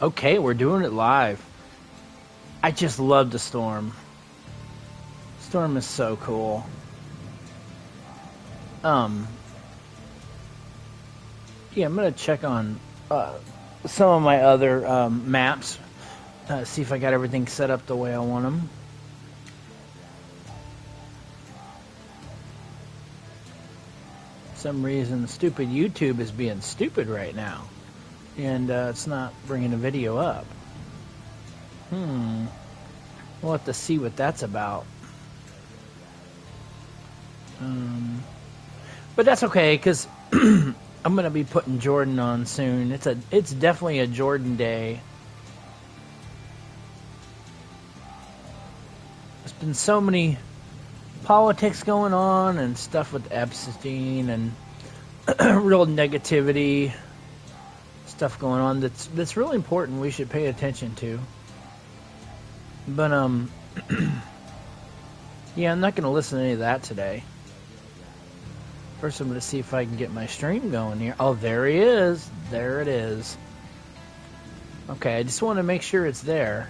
Okay, we're doing it live. I just love the storm. Storm is so cool. Yeah, I'm gonna check on some of my other maps. See if I got everything set up the way I want them. For some reason, stupid YouTube is being stupid right now, and it's not bringing the video up. We'll have to see what that's about. But that's okay, because I'm gonna be putting Jordan on soon. It's definitely a Jordan day. There's been so many politics going on and stuff with Epstein and real negativity stuff going on that's really important. We should pay attention to. But yeah, I'm not gonna listen to any of that today. First, I'm gonna see if I can get my stream going here. Oh, there he is. There it is. Okay, I just want to make sure it's there.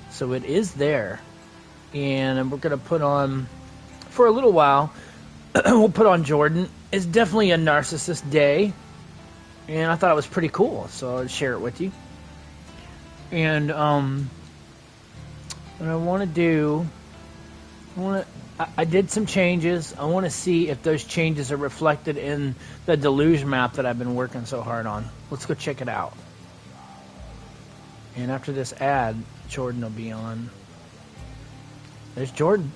So it is there. And we're going to put on, for a little while, we'll put on Jordan. It's definitely a narcissist day. And I thought it was pretty cool, so I'll share it with you. And what I want to do, I did some changes. I want to see if those changes are reflected in the Deluge map that I've been working so hard on. Let's go check it out. And after this ad, Jordan will be on. There's Jordan.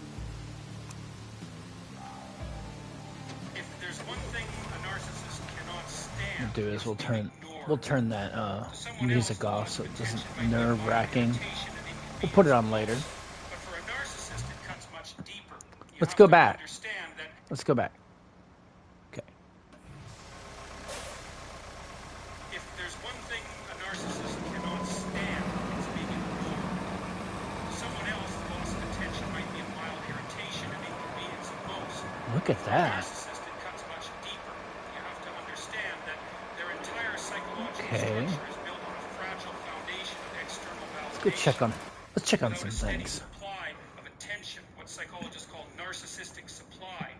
If there's one thing a narcissist cannot stand, What we'll do is we'll turn that music off so it doesn't nerve-wracking. We'll put it on later. But for a narcissist, it cuts much deeper. Let's go back. Understand that Let's go back. Okay. if there's one thing a narcissist cannot stand, it's being ignored. Someone else, the loss of attention might be a mild irritation and inconvenience at most. Look at that. Narcissist, it cuts much deeper. You have to understand that their entire psychological Okay. structure is built on a fragile foundation of external validation. Let's check on Without some a steady things. supply of attention, what psychologists call narcissistic supply,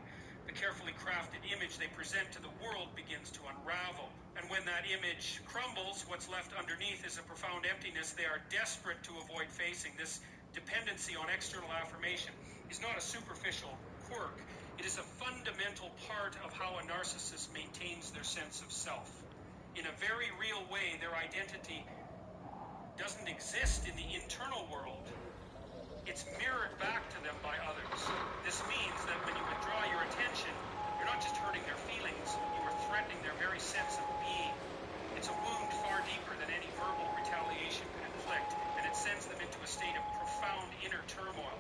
the carefully crafted image they present to the world begins to unravel. And when that image crumbles, what's left underneath is a profound emptiness they are desperate to avoid facing. This dependency on external affirmation is not a superficial quirk. It is a fundamental part of how a narcissist maintains their sense of self. In a very real way, their identity doesn't exist in the internal world. It's mirrored back to them by others. This means that when you withdraw your attention, you're not just hurting their feelings, you are threatening their very sense of being. It's a wound far deeper than any verbal retaliation could inflict, and it sends them into a state of profound inner turmoil.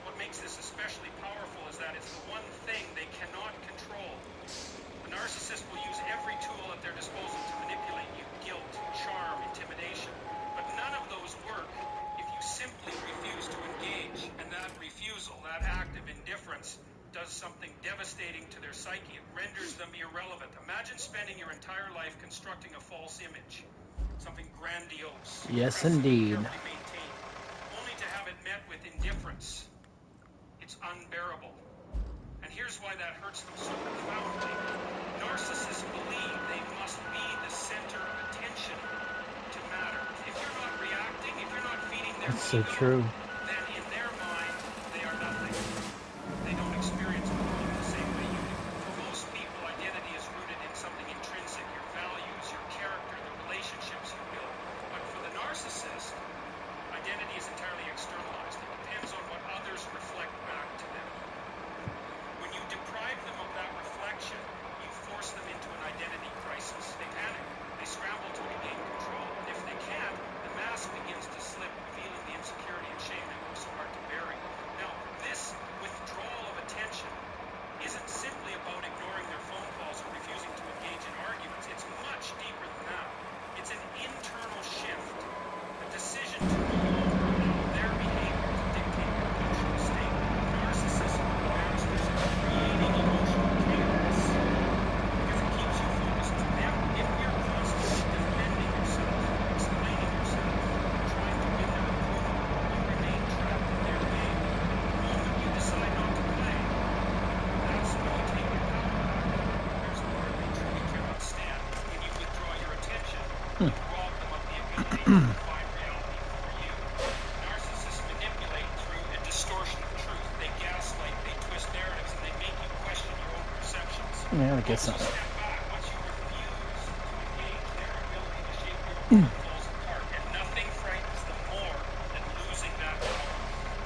What makes this especially powerful is that it's the one thing they cannot control. A narcissist will use every tool at their disposal to manipulate you: guilt, charm, intimidation. But none of those work if you simply refuse to engage. And that refusal, that act of indifference, does something devastating to their psyche. It renders them irrelevant. Imagine spending your entire life constructing a false image, something grandiose, Yes, impressive, indeed. carefully maintained, only to have it met with indifference. It's unbearable. And here's why that hurts them so profoundly. Narcissists believe they must be the center of attention to matter. If you're not reacting, if you're not feeding their That's so ego, true. then in their mind, they are nothing. They don't experience the world the same way you do. For most people, identity is rooted in something intrinsic: your values, your character, the relationships you build. But for the narcissist, identity is entirely externalized. It depends on what others reflect back to them. When you deprive them of that reflection, you force them into an identity crisis. They panic. They scramble to regain control. And if they can't, the mask begins to slip, revealing the insecurity and shame You rob them of the ability to define reality for you. Narcissists manipulate through a distortion of truth. They gaslight, they twist narratives, and they make you question your own perceptions. Yeah, I guess Once you not. step back, once you refuse to engage, their ability to shape your world falls apart, and nothing frightens them more than losing that power.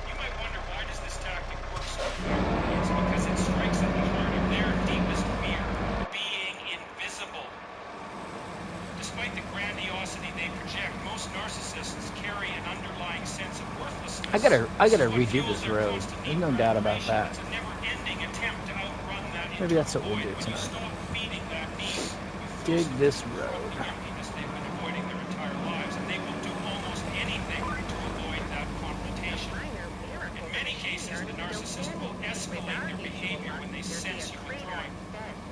You might wonder, why does this tactic work so effectively? It's because it strikes at the heart of their deepest fear, being invisible. Despite the grandiosity they project, most narcissists carry an underlying sense of worthlessness. I gotta This is what redo fuels this their road. constant There's need no for doubt about affirmation. that. It's a never-ending attempt to outrun that Maybe that's what we'll internal do void. When you tonight. stop feeding that need, you Dig force them this to disrupt road. the emptiness they've been avoiding their entire lives, and they will do almost anything to avoid that confrontation. In many cases, the narcissist will escalate their behavior when they sense you withdrawing.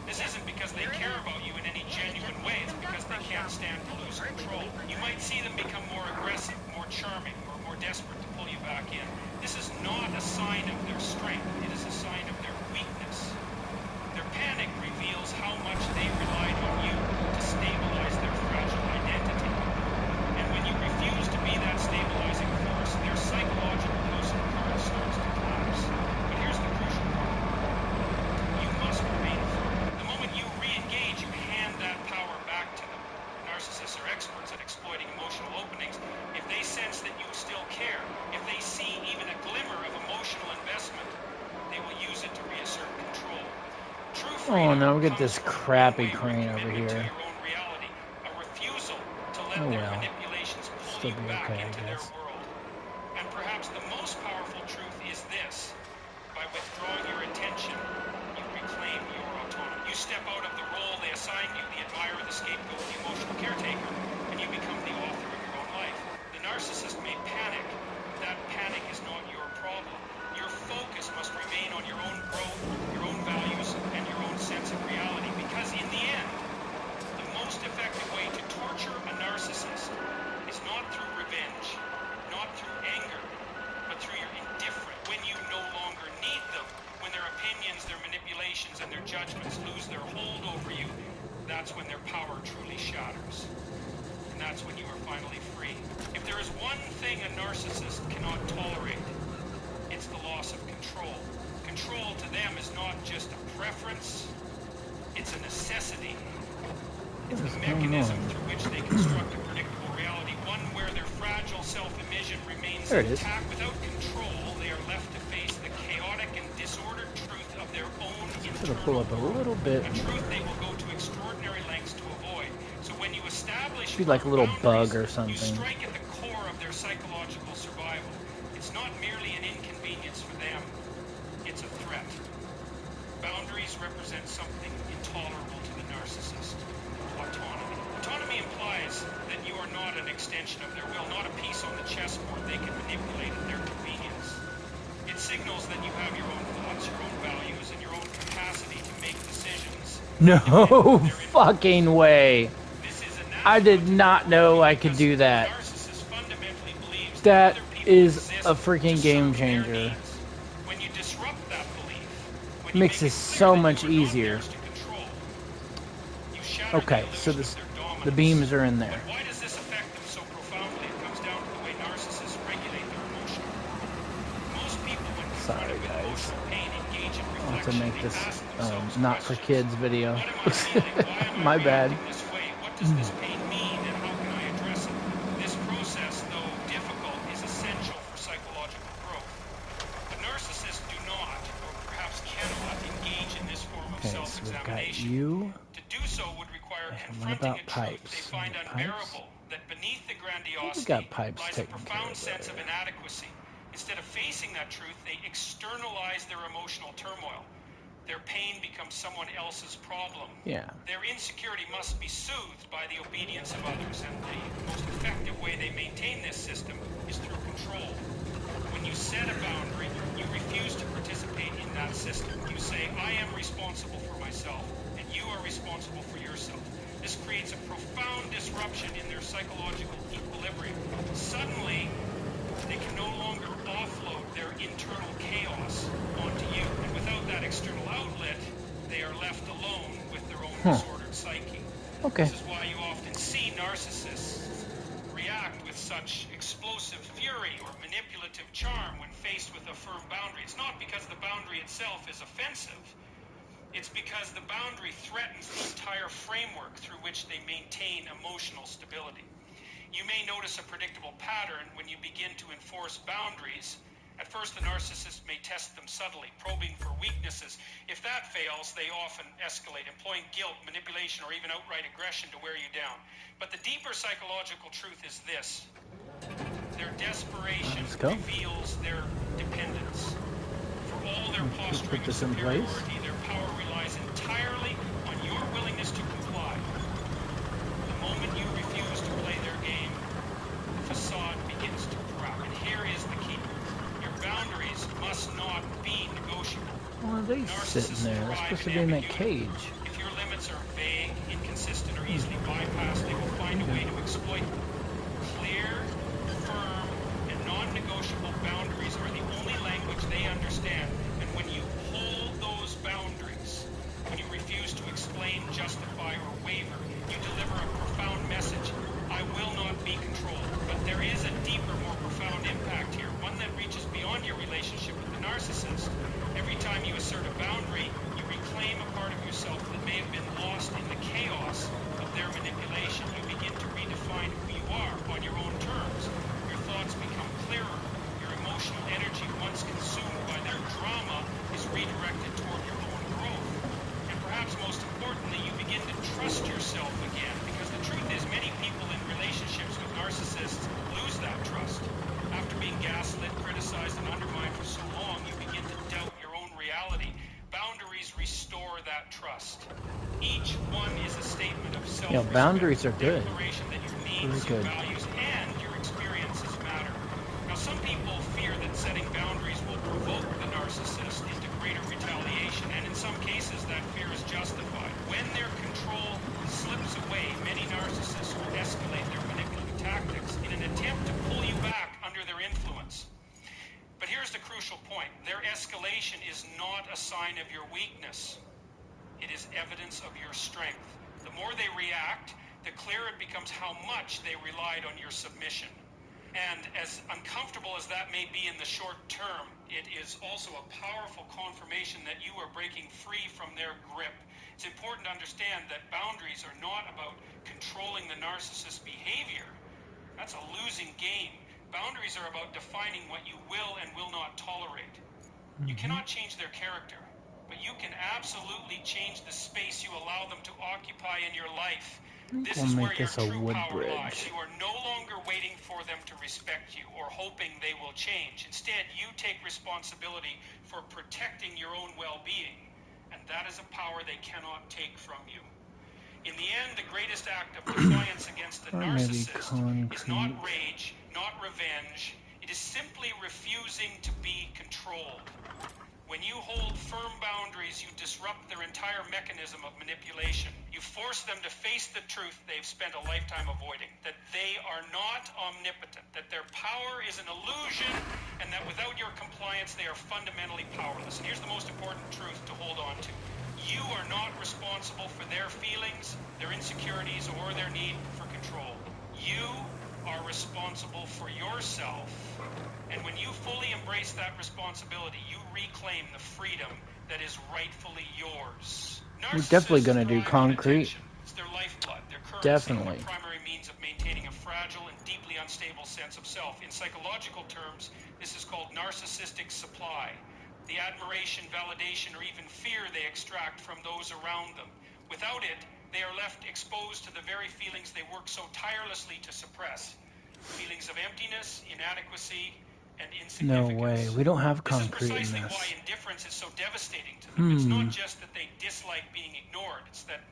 This isn't because they care about you in any genuine way, it's because they can't stand to lose control. You might see them become more aggressive, more charming, or more desperate to pull you back in. This is not a sign of their strength, it is a sign of their weakness. Their panic reveals how much they relied on you to stabilize their fragile identity. And when you refuse to be that stabilizing force, their psychological house of cards starts to collapse. But here's the crucial part. You must remain firm. The moment you re-engage, you hand that power back to them. Narcissists are experts at exploiting emotional openings. If they sense that you still care, if they see even a glimmer of emotional investment, they will use it to reassert control. True freedom Oh no, we got comes this from crappy unwavering crane over commitment to here. your own reality, a refusal to let Oh their well. manipulations pull Still you be back okay, I into their guess. world. And perhaps the most powerful truth is this: by withdrawing your attention, you reclaim your autonomy. You step out of the role they assigned you, the admirer, the scapegoat, the emotional caretaker, and you become the author of your own life. The narcissist may panic, but that panic is not your problem. Your focus must remain on your own growth, your own values, and your own sense of reality, because in the end, the most effective way to torture a narcissist is not through revenge, not through anger, but through your indifference. When you no longer need them, when their opinions, their manipulations, and their judgments lose their hold over you, that's when their power truly shatters. And that's when you are finally free. If there is one thing a narcissist cannot tolerate, it's the loss of control. Control to them is not just a preference, it's a necessity. It's the mechanism through which they construct a predictable reality, one where their fragile self-image remains intact. Without control, they are left to face the chaotic and disordered truth of their own internal pull up a little bit. a truth they will go to extraordinary lengths to avoid. So when you establish Be like a little bug or you something. strike at the core of their psychological survival. It's not merely an inconvenience for them, it's a threat. Boundaries represent something intolerable to the narcissist: autonomy. Autonomy implies that you are not an extension of their will, not a piece on the chessboard they can manipulate at their convenience. It signals that you have your own thoughts, your own values, and your own capacity to make decisions. No fucking way. I did not know I could do that. That is a freaking game changer. When you disrupt that belief, when makes this so much easier. Okay, so the beams are in there. Why does this affect them so profoundly? It comes down to the way narcissists regulate their emotion. Most people, when confronted with emotional pain, engage in reflection. I'll have to make They this ask themselves not for kids video. What am I feeling? Why am I My bad. reacting this way? What does this pain mean, and how can I address it? This process, though difficult, is essential for psychological growth. But narcissists do not, or perhaps cannot, engage in this form of self-examination. To do so would require confronting a truth they find unbearable, that beneath the grandiosity lies a profound sense of inadequacy. Instead of facing that truth, they externalize their emotional turmoil. Their pain becomes someone else's problem. Yeah. Their insecurity must be soothed by the obedience of others, and the most effective way they maintain this system is through control. When you set a boundary, you refuse to participate in that system. You say, I am responsible for myself, and you are responsible for yourself. This creates a profound disruption in their psychological equilibrium. Suddenly, they can no longer offload their internal chaos onto you. And without that external outlet, they are left alone with their own disordered psyche. Okay. This is why you often see narcissists charm when faced with a firm boundary. It's not because the boundary itself is offensive. It's because the boundary threatens the entire framework through which they maintain emotional stability. You may notice a predictable pattern when you begin to enforce boundaries. At first, the narcissist may test them subtly, probing for weaknesses. If that fails, they often escalate, employing guilt, manipulation, or even outright aggression to wear you down. But the deeper psychological truth is this. Their desperation reveals their dependence. For all their posturing of superiority, their power relies entirely on your willingness to comply. The moment you refuse to play their game, the facade begins to crack. And here is the key. Your boundaries must not be negotiable. Well, are they sitting there? They're supposed to be in that cage. If your limits are vague, inconsistent, or easily bypassed, they will find a way to exploit them. Clear, firm, and non-negotiable boundaries are the only language they understand. And when you hold those boundaries, when you refuse to explain, justify, or waver, you deliver a profound message. I will not be controlled. But there is a deeper, more profound impact here, one that reaches beyond your relationship with the narcissist. Every time you assert a boundary, you reclaim a part of yourself that may have been lost in the chaos of their manipulation. You begin to redefine who you are on your own terms. Your thoughts become clearer. Your emotional energy, once consumed by their drama, is redirected toward your own growth. And perhaps most importantly, you begin to trust yourself again, because the truth is many people in relationships with narcissists lose that trust. After being gaslit, criticized, and undermined for so long, you begin to doubt your own reality. Boundaries restore that trust. Each one is a statement of self-respect. Boundaries are good. Declaration that your needs, your values, and your experiences matter. Now, some people fear that setting boundaries will provoke the narcissist into greater retaliation, and in some cases, that fear is justified. When their control slips away, many narcissists will escalate their manipulative tactics in an attempt to pull you back under their influence. But here's the crucial point. Their escalation is not a sign of your weakness. It is evidence of your strength. The more they react, the clearer it becomes how much they relied on your submission. And as uncomfortable as that may be in the short term, it is also a powerful confirmation that you are breaking free from their grip. It's important to understand that boundaries are not about controlling the narcissist's behavior. That's a losing game. Boundaries are about defining what you will and will not tolerate. You cannot change their character, but you can absolutely change the space you allow them to occupy in your life. This is where your true power lies. You are no longer waiting for them to respect you or hoping they will change. Instead, you take responsibility for protecting your own well-being, and that is a power they cannot take from you. In the end, the greatest act of defiance against a narcissist is not rage, not revenge. It is simply refusing to be controlled. When you hold firm boundaries, you disrupt their entire mechanism of manipulation. You force them to face the truth they've spent a lifetime avoiding, that they are not omnipotent, that their power is an illusion, and that without your compliance, they are fundamentally powerless. And here's the most important truth to hold on to. You are not responsible for their feelings, their insecurities, or their need for control. You are responsible for yourself. And when you fully embrace that responsibility, you reclaim the freedom that is rightfully yours. We're definitely going to do concrete. It's their lifeblood, their currency, their primary means of maintaining a fragile and deeply unstable sense of self. In psychological terms, this is called narcissistic supply. The admiration, validation, or even fear they extract from those around them. Without it, they are left exposed to the very feelings they work so tirelessly to suppress. Feelings of emptiness, inadequacy, and insignificance. No way. We don't have concrete in this. This is precisely why indifference is so devastating to them. It's not just that they dislike being ignored. It's that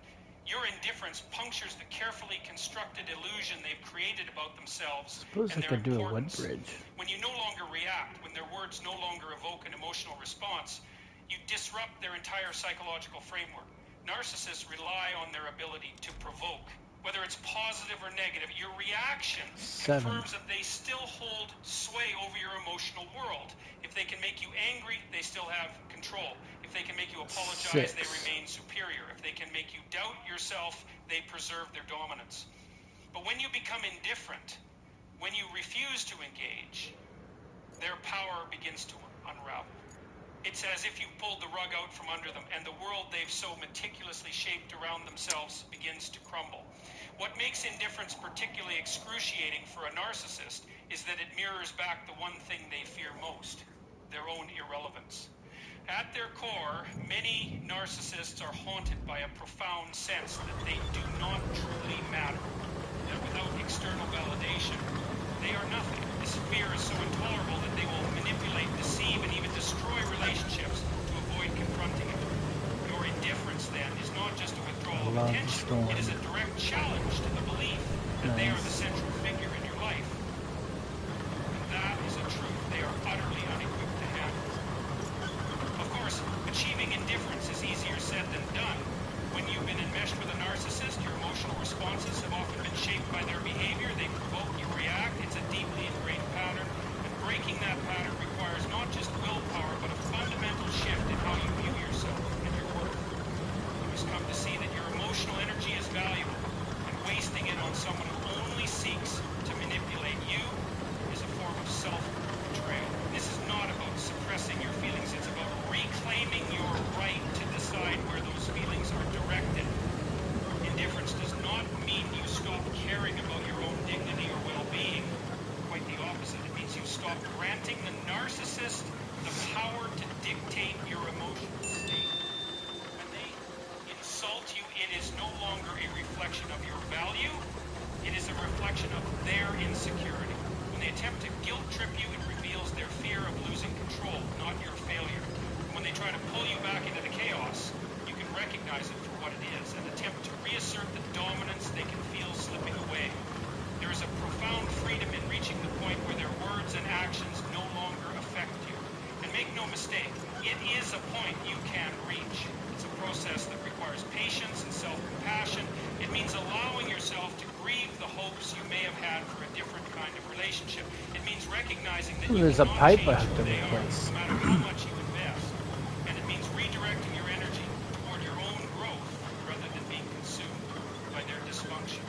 your indifference punctures the carefully constructed illusion they've created about themselves and their importance. When you no longer react, when their words no longer evoke an emotional response, you disrupt their entire psychological framework. Narcissists rely on their ability to provoke. Whether it's positive or negative, your reaction confirms that they still hold sway over your emotional world. If they can make you angry, they still have control. If they can make you apologize, they remain superior. If they can make you doubt yourself, they preserve their dominance. But when you become indifferent, when you refuse to engage, their power begins to unravel. It's as if you pulled the rug out from under them, and the world they've so meticulously shaped around themselves begins to crumble. What makes indifference particularly excruciating for a narcissist is that it mirrors back the one thing they fear most, their own irrelevance. At their core, many narcissists are haunted by a profound sense that they do not truly matter, that without external validation, they are nothing. This fear is so intolerable that they will manipulate, deceive, and even destroy relationships to avoid confronting it. Your indifference, then, is not just a withdrawal of attention, it is a direct challenge to the belief that they are the central figure in your life. And that is a truth they are utterly unequipped to handle. Of course, achieving indifference is easier said than done. When you've been enmeshed with a narcissist, your emotional responses have often been shaped by their behavior. They provoke, you react. It's a deeply ingrained pattern. And breaking that pattern requires not just willpower, but a fundamental shift in how you view yourself and your worth. You must come to see that your emotional energy is valuable, and wasting it on someone who only seeks to manipulate you is a form of self-betrayal. This is not about suppressing your feelings. It's about reclaiming your right to decide where those feelings are directed. Indifference does not mean you stop caring about your own dignity or well-being. Quite the opposite. It means you stop granting the narcissist the power to dictate your emotional state. When they insult you, it is no longer a reflection of your value. It is a reflection of their insecurity. When they attempt to guilt trip you, it reveals their fear of losing control, not your failure. And when they try to pull you back into the chaos, you can recognize it for what it is, an attempt to reassert the dominance they can feel slipping away. There is a profound freedom in reaching the point where their words and actions no longer affect you. And make no mistake, it is a point you can reach. It's a process that requires patience and self-compassion. It means allowing yourself to grieve the hopes you may have had for a different kind of relationship. It means recognizing that There's a cannot pipe I change have who to they are, replace. no matter how much you invest. And it means redirecting your energy toward your own growth rather than being consumed by their dysfunction.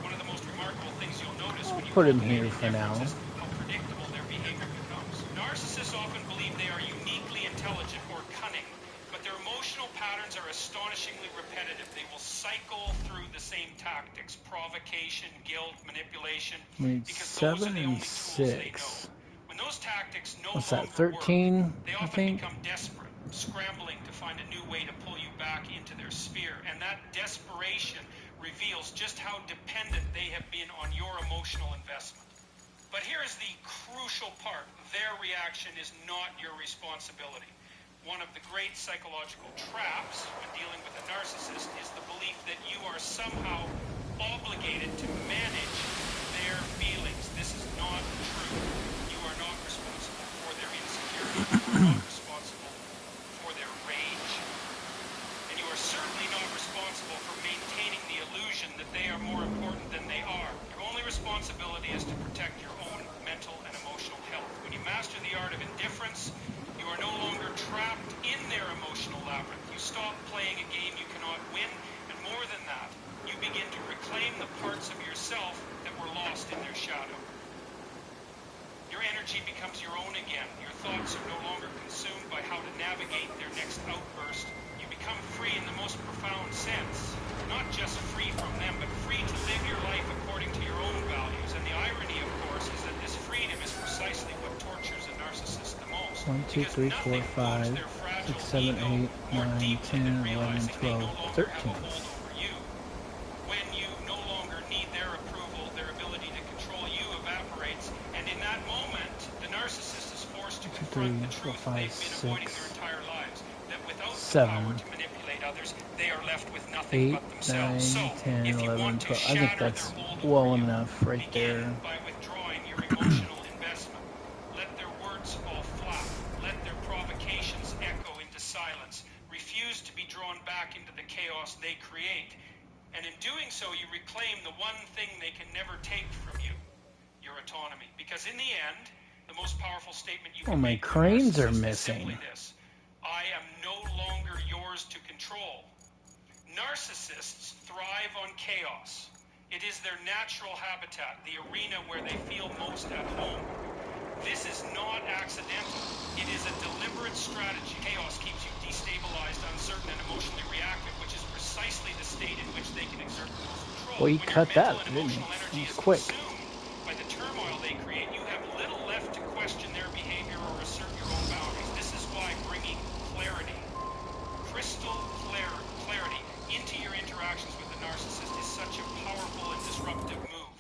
One of the most remarkable things you'll notice when you Put him cultivate here for now. indifference is how predictable their behavior becomes. Narcissists often believe they are uniquely intelligent or cunning, but their emotional patterns are astonishingly repetitive. They will cycle through the same tactics: provocation, guilt, manipulation, because those are 7 the and only tools they know. 6. When those tactics no What's that? longer 13, work, they I often think. become desperate, scrambling to find a new way to pull you back into their sphere. And that desperation reveals just how dependent they have been on your emotional investment. But here is the crucial part. Their reaction is not your responsibility. One of the great psychological traps when dealing with a narcissist is the belief that you are somehow obligated to manage their feelings. This is not true. You are not responsible for their insecurity. You are not responsible for their rage. And you are certainly not responsible for maintaining the illusion that they are more important than they are. Your only responsibility is to protect your own mental and emotional health. When you master the art of indifference, you are no longer trapped in their emotional labyrinth. You stop playing a game you cannot win, and more than that, you begin to reclaim the parts of yourself that were lost in their shadow. Your energy becomes your own again. Your thoughts are no longer consumed by how to navigate their next outburst. You become free in the most profound sense. Not just free from them, but free to live your life according to your own values. And the irony, of course, is that this freedom is precisely what tortures a narcissist the most. 1, 2, 3, 4, 5, 6, 7, 8, 9, 10, 11, 12, 13. When you no longer need their approval, their ability to control you evaporates, and in that moment, the narcissist is forced to confront the truth they've been avoiding their entire lives, that without the power to manipulate others, they are left with nothing 8, but themselves. 9, 10, if you 11, want to 12. I think shatter that's their hold well over you, enough right begin there. by withdrawing your emotional investment. Let their words fall flat. Let their provocations echo into silence. Refuse to be drawn back into the chaos they create. And in doing so, you reclaim the one thing they can never take from you, your autonomy. Because in the end, the most powerful statement you can my make to a cranes are narcissist is missing. simply this: I am no longer yours to control. Narcissists thrive on chaos. It is their natural habitat, the arena where they feel most at home. This is not accidental. It is a deliberate strategy. Chaos keeps you destabilized, uncertain, and emotionally reactive, which is precisely the state in which they can exert the most control. Well, he When cut your mental that, and didn't he? emotional It energy was is quick. consumed by the turmoil they create, you have little left to question their behavior or assert your own boundaries. This is why bringing clarity, crystal clarity into your interactions with the narcissist is such a powerful and disruptive move.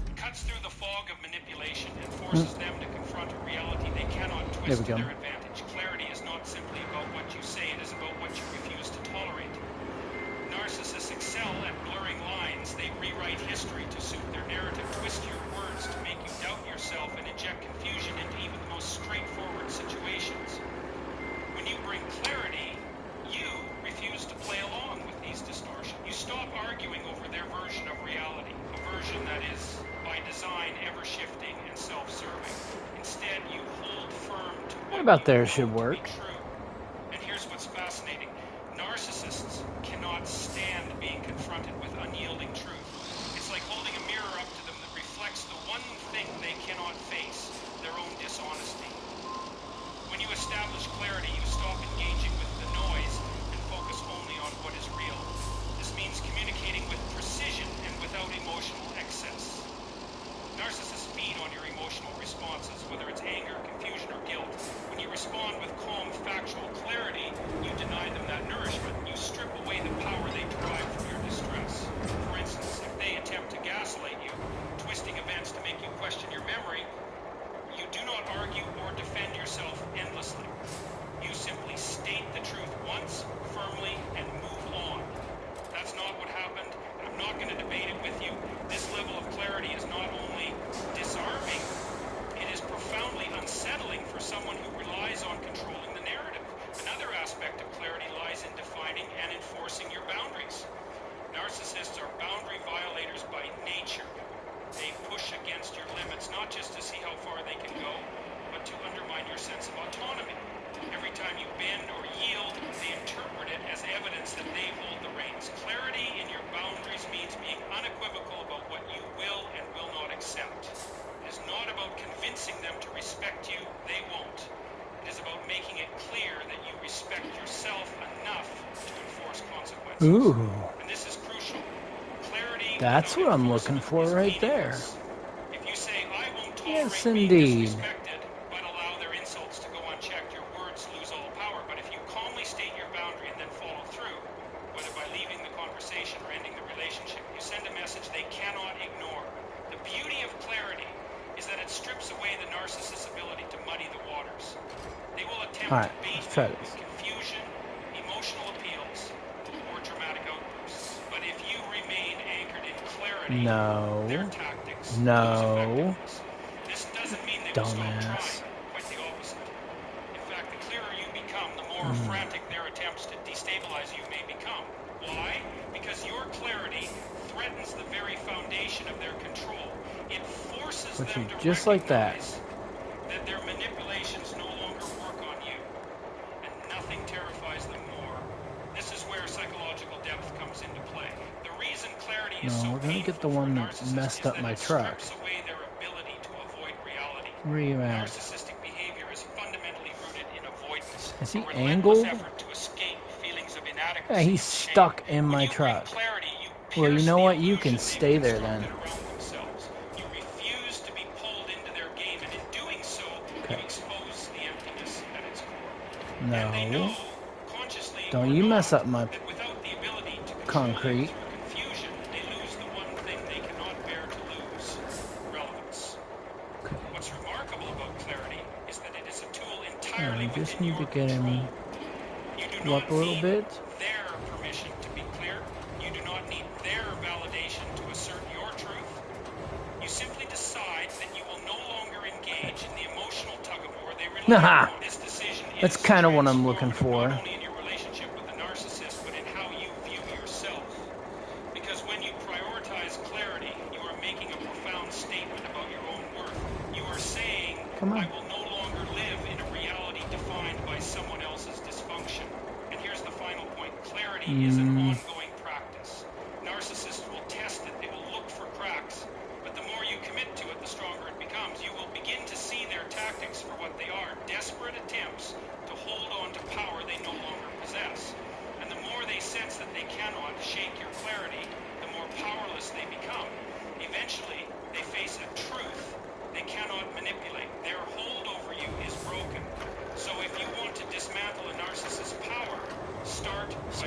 It cuts through the fog of manipulation and forces them to confront a reality they cannot twist to their advantage. Clarity is not simply about what you say, it is about what you refuse to tolerate. Narcissists excel at blurring lines. They rewrite history to suit their narrative, twist your words to make you doubt yourself, and inject confusion into even the most straightforward situations. When you bring clarity, you refuse to play along with these distortions. You stop arguing over their version of reality, a version that is, by design, ever-shifting and self-serving. Instead, you hold firm to what about you there know should to work. be true. And here's what's fascinating. Narcissists cannot stand being confronted with unyielding truth. It's like holding a mirror up to them that reflects the one thing they cannot face, their own dishonesty. When you establish clarity, you stop engaging with the noise and focus only on what is real. This means communicating with precision and without emotional excess. Narcissists feed on your emotional responses, whether it's anger, confusion, or guilt. When you respond with calm, factual clarity, you deny them that nourishment. You strip away the power they derive from your distress. For instance, if they attempt to gaslight you, twisting events to make you question your memory, you do not argue or defend yourself endlessly. You simply state the truth once, firmly, and move on. That's not what happened, and I'm not going to debate it with you. This level of clarity is not only disarming, it is profoundly unsettling for someone who relies on controlling the narrative. Another aspect of clarity lies in defining and enforcing your boundaries. Narcissists are boundary violators by nature. They push against your limits, not just to see how far they can go, but to undermine your sense of autonomy. Every time you bend or yield, they interpret it as evidence that they hold the reins. Clarity in your boundaries means being unequivocal about what you will and will not accept. It is not about convincing them to respect you, they won't. It is about making it clear that you respect yourself enough to enforce consequences. Ooh. And this is crucial. Clarity That's what I'm looking for right there. If you say, I won't Yes, tolerate being indeed. disrespected, but allow their insults to go unchecked, your words lose all power. But if you calmly state your boundary and then follow through, whether by leaving the conversation or ending the relationship, you send a message they cannot ignore. The beauty of clarity is that it strips away the narcissist's ability to muddy the waters. They will attempt to bait you with confusion, emotional appeals, or dramatic outbursts. But if you remain anchored in clarity, their tactics lose effectiveness. This doesn't mean they will stop trying. Quite the opposite. In fact, the clearer you become, the more frantic their attempts to destabilize you may become. Why? Because your clarity threatens the very foundation of their control. It forces them to just like that. That their manipulations no longer work on you. And nothing terrifies them more. This is where psychological depth comes into play. The reason clarity is so we're gonna get the one that messed up my truck. strips away their ability to avoid reality. Where are you at? Narcissistic behavior is fundamentally rooted in avoidance. Is he a relentless angled? effort to escape feelings of inadequacy. Yeah, he's stuck in my truck. Clarity, Well, you know what? You can stay there then. You refuse to be pulled into their game, and in doing so, you expose the emptiness at its core. No. And they know, consciously Don't or you not, mess up my that without the ability to concrete. through confusion, they lose the one thing they cannot bear to lose: relevance. What's remarkable about clarity is that it is a tool entirely I just within need your to get control. him You do not up a little need bit. their permission to be clear. You do not need their validation to assert your truth. You simply decide that you will no longer engage in the emotional tug-of-war they rely upon. This decision That's kind of what I'm looking for. not only in your relationship with the narcissist, but in how you view yourself. Because when you prioritize clarity, you are making a profound statement about your own worth. You are saying, I will no longer live in a reality defined by someone else's dysfunction. And here's the final point. Clarity is an ongoing practice. Narcissists will test it. They will look for cracks. But the more you commit to it, the stronger it becomes. You will begin to see their tactics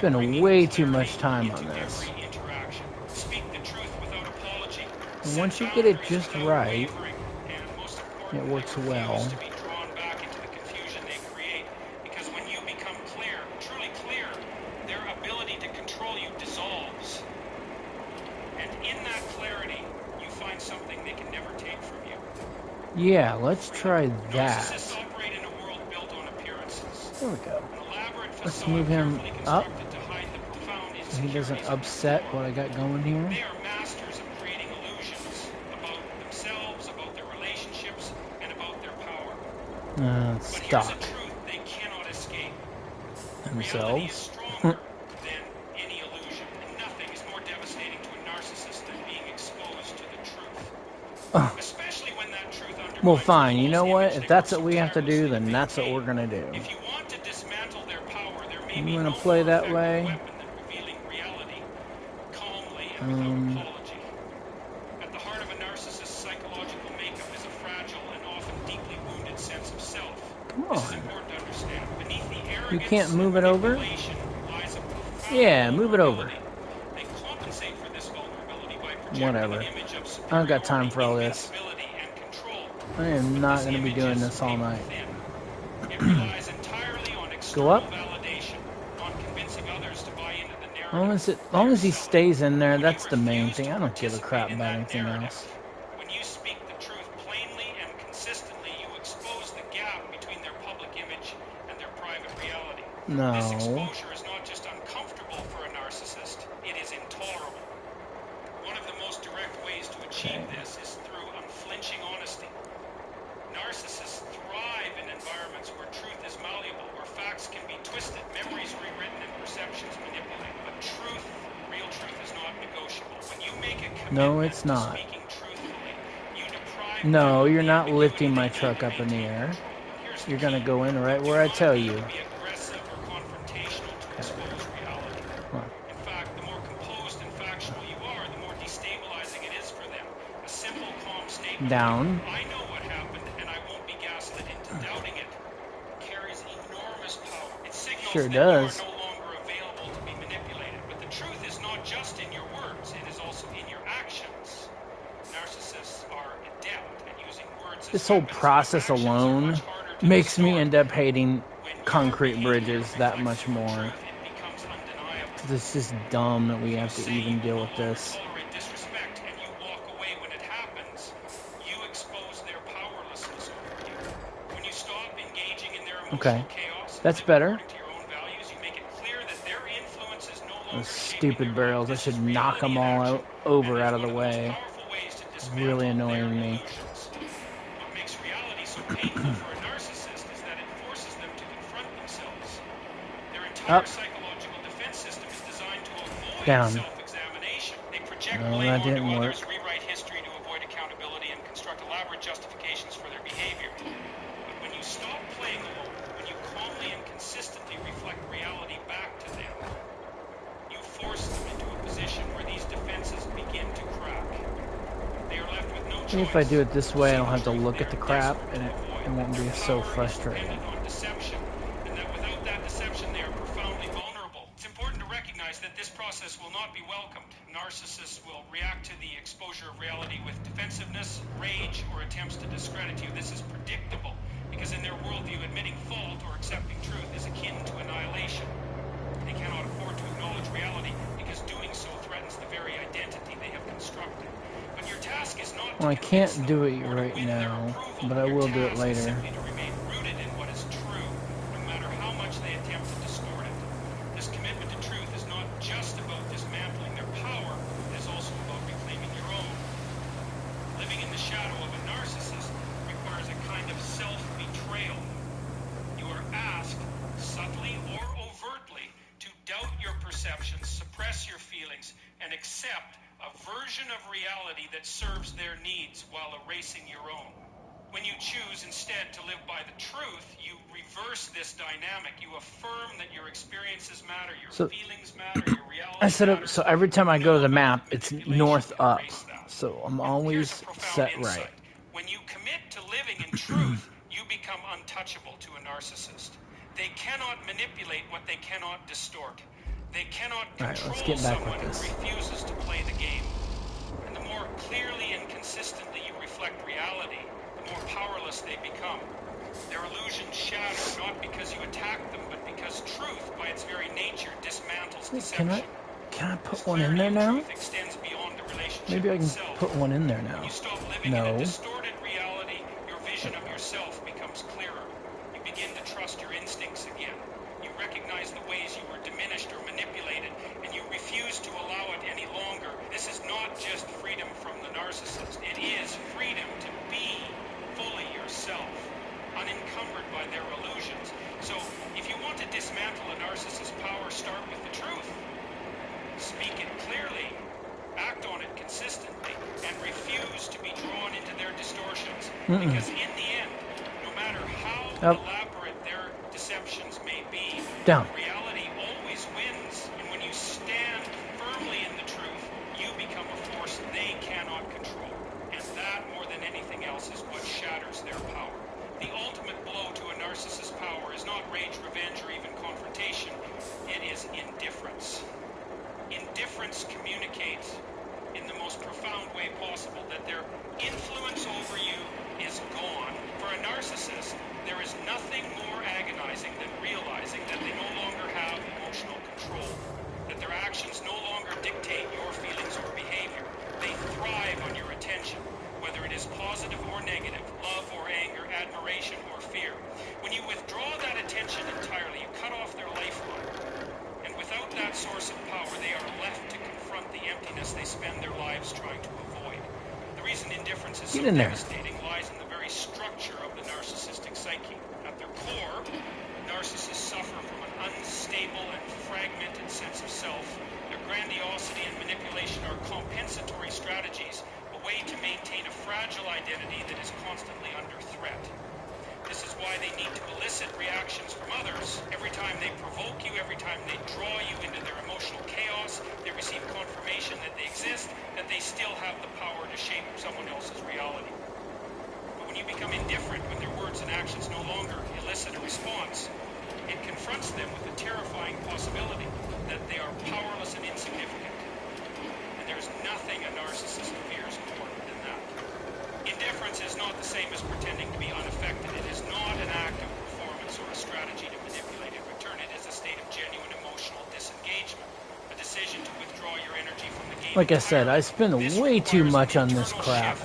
Spend way too much time on this. And once you get it just right, it works well. Because when you become clear, truly clear, their ability to control you dissolves. And in that clarity, you find something they can never take from you. Yeah, let's try that. Narcissists operate in a world built on appearances. There we go. An elaborate Let's facade move him carefully up constructed to hide the profound so he doesn't insecurities of upset their what I got going here. They are masters of creating illusions about themselves, about their relationships, and about their power. But here's Stuck a truth they cannot escape. Reality is themselves. stronger than any illusion, and nothing is more devastating to a narcissist than being exposed to the truth. Especially when that truth undermines Well, fine. You know the what? image If they that's work what we so have to do, tirelessly then to that's what maintain. we're gonna do. If you want to dismantle their power, there may You be wanna no play more that effective way? weapon than revealing reality calmly and without apology. At the heart of a narcissist's psychological makeup is a fragile and often deeply wounded sense of self. Come This is on. important to understand. Beneath the You arrogance can't move and it over? manipulation lies a profound Yeah, move it over. vulnerability. They compensate for this vulnerability by projecting Whatever. an image of I don't got time superiority, for all this. invincibility, and control. I am But not this going to be image doing is this all night. paper-thin. It relies entirely on Go external up. validation, on convincing others to buy into the narrative. Long as he stays in there, When that's you the main refuse thing. to I don't give a crap participate in about that anything narrative, else. when you speak the truth plainly and consistently, you expose the gap between their public image and their private reality. No. This exposure is not just uncomfortable for a narcissist, it is intolerable. One of the most direct ways to achieve this is through unflinching honesty. Narcissists thrive in environments where truth is malleable, where facts can be twisted, memories rewritten, and perceptions manipulated. But truth, real truth, is not negotiable. When you make a commitment to speaking truthfully, you deprive them No, of you're the not ambiguity lifting my they need truck to up in the maintain air. control. And here's the You're going to key. go in right You where I do tell not need you. to be aggressive or confrontational to expose reality. In fact, the more composed and factual you are, the more destabilizing it is for them. A simple, calm statement Down. like, I know what happened and I won't be gaslit into doubting it, carries enormous power. It signals Sure that you are does. no longer available to be manipulated. But the truth is not just in your words, it is also in your actions. Narcissists are adept at using words as This whole weapons, but process actions are alone much harder to makes me distort. end up hating When your concrete behavior bridges that reflects much your more. truth, it becomes undeniable. It's just dumb that we If you have to say even you deal will with no longer this. tolerate disrespect and you walk away when it happens, you expose their powerlessness over you. When you stop engaging in their emotional chaos and That's live better. according to your own values, you make it clear that their influence is no Those longer shaping stupid your barrels. life. I This should is knock reality them in all action, over and out is of the one of the most way. powerful ways to It's really dismantle their annoying me. illusions. What makes reality so painful for a narcissist is that it forces them to confront themselves. Their entire psychological defense system is designed to avoid Down. self-examination. They project No, blame that onto didn't work. others, rewrite history to avoid accountability, and construct elaborate justifications for their behavior. But when you stop playing alone, when you calmly and consistently reflect reality back to them, you force them into a position where these defenses begin to crack. They are left with no choice. If I do it this way, I don't have to See the look truth at the they are crap, desperate and to it avoid. won't be Their so power is frustrating. dependent on deception, and that without that deception, they are profoundly vulnerable. It's important to recognize that this process will not be welcomed. Narcissists will react to the exposure of reality with defensiveness, rage, or attempts to discredit you. This is predictable, because in their worldview, admitting fault or accepting truth is akin to annihilation. They cannot afford to acknowledge reality, because doing so threatens the very identity they have constructed. But your task is not to Well, I convince can't them do it or to right win their now, approval. but I Your will do it task is later. simply to remain rooted in what is true, no matter how much they attempt to distort it. This commitment to truth is not just about dismantling their power, it is also about reclaiming your own. Living in the shadow of a narcissist requires a kind of self-betrayal. You are asked, subtly or overtly, to doubt your perceptions, suppress your feelings, and accept a version of reality that serves their needs while erasing your own. When you choose instead to live by the truth, you reverse this dynamic. You affirm that your experiences matter, your feelings matter, your reality I set up matters. so every time I go to the No amount map, of it's manipulation north can up. erase that. So I'm Here's always a profound set insight. right. When you commit to living in truth, you become untouchable to a narcissist. They cannot manipulate what they cannot distort. They cannot Alright, let's control get back someone with who this. refuses to play the game. And the more clearly and consistently you reflect reality, the more powerless they become. Their illusions shatter not because you attack them, but because truth, by its very nature, dismantles deception. Can I put This one in clarity there of now? truth extends beyond the relationship Maybe I can itself. put one in there When now. you stop living in a No. distorted reality, your vision of yourself becomes clearer. You begin to trust your instincts again. You recognize the ways you were diminished or manipulated, and you refuse to allow it any longer. This is not just freedom from the narcissist. It is freedom to be fully yourself, unencumbered by their illusions. So, if you want to dismantle a narcissist's power, start with the truth. Speak it clearly, act on it consistently, and refuse to be drawn into their distortions. Because in the end, no matter how elaborate their deceptions may be, reality always wins. And when you stand firmly in the truth, you become a force they cannot control. And that, more than anything else, is what shatters their power. The ultimate blow to a narcissist's power is not rage, revenge, or even confrontation. It is indifference. Indifference communicates in the most profound way possible that their influence over you is gone. For a narcissist, there is nothing more agonizing than realizing that they no longer have emotional control, that their actions no longer dictate your feelings or behavior. They thrive on your attention, whether it is positive or negative, love or anger, admiration or fear. When you withdraw that attention entirely, you cut off their lifeline. And without that source of power, they are left to confront the emptiness they spend their lives trying to avoid. The reason indifference is so devastating lies in the very structure of the narcissistic psyche. At their core, narcissists suffer from an unstable and fragmented sense of self. Their grandiosity and manipulation are compensatory strategies, a way to maintain a fragile identity that is constantly under threat. This is why they need to elicit reactions from others. Every time they provoke you, every time they draw you into their emotional chaos, they receive confirmation that they exist, that they still have the power to shape someone else's reality. But when you become indifferent, when their words and actions no longer elicit a response, it confronts them with the terrifying possibility that they are powerless and insignificant. And there's nothing a narcissist fears more than that. Indifference is not the same as pretending to be unaffected. It is not an act of performance or a strategy to manipulate in return. It is a state of genuine emotional disengagement, a decision to withdraw your energy from the game. Like I said, I spend way too much on this crap,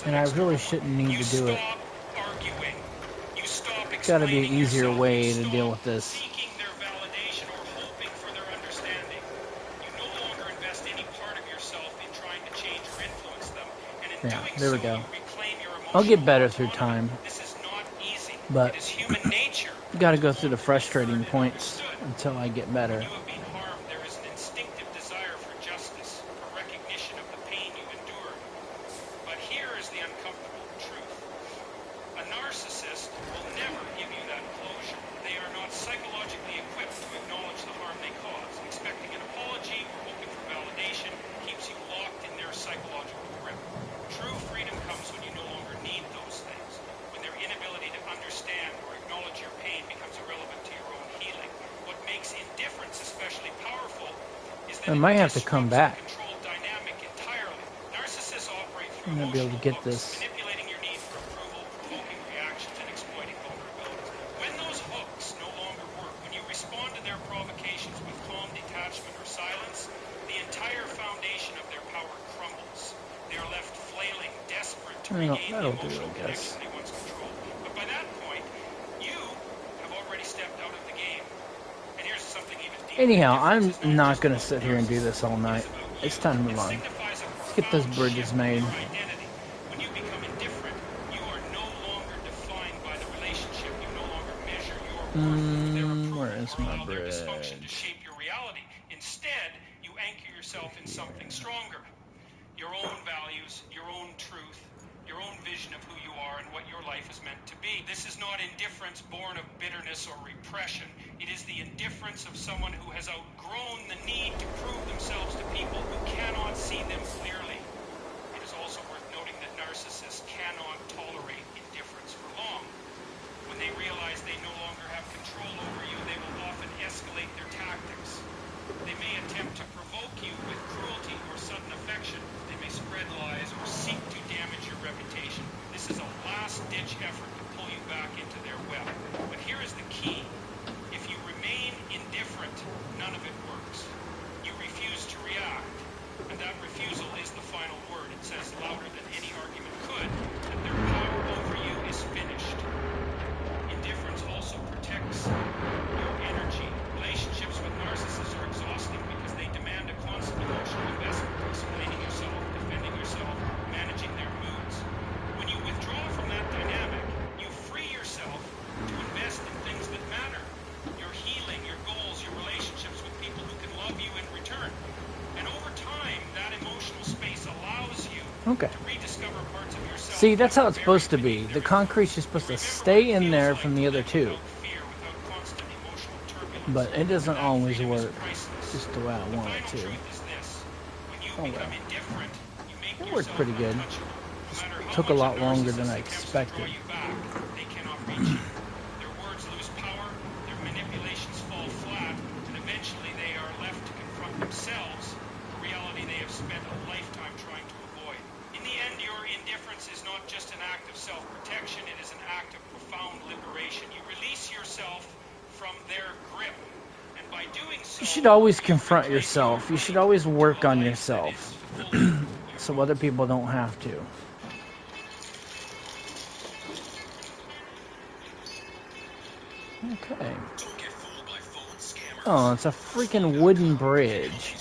and I really shouldn't need to do it. It's got to be an easier way to deal with this. Seeking their validation or hoping for their understanding. You no longer invest any part of yourself in trying to change or influence them. Yeah, there we go. I'll get better through time, but got to go through the frustrating points until I get better. You have been harmed. There is an instinctive desire for justice, for recognition of the pain you endured. But here is the uncomfortable truth. A narcissist will never give you that closure. They are not psychologically equipped to acknowledge the harm they cause. Expecting an apology or hoping for validation keeps you locked in their psychological grip. True freedom comes when you no longer need those things, when their inability to understand or acknowledge your pain becomes irrelevant to your own healing. What makes indifference especially powerful is that I might have to come back. control dynamic entirely. Narcissists operate through I'm gonna be able to get this. manipulating your need for approval, provoking reactions, and exploiting vulnerabilities. When those hooks no longer work, when you respond to their provocations with calm detachment or silence, the entire foundation of their power crumbles. They are left flailing, desperate to regain the emotional connection they once controlled. But by that point, you have already stepped out of the game. And here's something even deeper. Anyhow, I'm not going to sit here and do this all night. It's time to move on. Let's get those bridges made. When you become indifferent, you are no longer defined by the relationship. You no longer measure your worth, their approval, Where is my their dysfunction to bridge? shape your reality. Instead, you anchor yourself in something stronger. Your own values, your own truth, your own vision of who you are and what your life is meant to be. This is not indifference born of bitterness or repression. It is the indifference of someone who has outgrown the need to prove themselves to people who cannot see them clearly. It is also worth noting that narcissists cannot tolerate indifference for long. When they realize they no longer have control over you, they will often escalate their tactics. Okay. To rediscover parts of yourself. See, that's how it's supposed to be. The concrete's just supposed to stay in there from the other two. Without fear, without constant emotional turbulence. But it doesn't That always freedom is work priceless. just the way I The want it final to. truth is this. When you Oh well. become indifferent, you make It worked yourself pretty good. untouchable. No matter how Took a much lot longer than I narcissist attempts to draw expected. you back, they cannot reach you. Their words lose power, their manipulations fall flat, and eventually they are left to confront themselves, a reality they have spent a lifetime trying to avoid. In the end, your indifference is not just an act of self-protection, it is an act of profound liberation. You release yourself from their grip, and by doing so, You should always you confront reclaim yourself. your You should right always to work a on life yourself. that is fully your So own. other people don't have to. Okay. Oh, it's a freaking wooden bridge.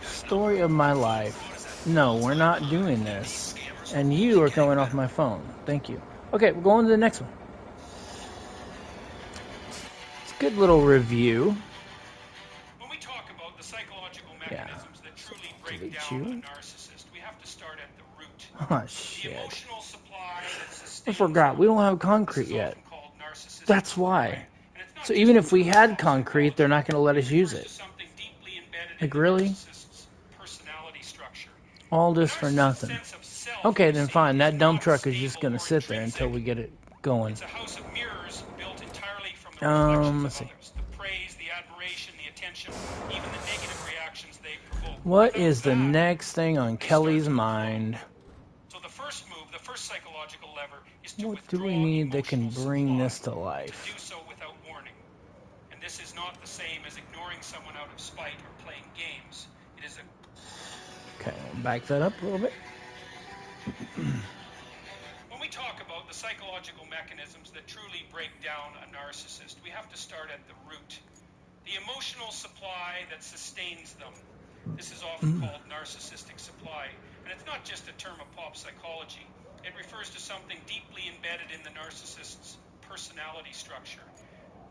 Story of my life. No, we're not doing this. And you are going off my phone. Thank you. Okay, we're going to the next one. It's a good little review. When we talk about the psychological Yeah. mechanisms that truly break Delete down you. a narcissist, we have to start at the root. Oh, The shit. emotional supply that I sustains forgot. We don't have this concrete is yet. often called narcissistic That's supply. why. And it's not So just even a if we term had of concrete, they're not going to let us use It refers it. to something deeply embedded Like, in the really? narcissist's personality structure. All A this for narcissist's nothing. sense of self, Okay, you then see, fine. is That dump not truck is just stable going to or sit there until intrinsic. we get it going. It's a house of mirrors built entirely from the reflections Let's of see. others. The praise, the admiration, the attention, even the negative reactions they provoke. What Without is the that, next thing on they start Kelly's to mind? implode. So the first move, the first psychological lever, is to What do withdraw we need that can emotional bring supply, this to and to life? do so without warning. And this is not the same as ignoring someone out of spite or playing games. It is a Okay, back that up a little bit. When we talk about the psychological mechanisms that truly break down a narcissist, we have to start at the root. The emotional supply that sustains them. This is often called narcissistic supply. And it's not just a term of pop psychology. It refers to something deeply embedded in the narcissist's personality structure.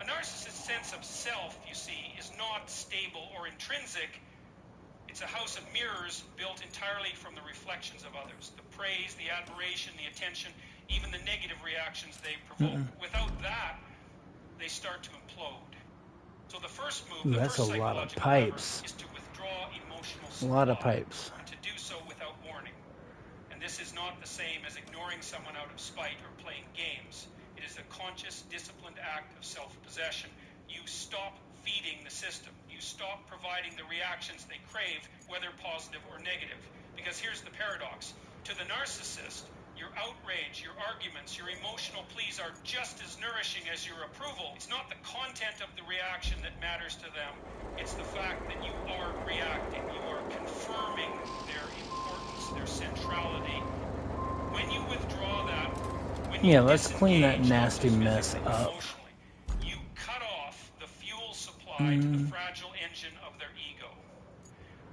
A narcissist's sense of self, you see, is not stable or intrinsic. It's a house of mirrors built entirely from the reflections of others. The praise, the admiration, the attention, even the negative reactions they provoke. Without that, they start to implode. So the first move, Ooh, the that's a first lot of psychological lever, pipes. is to withdraw emotional A lot of supply, pipes. and to do so without warning. And this is not the same as ignoring someone out of spite or playing games. It is a conscious, disciplined act of self-possession. You stop feeding the system. You stop providing the reactions they crave, whether positive or negative. Because here's the paradox. To the narcissist, your outrage, your arguments, your emotional pleas are just as nourishing as your approval. It's not the content of the reaction that matters to them. It's the fact that you are reacting. You are confirming their importance, their centrality. When you withdraw that, when you Yeah, let's clean that disengage, not nasty just mess physically, up. emotionally, you cut off the fuel supply to the fragile engine of their ego.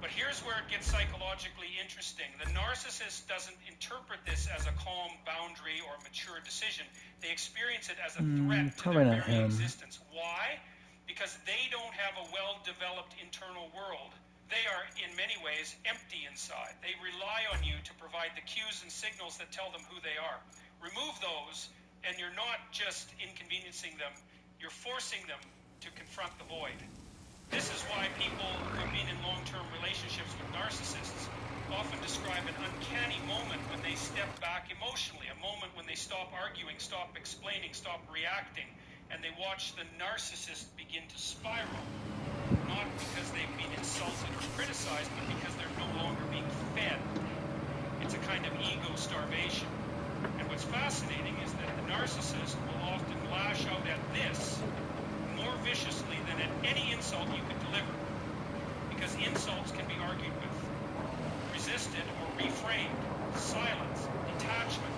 But here's where it gets psychologically interesting. The narcissist doesn't interpret this as a calm boundary or mature decision. They experience it as a threat to their very existence. Why? Because they don't have a well-developed internal world. They are, in many ways, empty inside. They rely on you to provide the cues and signals that tell them who they are. Remove those, and you're not just inconveniencing them, you're forcing them to confront the void. This is why people who have been in long-term relationships with narcissists often describe an uncanny moment when they step back emotionally, a moment when they stop arguing, stop explaining, stop reacting, and they watch the narcissist begin to spiral, not because they've been insulted or criticized, but because they're no longer being fed. It's a kind of ego starvation. And what's fascinating is that the narcissist will often lash out at this more viciously than at any insult you could deliver, because insults can be argued with, resisted or reframed. Silence, detachment,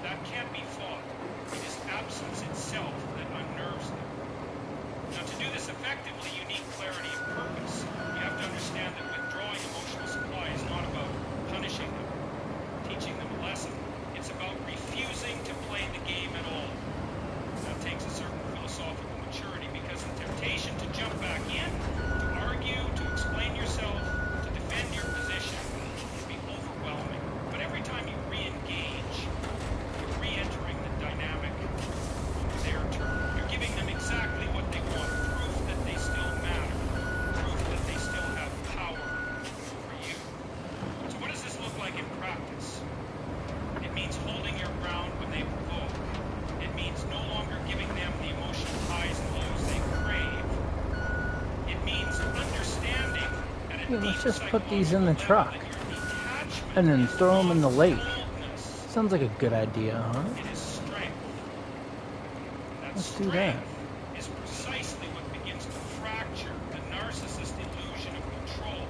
that can't be fought. It is absence itself that unnerves them. Now, to do this effectively, you need clarity of purpose. You have to understand that withdrawing emotional supply is not about punishing them, teaching them a lesson. It's about refusing to play the game at all. That takes a certain philosophical maturity, because the temptation to jump back in, to argue, to explain yourself, to defend your position can be overwhelming. But Hey, let's just put these in the truck and then throw them in the lake. Sounds like a good idea, huh? Let's do that. Is precisely what begins to fracture the narcissist illusion of control.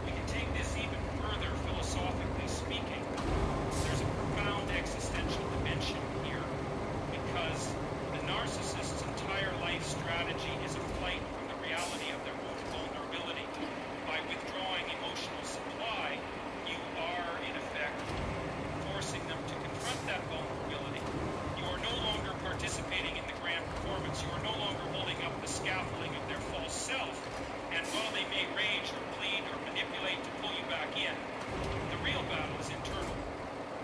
We can take this even further philosophically speaking. There's a profound existential dimension here, because the narcissist's entire life strategy is a flight from the reality of their own vulnerability. By withdrawing emotional supply, you are, in effect, forcing them to confront that vulnerability. You are no longer participating in the grand performance. You are no longer holding up the scaffolding of their false self. And while they may rage or plead or manipulate to pull you back in, the real battle is internal.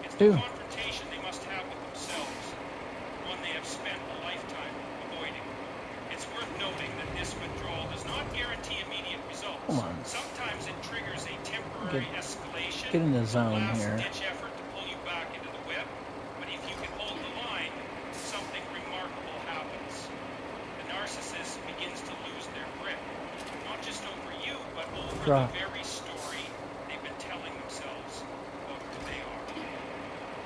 It's the confrontation they must have with themselves, one they have spent a lifetime avoiding. It's worth noting that this withdrawal does not guarantee immediate results. Come on. Sometimes it triggers a temporary escalation, Get in the zone here. last-ditch effort to pull you back into the web. But if you can hold the line, something remarkable happens. The narcissist begins to lose their grip, not just over you, but over the very story they've been telling themselves about who they are.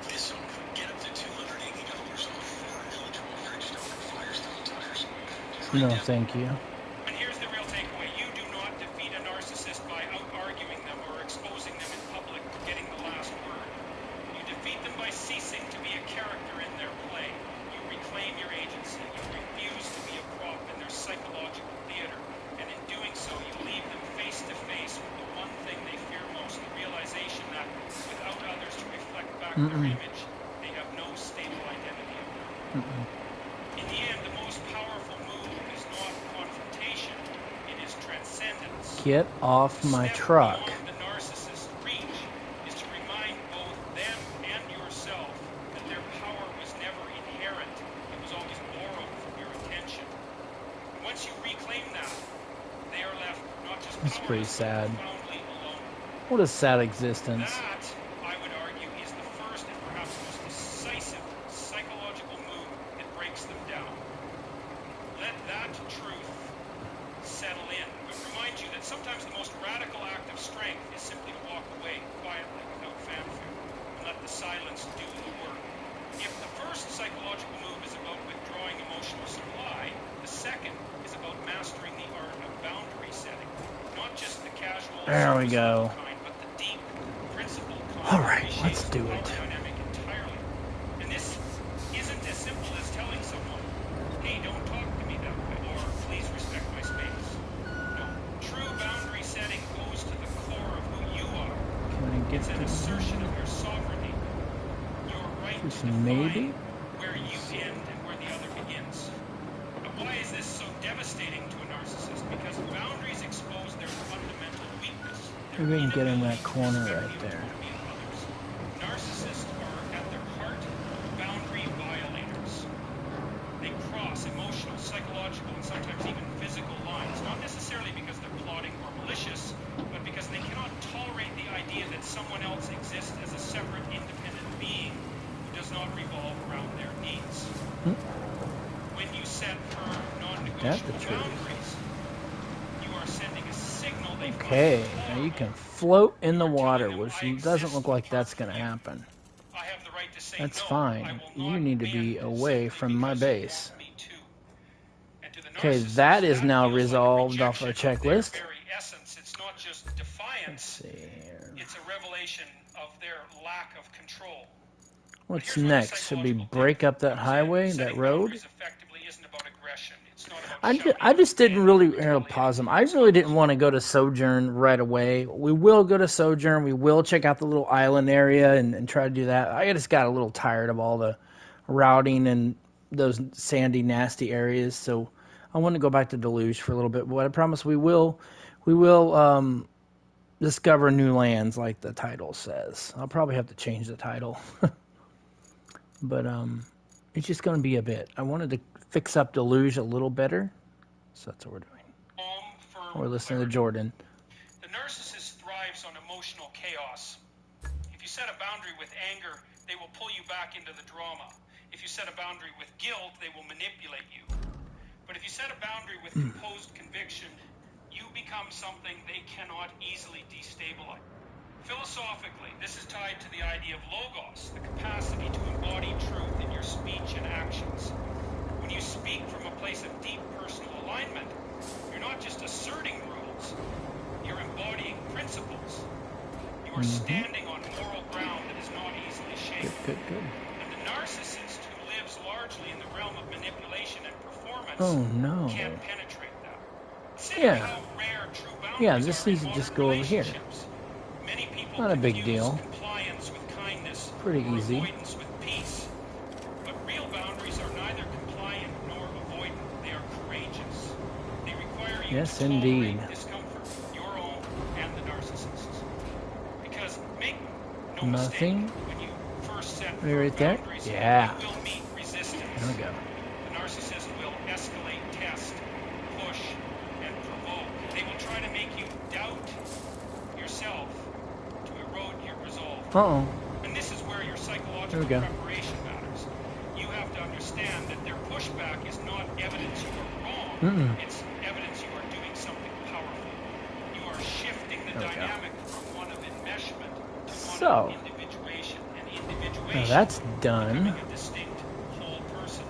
Listen, get up to $280 off Voron eligible Bridgestone and Firestone tires. No, thank you. And here's the real takeaway. You do not defeat a narcissist by out-arguing them or exposing them in public or getting the last word. You defeat them by ceasing to be a character in their play. You reclaim your agency. You refuse to be a prop in their psychological theater. And in doing so, you leave them face to face with the one thing they fear most, the realization that without others to reflect back their image, they have no stable identity of their own. In the end, the most powerful move is not confrontation, it is transcendence. Get off my truck. Beyond the narcissist's reach is to remind both them and yourself that their power was never inherent. It was always borrowed from your attention. Once you reclaim that, they are left not just That's pretty powerless, sad. but profoundly alone. What a sad existence. That, I would argue, is the first and perhaps most decisive psychological move that breaks them down. Let that truth settle in. It reminds you that sometimes the most radical act of strength is simply to walk away quietly without fanfare and let the silence do the work. If the first psychological move is about withdrawing emotional supply, the second is about mastering the art of boundary setting. Not just the casual There we go. kind, but the deep, principled kind. All right, let's do it. Dynamic entirely. And this isn't as simple as telling someone, hey, don't talk to me that way, or please respect my space. No, true boundary setting goes to the core of who you are. Can I get It's an assertion of your sovereignty, your right to define maybe? where you end and where the other begins. But why is this so devastating to a narcissist? Because boundaries expose their fundamental weakness. Maybe we can get in that corner right there. Narcissists are, at their heart, boundary violators. They cross emotional, psychological, and sometimes even physical lines, not necessarily because they're plotting or malicious, but because they cannot tolerate the idea that someone else exists as a separate, independent being who does not revolve around their needs. When you set firm, non-negotiable boundaries, you are sending a signal they Okay, find now you can tolerable. float in the water, which doesn't look like that's going to happen. I have the right to say That's no, I fine. will You not need to bend be away simply from my because you base. want me to. And to the Okay, narcissist, that is now feels like a resolved off our rejection of their checklist. very essence. It's not just Let's defiance, see here. it's a revelation of their lack of control. What's Here's where the next? Should we psychological break depth up that comes in. highway, Setting that road? boundaries effectively isn't about aggression. It's not about I shouting just or didn't demanding really retaliation. pause them. I really didn't want to go to Sojourn right away. We will go to Sojourn. We will check out the little island area and try to do that. I just got a little tired of all the routing and those sandy, nasty areas. So I want to go back to Deluge for a little bit. But I promise we will discover new lands, like the title says. I'll probably have to change the title, but it's just going to be a bit. I wanted to fix up Deluge a little better, so that's what we're doing. We're listening to Jordan. The narcissist thrives on emotional chaos. If you set a boundary with anger, they will pull you back into the drama. If you set a boundary with guilt, they will manipulate you. But if you set a boundary with composed conviction, you become something they cannot easily destabilize. Philosophically, this is tied to the idea of logos, the capacity to embody truth in your speech and actions. When you speak from a place of deep personal alignment, you're not just asserting rules, you're embodying principles. You are standing on moral ground that is not easily shaken. Good. And the narcissist, who lives largely in the realm of manipulation and performance, can't penetrate that. Consider how rare true boundaries this are needs in to just modern go over here. relationships. Many people Not a big confuse deal. compliance with kindness Pretty or easy. avoidance with peace. But real boundaries are neither compliant nor avoidant. They are courageous. They require you Yes, to tolerate indeed. discomfort, your own and the narcissist's. Because make no Nothing. mistake, when you first set Are you right there? boundaries, Yeah. you will meet resistance. There we go. The narcissist will escalate, test, push, and provoke. They will try to make you doubt yourself to erode your resolve. Uh-oh. And this is where your psychological There we go. preparation matters. You have to understand that their pushback is not evidence you are wrong. It's evidence you are doing something powerful. You are shifting the dynamic from one of enmeshment to one of individuation. And individuation, now that's done. becoming a distinct whole person,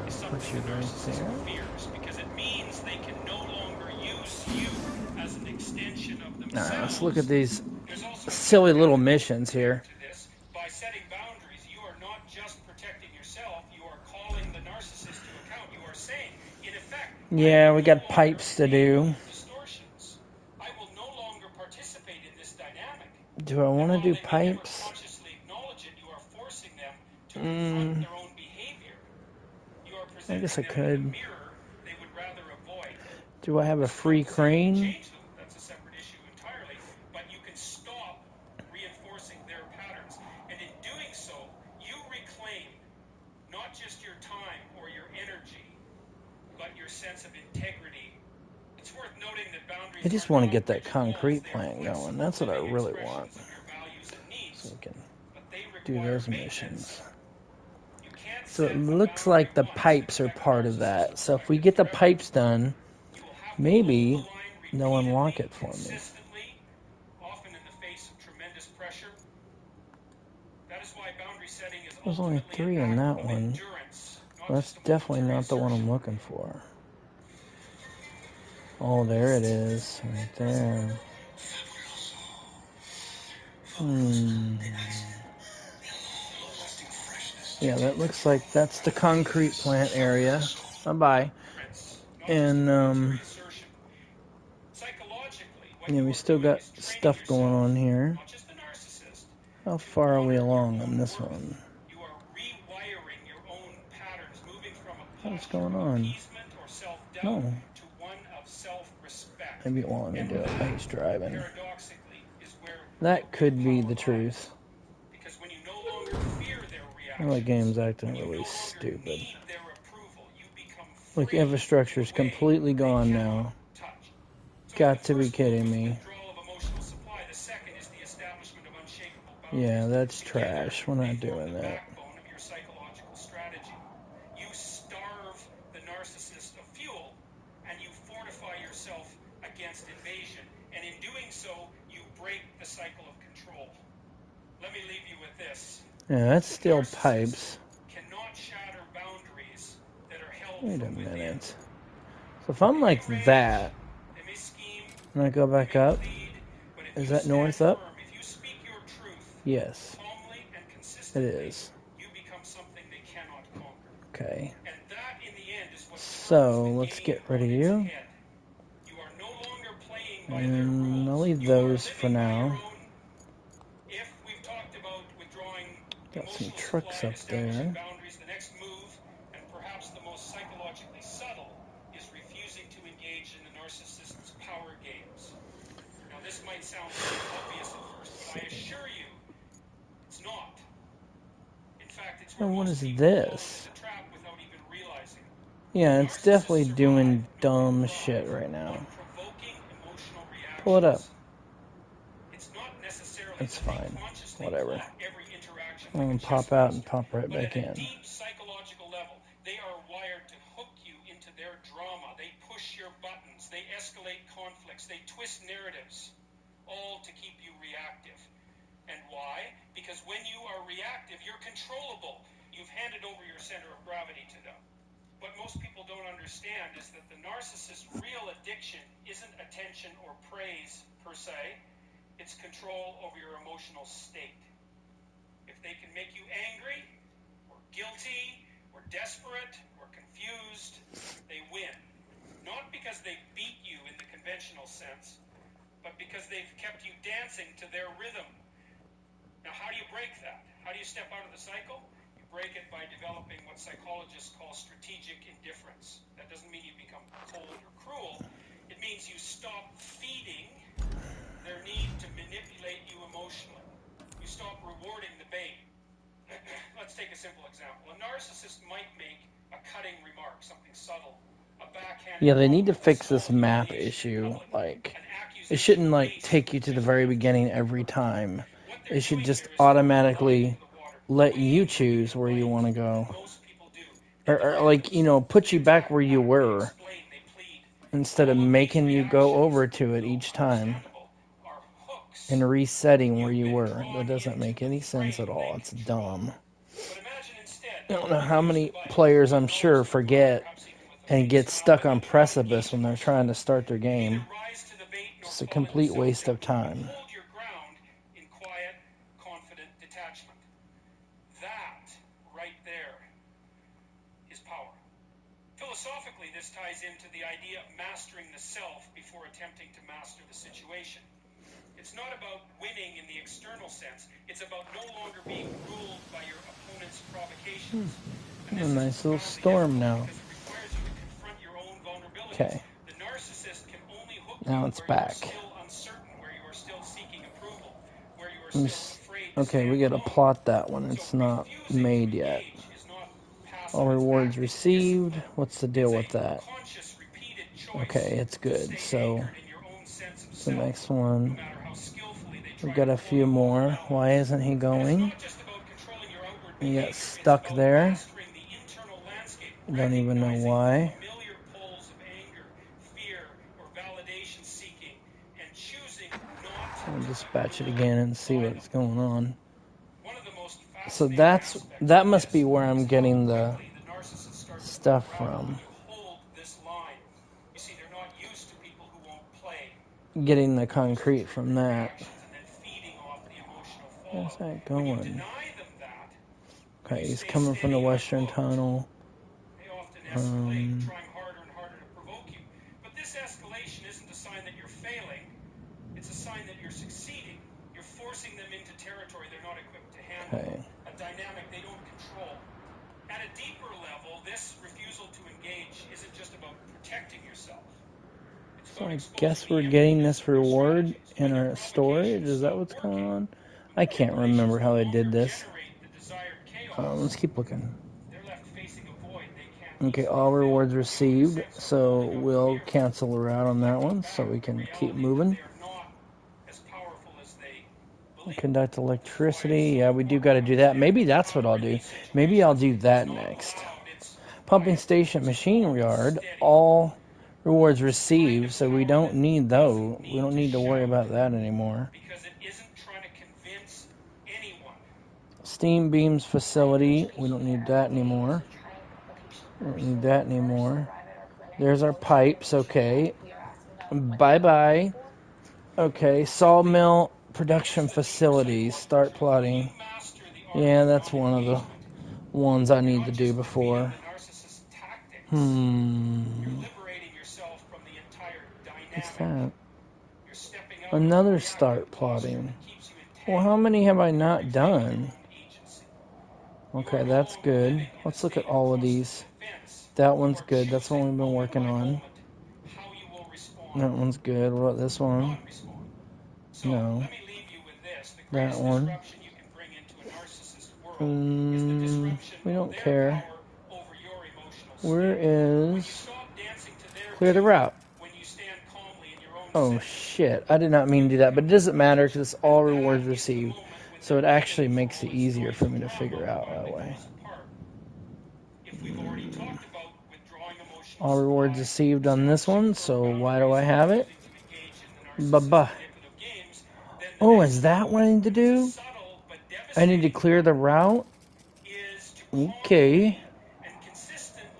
is something the narcissist fears, because it means they can no longer use you as an extension of themselves. Alright, let's look at these There's also silly little missions here. to this. By setting boundaries, you are not just protecting yourself, you are calling the narcissist to account. You are saying, in effect, Yeah, we got pipes to do. distortions. I will no longer participate in this dynamic. Do I want to do While they may never pipes? consciously acknowledge it, you are forcing them to confront their own behavior. You are presenting guess I them could. with a mirror they would rather avoid. Do I have a free crane? Change them. That's a separate issue entirely. But you can stop reinforcing their patterns. And in doing so, you reclaim not just your time or your energy, but your sense of integrity. It's worth noting that boundaries I just want to get that concrete plant going. That's what I really want. So we can do those missions. So it looks like the pipes are part of that. So if we get the pipes done, maybe they'll unlock it for me. Often in the face of tremendous pressure. That is why boundary setting is There's only 3 in that one. That's definitely not the one I'm looking for. Oh, there it is. Right there. Yeah, that looks like that's the concrete plant area. Bye-bye. And, yeah, we still got stuff going on here. How far are we along on this one? What's going on? No. Maybe it won't let me do it while he's driving. That could be the truth. Well, the game's acting really stupid. Look, infrastructure is completely gone now. Got to be kidding me. Yeah, that's trash. We're not doing that. You starve the narcissist of fuel, and you fortify yourself against invasion. And in doing so, you break the cycle of control. Let me leave you with this. Yeah, that's still pipes. Cannot shatter boundaries that are held Wait a from within. minute. So if I'm like that, They may scheme, and I go back up, plead, but if is you that stand north up? firm, if you speak your truth Yes, calmly and it consistently, is. you become something they cannot conquer. Okay. And that, in the end, is what So turns the let's game get rid of on its you. head. You are no longer playing by their And I'll rules. leave You are those for living by your now. own. If we've talked about withdrawing Got some emotional trucks supply and up establishing there. boundaries, the next move, and perhaps the most psychologically subtle, is refusing to engage in the narcissist's power games. Now, this might sound very obvious at first, but I assure you, it's not. In fact, it's where And what most is people fall this? into the trap without even realizing it. Yeah, it's definitely doing dumb shit right now. Pull it up. It's not necessarily It's that they fine. consciously Whatever. plot every interaction I'm like gonna a chess pop out and master, pop right but back at a in. deep psychological level, they are wired to hook you into their drama. They push your buttons. violence, they escalate conflicts, they twist narratives, all to keep you reactive. And why? Because when you are reactive, you're controllable. You've handed over your center of gravity to them. What most people don't understand is that the narcissist's real addiction isn't attention or praise per se. It's control over your emotional state. If they can make you angry or guilty or desperate or confused, they win. Not because they beat you in the conventional sense, but because they've kept you dancing to their rhythm. Now, how do you break that? How do you step out of the cycle? You break it by developing what psychologists call strategic indifference. That doesn't mean you become cold or cruel. It means you stop feeding their need to manipulate you emotionally. You stop rewarding the bait. Let's take a simple example. A narcissist might make a cutting remark, something subtle, a backhanded Yeah, they need to compliment, fix this small map humiliation in issue. public, Like, an it accusation shouldn't, like, based take you to the very on beginning every time. what they're It should doing just here is throwing automatically into the water, let you wading choose where you blank, want to go. and most people do. They Or, defend like, you know, themselves. put They you back attack where you back. They were explain. They plead. instead of All of these making you go reactions, over to it though each time understandable, are hooks and resetting where you've you been were. drawn That doesn't into make the any sense frame at all. they It's control. dumb. But imagine instead I that don't you know were how the many bike, players, the I'm nose sure, of the group, forget perhaps even with the and biggest get smile, stuck but on you tried precipice each when they're person. trying to start their You game. neither rise to the bait nor It's a fall into complete waste of self-doubt. time. You hold your ground in quiet, confident detachment. That, right there, is power. Philosophically, this ties into the idea of mastering the self before attempting to master the situation. It's not about winning in the external sense. It's about no longer being ruled by your opponent's provocations. And A this is nice little profoundly storm difficult now. because it requires you to confront your own vulnerabilities. Okay, The narcissist can only hook now you it's where you are back. still uncertain, where you are still seeking approval, where you are Let me still s- afraid to Okay, stand we gotta alone. plot that one. So It's not refusing to made yet. engage is not passive, All it's rewards active received. discipline. What's the deal It's with a that? conscious, repeated choice Okay, it's to good. stay So, anchored in your own sense of the self, next no one, matter how skillfully they we've try to got a pull few you off more. balance. Why isn't he And it's going? not just about controlling your outward He got behavior, it's stuck about there. mastering the internal landscape, Don't even know recognizing why. familiar poles of anger, fear, or validation seeking, and choosing not I'll to be dispatch it ruled again and see by what's them. going on. One of the most So fascinating aspects that of must this be where I'm is how getting the quickly the narcissist starts to stuff unravel when from. you hold this line. You see, they're not used to people who won't play, Getting the used to concrete from triggering that. reactions and then feeding off the emotional Where's fallout. that When you going? deny them that, when Okay, you he's stay coming from the steady western unhooked, tunnel. they often escalate, trying harder and harder to provoke you. But this escalation isn't a sign that you're failing, it's a sign that you're succeeding. You're forcing them into territory they're not equipped to handle, Okay. a dynamic they don't control. At a deeper level, this refusal to engage isn't just about protecting yourself. It's So about I exposing guess the we're getting emptiness this of their reward strategies. in When your our storage. provocations Is that stop what's going working, on? the I can't manipulations remember no how I longer did this. generate the desired chaos. Let's keep looking. They're left facing a void they can't Okay, easily all fill. rewards The only received. sense of So holding up a we'll mirror, cancel her out on that one reflecting so back we the can keep reality that moving. they are not as powerful as they believe. Conduct This is why it's electricity. so Yeah, we do got to important to do that. understand Maybe that that's what power I'll in do. these Maybe I'll situations do is that not next. loud, it's Pumping quiet, station, it's machine calm, it's yard. steady. All rewards It's the kind received, of so we power don't that need doesn't those. We need don't to need to worry shout about that anymore. because it isn't trying to convince anyone. Steam beams facility. We don't need that anymore. We don't need that anymore. There's our pipes. Okay. Bye-bye. Okay. Sawmill production facilities. Start plotting. Yeah, that's one of the ones I need to do before. You're Hmm. liberating yourself from the entire What's dynamic. that? You're stepping out Another of the start reactive posture plotting. that keeps you Well, how entangled. many have I You're not reclaiming your done? own agency. Okay, that's good. Let's look at all of these. That one's good. That's one we've been working on. That one's good. What about this one? No. That one. We don't care. Where is... Clear the route. Oh, shit. I did not mean to do that, but it doesn't matter because it's all rewards received. So it actually makes it easier for me to figure out that way. All rewards received on this one, so why do I have it? Ba-ba. Oh, is that what I need to do? I need to clear the route? Okay.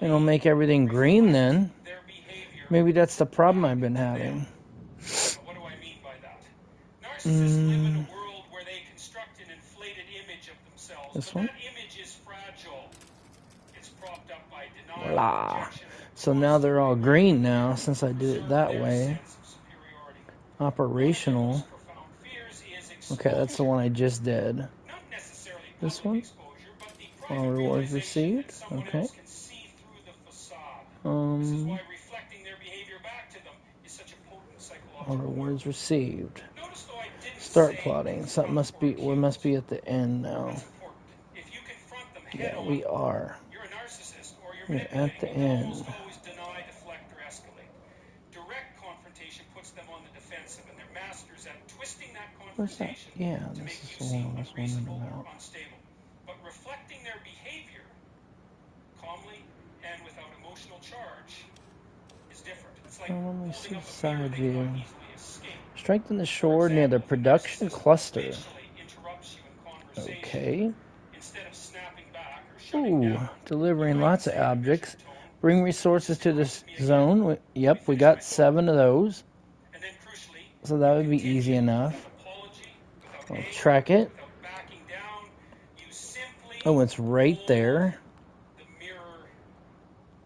It'll make everything green then. Maybe that's the problem I've been having. What do I mean by that? Narcissists live in a world where they construct an inflated image of themselves. This But one? that image is fragile. It's propped up by denial, Voila. rejection, So now they're all green now since I did it that their way. sense of superiority. Operational. Profound fears is Okay, that's the one I just did. not necessarily This public one? exposure, but the All private rewards realization received. that someone Okay. else can see through the facade. This is why reflecting their behavior back to them is such a potent All psychological rewards received. Notice though I didn't Start say plotting. Something must be. We must be at the end now. that's important. If you confront them head Yeah, on, we are. you're a narcissist or you're We're manipulating. at the You end. almost always deny, deflect, or escalate. Direct confrontation puts them on the defensive, and they're masters at twisting that Where's that? confrontation Yeah, to this make is you the seem one I was unreasonable wondering or about. unstable. But reflecting their behavior calmly and without emotional charge is different. It's like Let me holding see up the a mirror side they view. cannot easily escape. Strengthen the shore near the production cluster. Interrupts you in conversation. Okay. Instead of snapping back or shutting Ooh, down, delivering lots of objects. Bring resources to this zone. Yep, we got 7 of those. and then crucially, So that would be easy enough. I'll track it. backing down, you simply Oh, it's right there. the mirror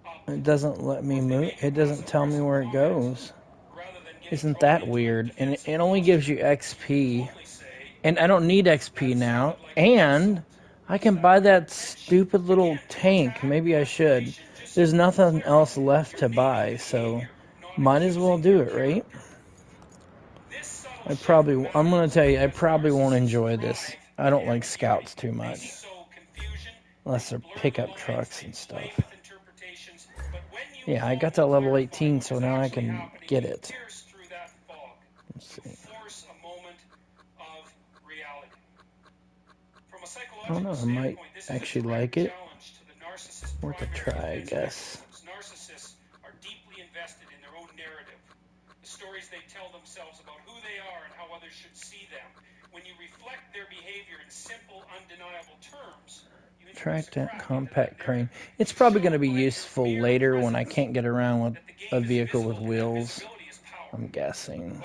up It doesn't let me move. It doesn't tell me where it goes. rather than getting Isn't drawn that into weird? it. And it only gives you XP. Calmly say, And I don't need XP now. And I can buy that stupid little tank. Maybe I should. There's nothing else left to buy, so might as well do it, right? I'm going to tell you, I probably won't enjoy this. I don't like scouts too much. Unless they're pickup trucks and stuff. Yeah, I got to level 18, so now I can get it. Let's see. I don't know, I might actually like it. Worth a try, I guess. Narcissists are deeply invested in their own narrative. The stories they tell themselves about who they are and how others should see them. When you reflect their behavior in simple, undeniable terms, Track that compact crane. It's probably going to be useful later when I can't get around with a vehicle with wheels. I'm guessing.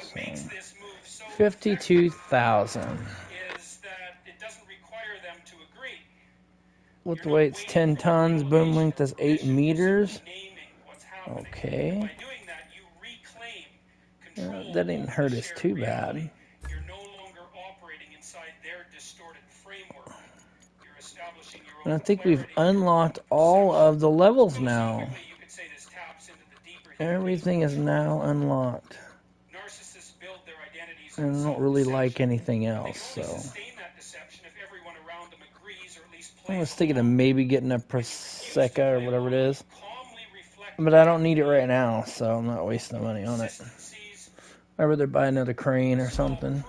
So 52,000. With the weight, it's 10 tons. Boom length is 8 meters. Okay. That didn't hurt us too bad. You're no longer operating inside their distorted framework. You're establishing your own. And I think we've unlocked all of the levels now. Everything is now unlocked. Narcissists build their identities And I don't really like anything else, so. I was thinking of maybe getting a Prosecco or whatever it is. But I don't need it right now, so I'm not wasting money on it. I'd rather buy another crane or something.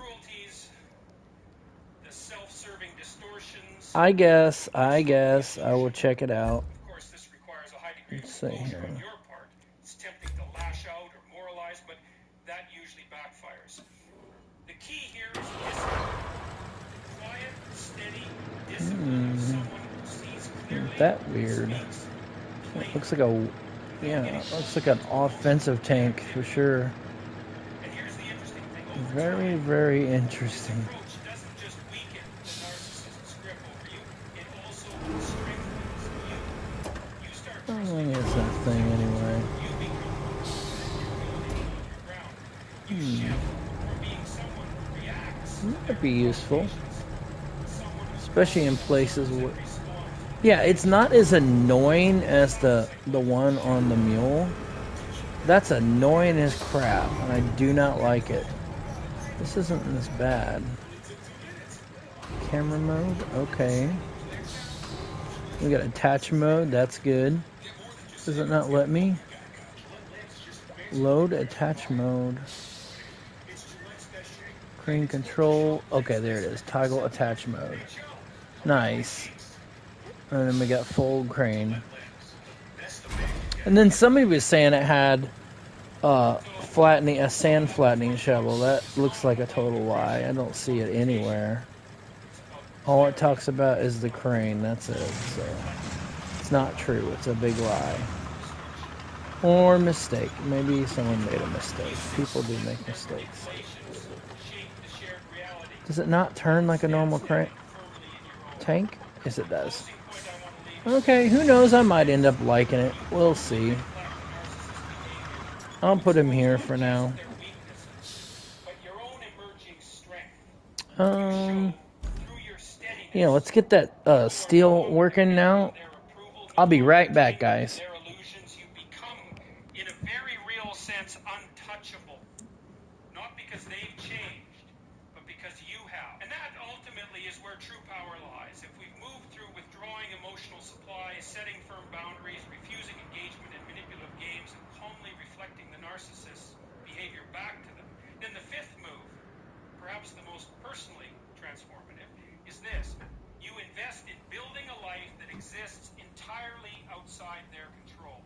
I guess I will check it out. Let's see here. It's tempting to lash out or moralize, but that usually backfires. The key here is quiet, steady, discipline of someone who sees clearly. That weird. It looks like a, yeah, it looks like an offensive tank for sure. And here's the interesting thing. Very, very interesting. Approach doesn't just weaken the narcissist's grip over you, it also strengthens you. You start How long is that thing anyway? you become your ground. You shift from being someone who reacts That would be useful. Especially in places where... Yeah, it's not as annoying as the one on the Mule. That's annoying as crap, and I do not like it. This isn't as bad. Camera mode? Okay. We got attach mode, that's good. Does it not let me? Load attach mode. Crane control. Okay, there it is. Toggle attach mode. Nice. And then we got full crane. And then somebody was saying it had a sand flattening shovel. That looks like a total lie. I don't see it anywhere. All it talks about is the crane. That's it. So it's not true. It's a big lie. Or mistake. Maybe someone made a mistake. People do make mistakes. Does it not turn like a normal tank? Yes, it does. Okay, who knows? I might end up liking it. We'll see. I'll put him here for now. Let's get that steel working now. I'll be right back, guys. You become, in a very real sense, untouchable. Not because they've changed, but because you have. And that ultimately is where true power lies. If we've moved through withdrawing emotional supply, setting firm boundaries, refusing engagement in manipulative games, and calmly reflecting the narcissist's behavior back to them, then the fifth move, perhaps the most personally transformative, is this. You invest in building a life that exists entirely outside their control.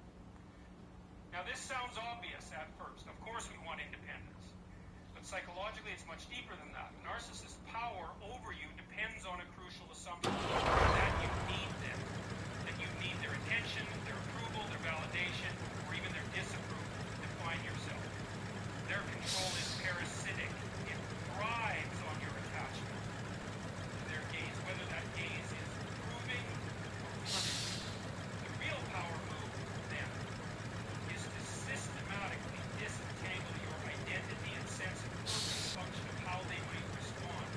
Now, this sounds obvious at first. Of course we want independence. But psychologically, it's much deeper than that. The narcissist's power over you depends on a crucial assumption, that you need them. That you need their attention, their approval, their validation, or even their disapproval to define yourself. Their control is parasitic. It thrives on your attachment to their gaze, whether that gaze is approving or punishing. The real power move, then, is to systematically disentangle your identity and sense of purpose function of how they might respond.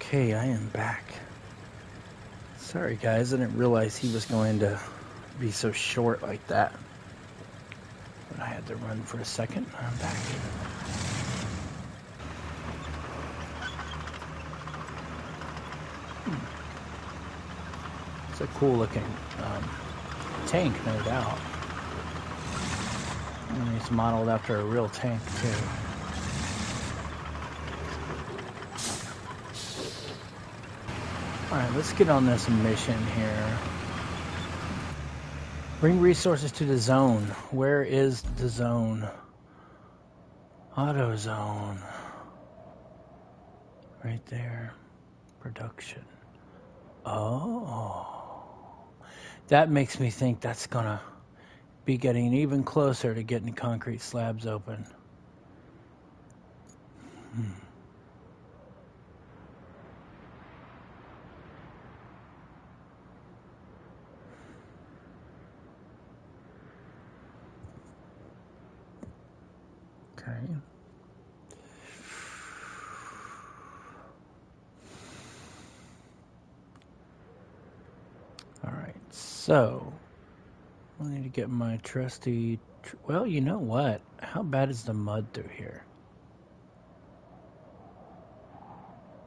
Okay, I am back. Sorry guys, I didn't realize he was going to be so short like that. But I had to run for a second. I'm back. It's a cool looking tank, no doubt. And he's modeled after a real tank too. Alright, let's get on this mission here. Bring resources to the zone. Where is the zone? Auto zone. Right there. Production. Oh. That makes me think that's gonna be getting even closer to getting concrete slabs open. Okay. All right, so I need to get my trusty... Well, you know what? How bad is the mud through here?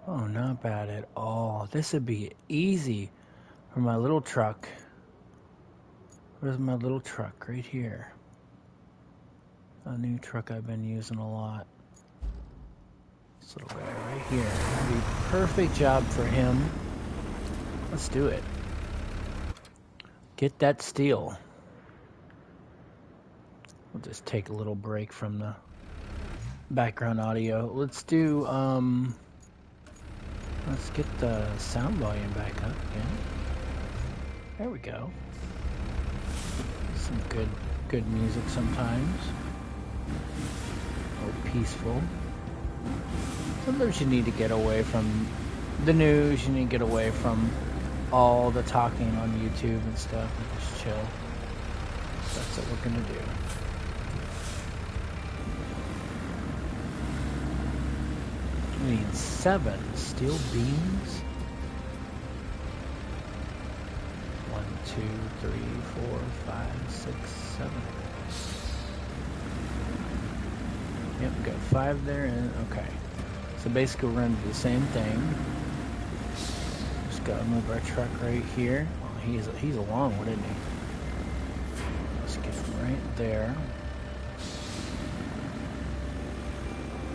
Oh, not bad at all. This would be easy for my little truck. Where's my little truck? Right here. A new truck I've been using a lot. This little guy right here. That'd be a perfect job for him. Let's do it. Get that steel. We'll just take a little break from the background audio. Let's do, let's get the sound volume back up again. There we go. Some good music sometimes. Oh, peaceful. Sometimes you need to get away from the news. You need to get away from all the talking on YouTube and stuff and just chill. That's what we're gonna do. We need 7 steel beams. 1, 2, 3, 4, 5, 6, 7. Yep, we got 5 there, and okay. So basically we're gonna do the same thing. Just gotta move our truck right here. Oh, he's a long one, isn't he? Let's get him right there.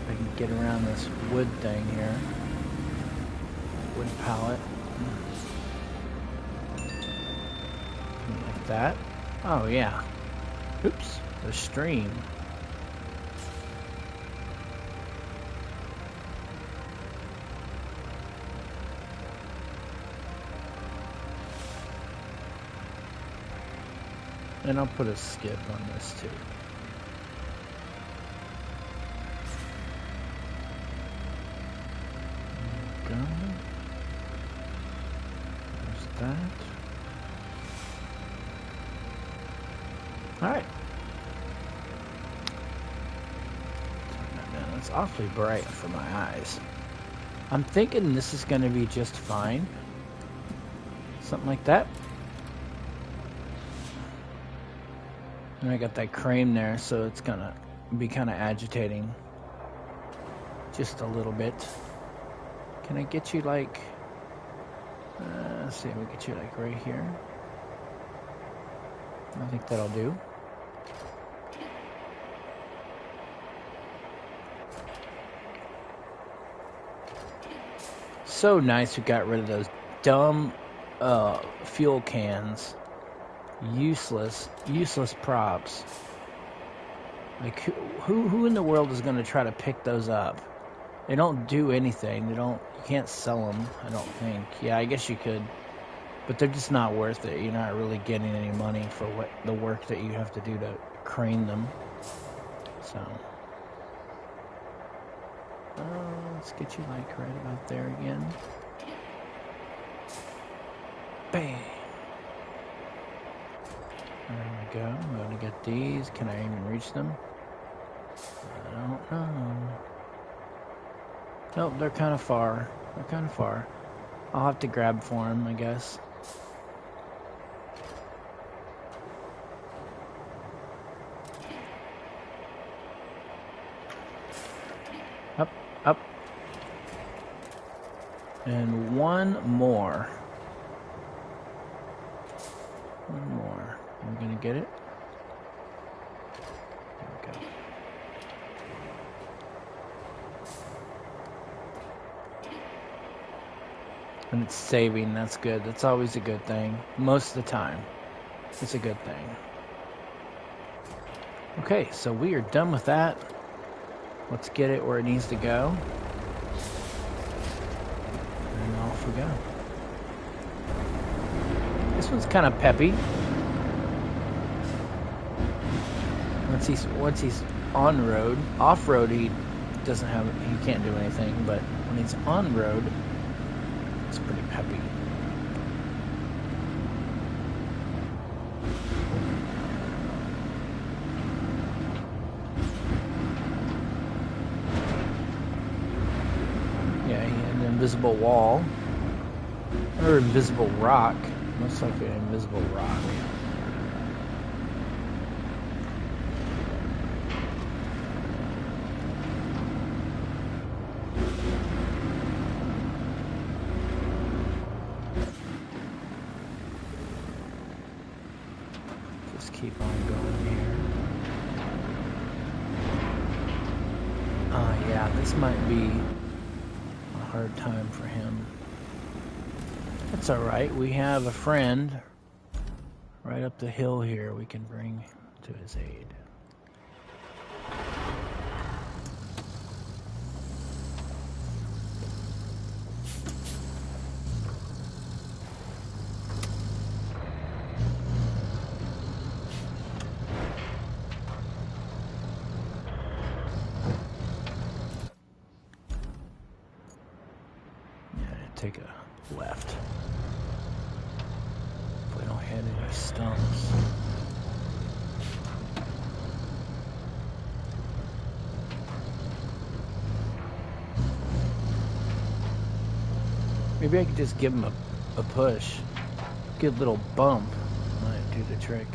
I can get around this wood thing here. Wood pallet. Like that. Oh yeah. Oops, the stream. And I'll put a skip on this too. There we go. There's that. Alright. Turn that down. It's awfully bright for my eyes. I'm thinking this is going to be just fine. Something like that. And I got that crane there, so it's gonna be kind of agitating just a little bit. Can I get you like, let's see if we get you like right here. I think that'll do. So nice we got rid of those dumb fuel cans. Useless props. Like who in the world is going to try to pick those up? They don't do anything. You can't sell them, I don't think. Yeah, I guess you could, but they're just not worth it. You're not really getting any money for what the work that you have to do to crane them. So let's get you like right about there again. Bang. There we go. I'm going to get these. Can I even reach them? I don't know. Nope, they're kind of far. They're kind of far. I'll have to grab for him, I guess. Up, up. And one more. One more. Are we gonna get it? There we go. And it's saving, that's good. That's always a good thing. Most of the time, it's a good thing. Okay, so we are done with that. Let's get it where it needs to go. And off we go. This one's kind of peppy. Once he's on road, off road he can't do anything, but when he's on road, it's pretty peppy. Yeah, he had an invisible wall or invisible rock. Looks like an invisible rock. Just keep on going here. Yeah, this might be a hard time for him. That's alright, we have a friend right up the hill here we can bring to his aid. Yeah, take a left. If we don't hit any stumps. Maybe I could just give him a push. Good little bump might do the trick.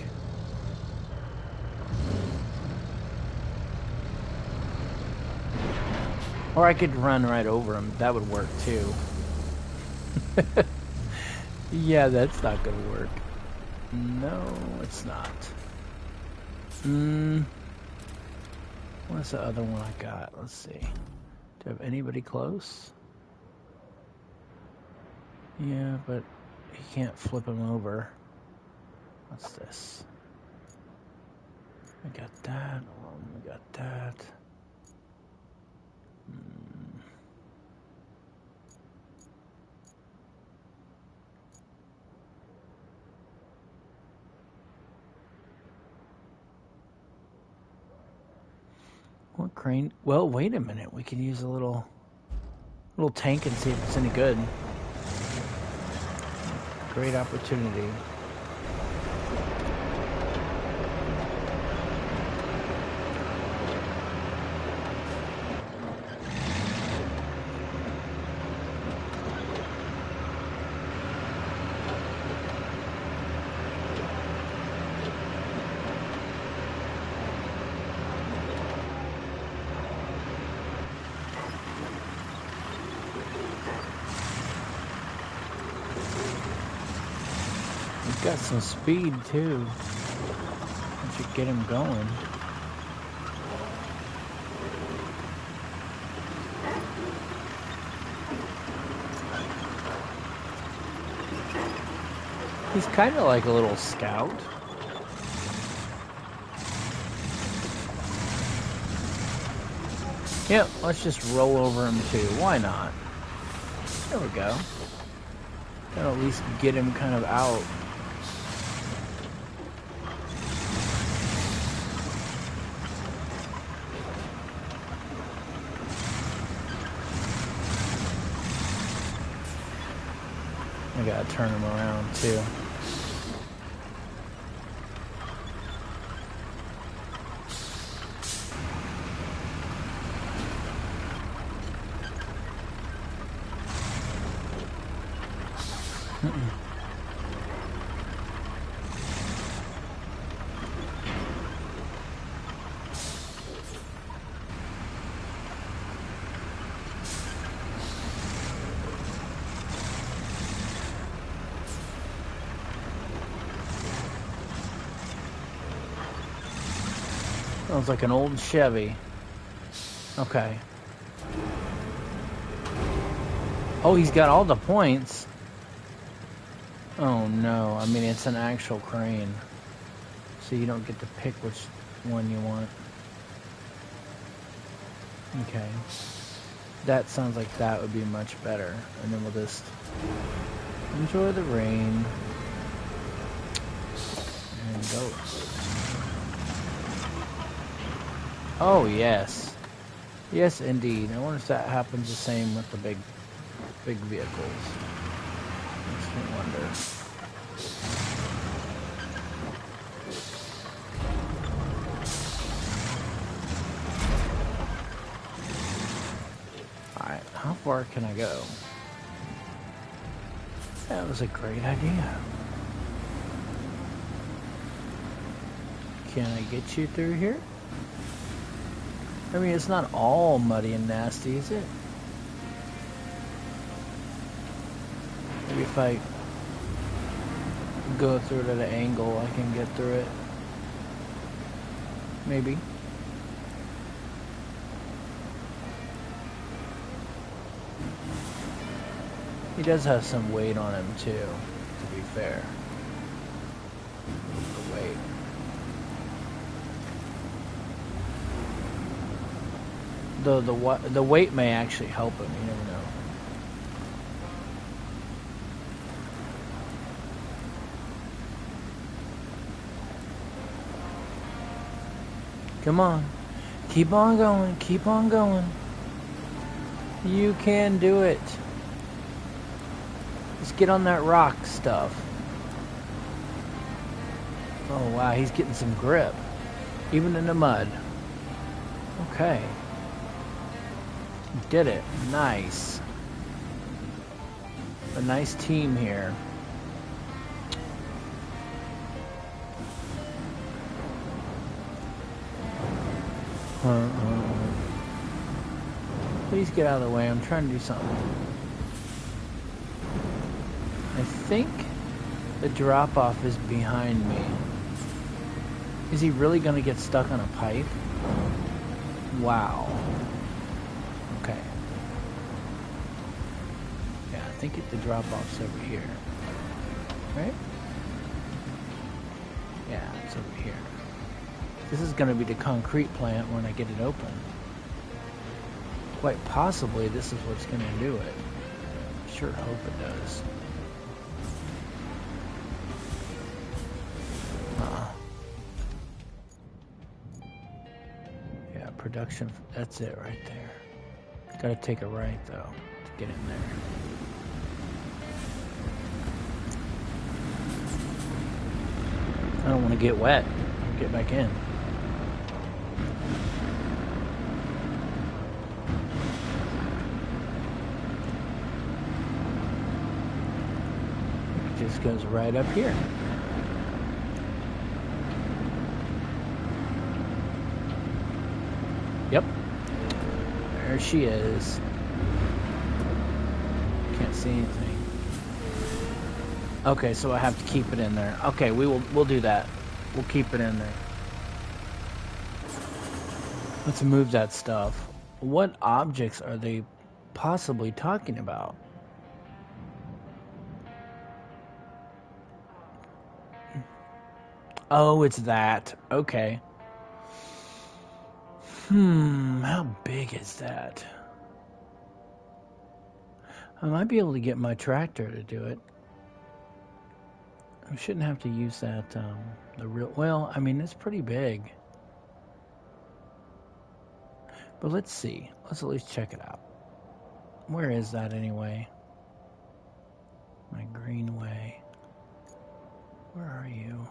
Or I could run right over him. That would work too. Yeah, that's not gonna work. No, it's not. What's the other one I got? Let's see. Do I have anybody close? Yeah, but he can't flip him over. What's this? I got that. I got that. What crane? Well, wait a minute. We can use a little tank and see if it's any good. Great opportunity. Got some speed too. We should get him going. He's kind of like a little scout. Yep, let's just roll over him too. Why not? There we go. Gotta at least get him kind of out. I gotta turn him around too. Sounds like an old Chevy. Okay. Oh, he's got all the points. Oh no, I mean it's an actual crane. So you don't get to pick which one you want. Okay. That sounds like that would be much better. And then we'll just enjoy the rain. And go. Oh, yes. Yes, indeed. I wonder if that happens the same with the big vehicles. Makes me wonder. Alright, how far can I go? That was a great idea. Can I get you through here? I mean, it's not all muddy and nasty, is it? Maybe if I go through it at an angle, I can get through it. Maybe. He does have some weight on him, too, to be fair. The weight. Though the weight may actually help him, you never know. Come on. Keep on going. Keep on going. You can do it. Let's get on that rock stuff. Oh wow, he's getting some grip. Even in the mud. Okay. Did it. Nice. A nice team here. Please get out of the way. I'm trying to do something. I think the drop-off is behind me. Is he really going to get stuck on a pipe? Wow. Okay. Yeah, I think the drop-off's over here. Right? Yeah, it's over here. This is going to be the concrete plant when I get it open. Quite possibly this is what's going to do it. Sure hope it does. Yeah, production, that's it right there. Gotta take a right though to get in there. I don't want to get wet. Get back in. It just goes right up here. Yep. There she is. Can't see anything. Okay, so I have to keep it in there. Okay, we'll do that. We'll keep it in there. Let's move that stuff. What objects are they possibly talking about? Oh, it's that. Okay. How big is that? I might be able to get my tractor to do it. I shouldn't have to use that, the real... Well, I mean, it's pretty big. But let's see. Let's at least check it out. Where is that anyway? My greenway. Where are you?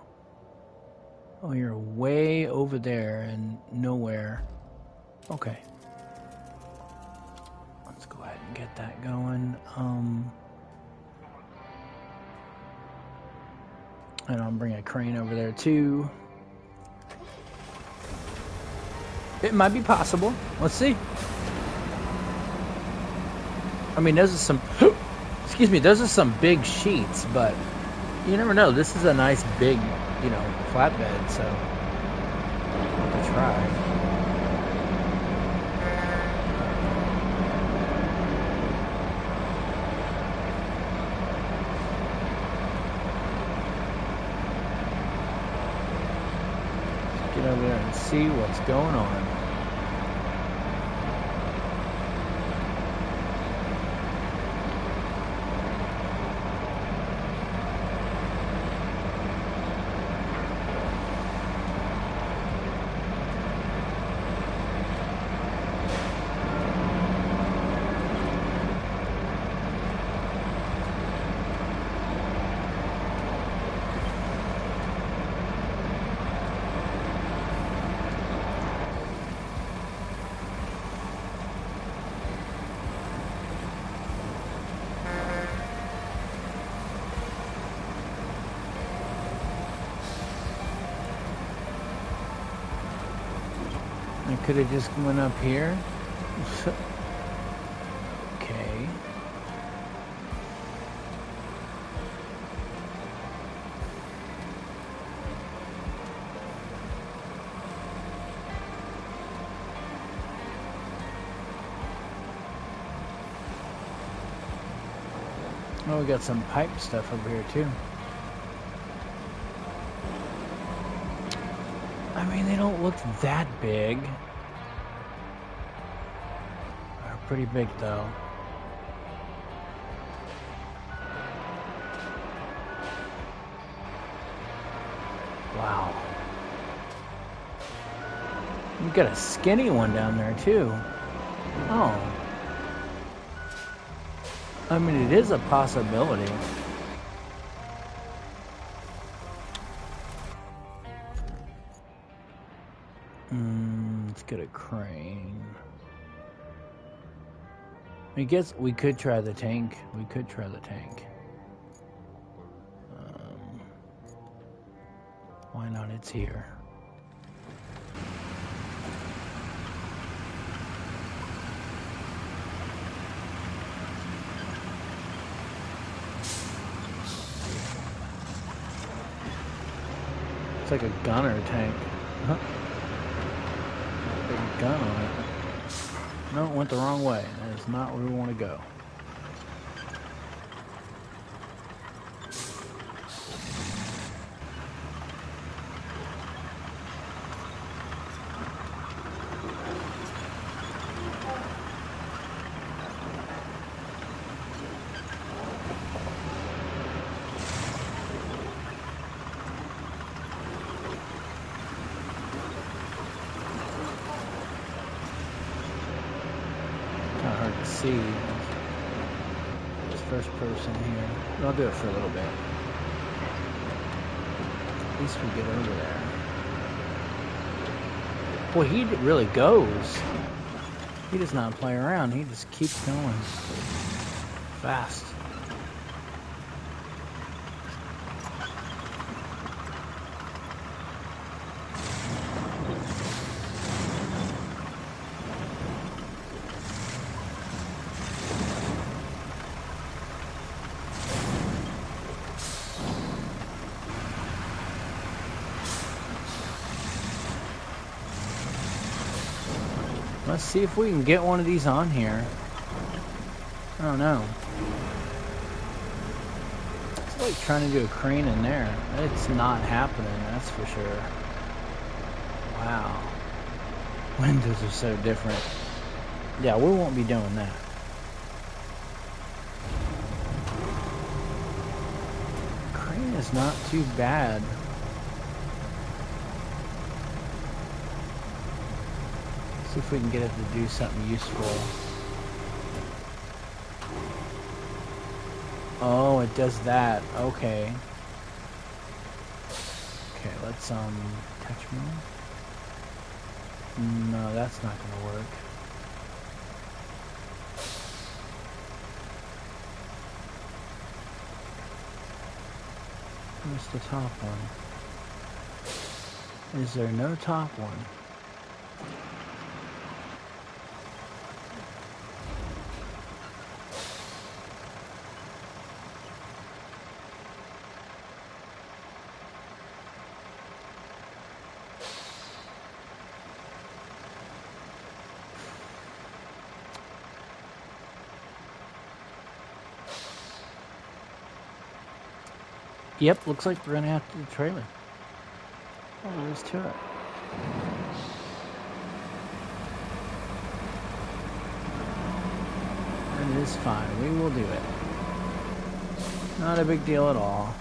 Oh, you're way over there and nowhere. Okay. Let's go ahead and get that going. And I'll bring a crane over there too. It might be possible. Let's see. I mean, those are some... excuse me, those are some big sheets, but you never know. This is a nice big, you know, flatbed, so we'll try. Get over there and see what's going on. I could have just went up here. Okay. Oh, we got some pipe stuff over here too. I mean, they don't look that big. They're pretty big, though. Wow. You got a skinny one down there, too. Oh. I mean, it is a possibility. Let's get a crane. I guess we could try the tank. We could try the tank. Why not? It's here. It's like a gunner tank. Huh? Big gun on it. No, it went the wrong way. That is not where we want to go. See this first person here. I'll do it for a little bit. At least we get over there. Boy, he really goes. He does not play around. He just keeps going fast. Let's see if we can get one of these on here. I don't know. It's like trying to do a crane in there. It's not happening, that's for sure. Wow. Windows are so different. Yeah, we won't be doing that. Crane is not too bad. See if we can get it to do something useful. Oh, it does that. Okay. Okay, let's touch me. No, that's not gonna work. Where's the top one? Is there no top one? Yep, looks like we're gonna have to do the trailer. Oh, there's to it. It is fine. We will do it. Not a big deal at all.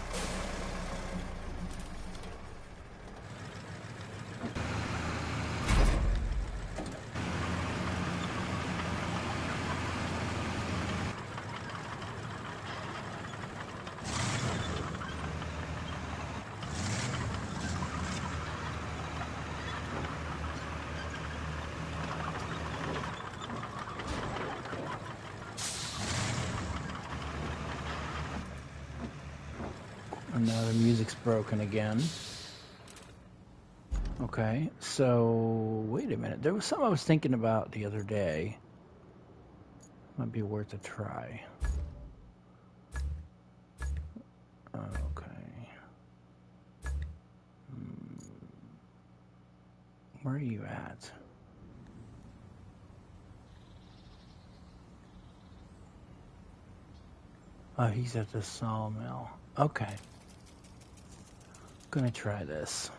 And now the music's broken again. Okay, so wait a minute. There was something I was thinking about the other day. Might be worth a try. Okay. Where are you at? Oh, he's at the sawmill. Okay. Gonna try this.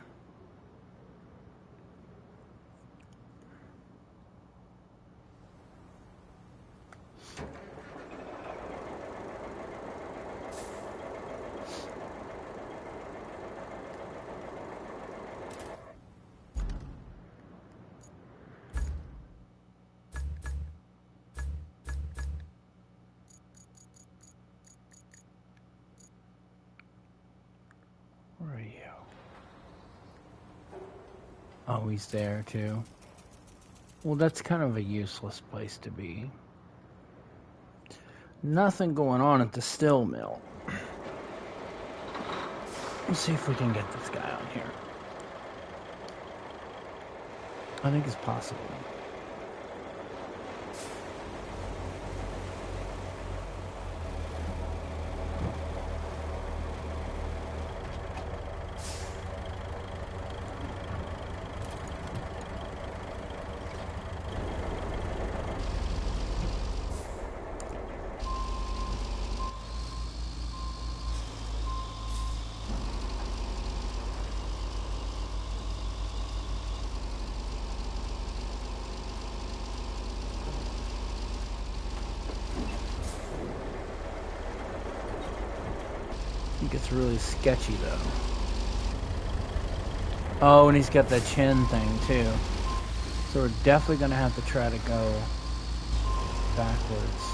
Where are you? Oh, he's there too. Well, that's kind of a useless place to be. Nothing going on at the still mill. Let's see if we can get this guy on here. I think it's possible. It gets really sketchy though. Oh, and he's got that chin thing too. So we're definitely gonna have to try to go backwards.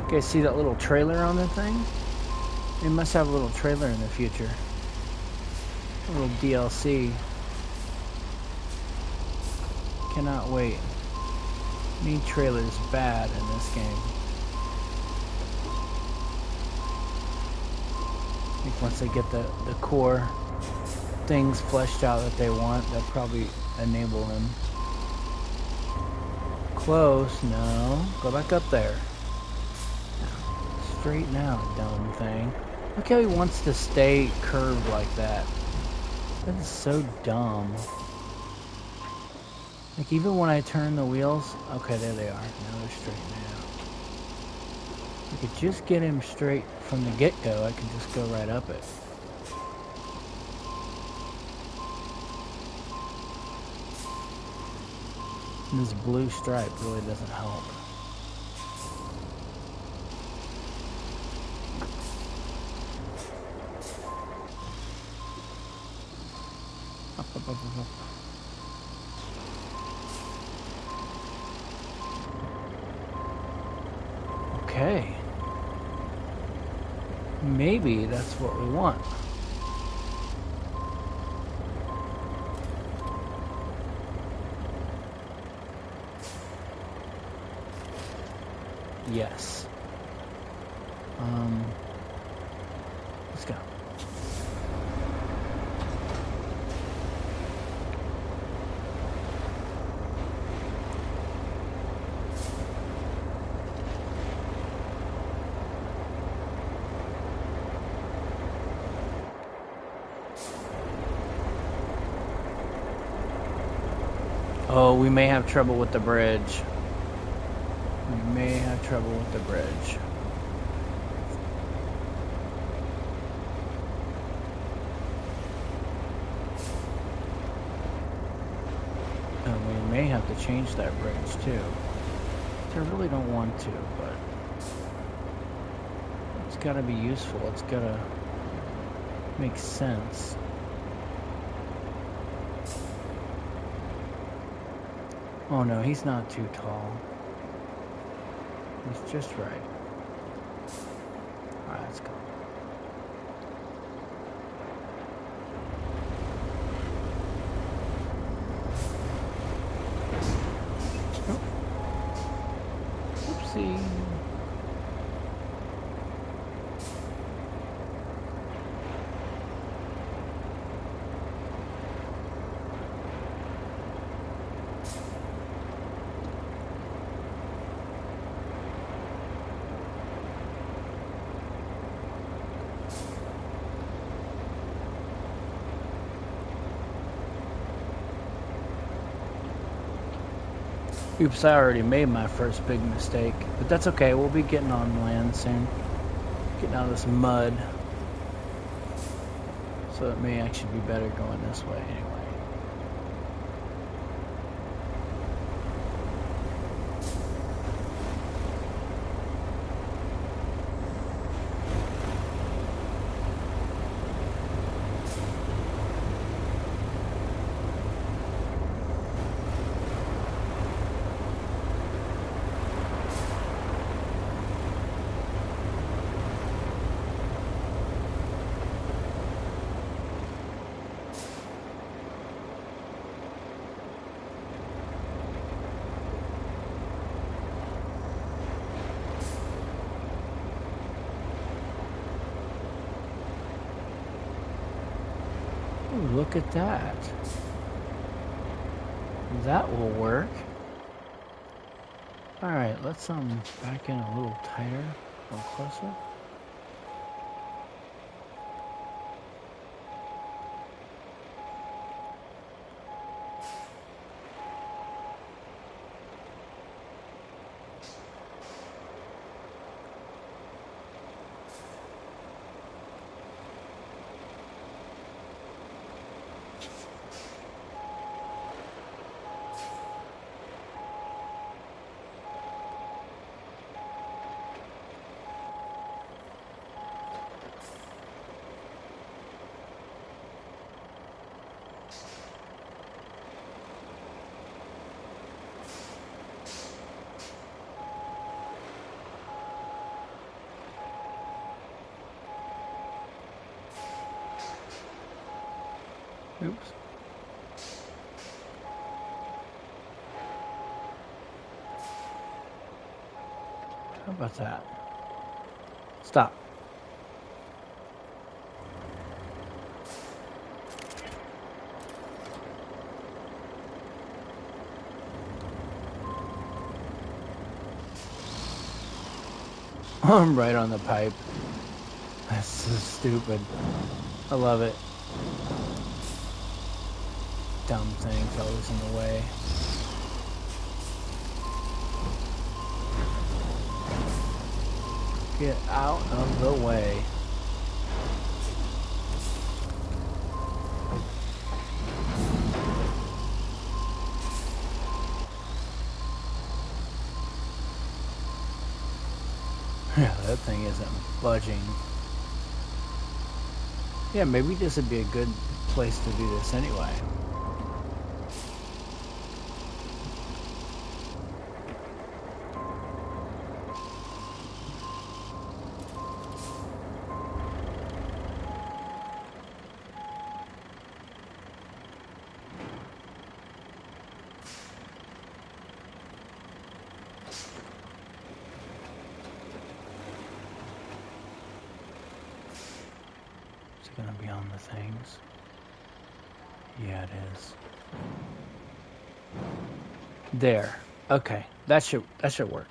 You guys see that little trailer on that thing? It must have a little trailer in the future. A little DLC. Cannot wait. Need trailers bad in this game. I think once they get the core things fleshed out that they want, they'll probably enable them. Close, no. Go back up there. Straighten out, dumb thing. Look how he wants to stay curved like that. That is so dumb. Like even when I turn the wheels, okay, there they are. Now they're straightened out. I could just get him straight from the get-go. I could just go right up it. And this blue stripe really doesn't help. Up, up, up, up, up. Okay. Maybe that's what we want. Yes. Let's go. Oh, we may have trouble with the bridge. We may have trouble with the bridge. And we may have to change that bridge too. I really don't want to, but it's got to be useful. It's got to make sense. Oh no, he's not too tall. He's just right. Alright, let's go. Oh. Oopsie. Oops, I already made my first big mistake. But that's okay, we'll be getting on land soon. Getting out of this mud. So it may actually be better going this way anyway. Ooh, look at that. That will work. Alright, let's back in a little tighter, a little closer. Oops. How about that? Stop. I'm right on the pipe. That's so stupid. I love it. Dumb things always in the way. Get out of the way. Yeah, that thing isn't budging. Yeah, maybe this would be a good place to do this anyway. gonna be on the things. Yeah, it is. There. Okay. That should work.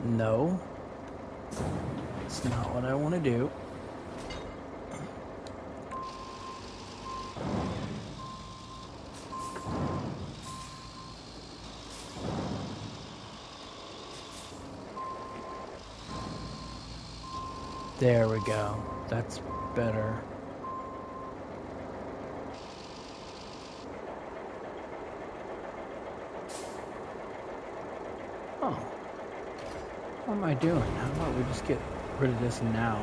No. It's not what I want to do. There we go. That's better. Oh. What am I doing? How about we just get rid of this now?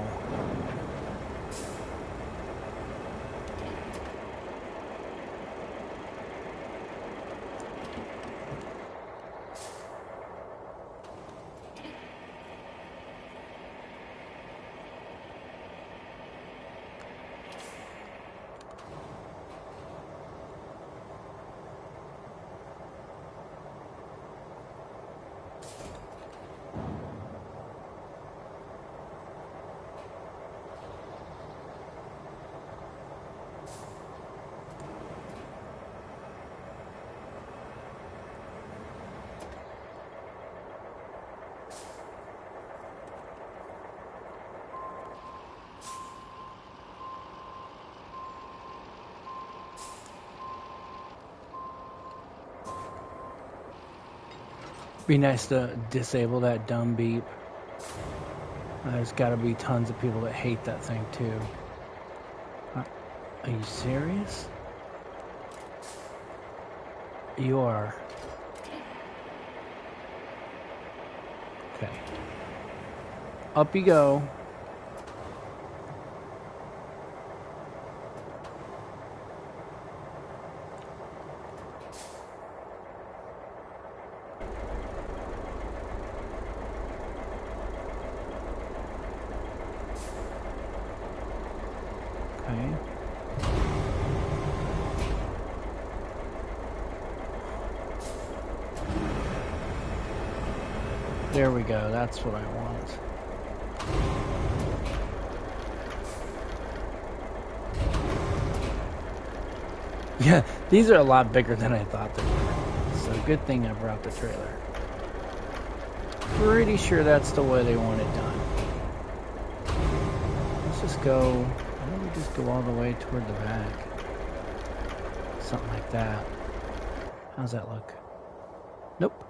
Be nice to disable that dumb beep. There's got to be tons of people that hate that thing too. Are you serious? You are. Okay. Up you go. Okay. There we go. That's what I want. Yeah, these are a lot bigger than I thought they were. So good thing I brought the trailer. Pretty sure that's the way they want it done. Let's just go. Why don't we just go all the way toward the back? Something like that. How's that look? Nope.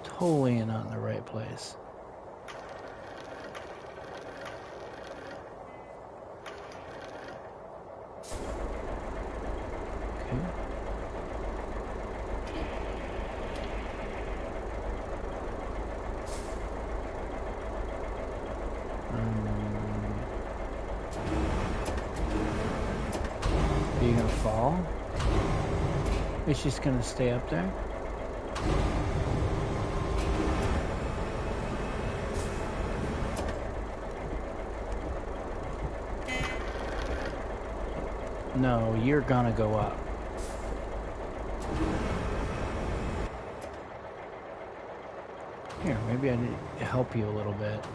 Totally not in the right place. Okay. Are you gonna fall? It's just gonna stay up there? No, you're gonna go up. Here, maybe I need to help you a little bit.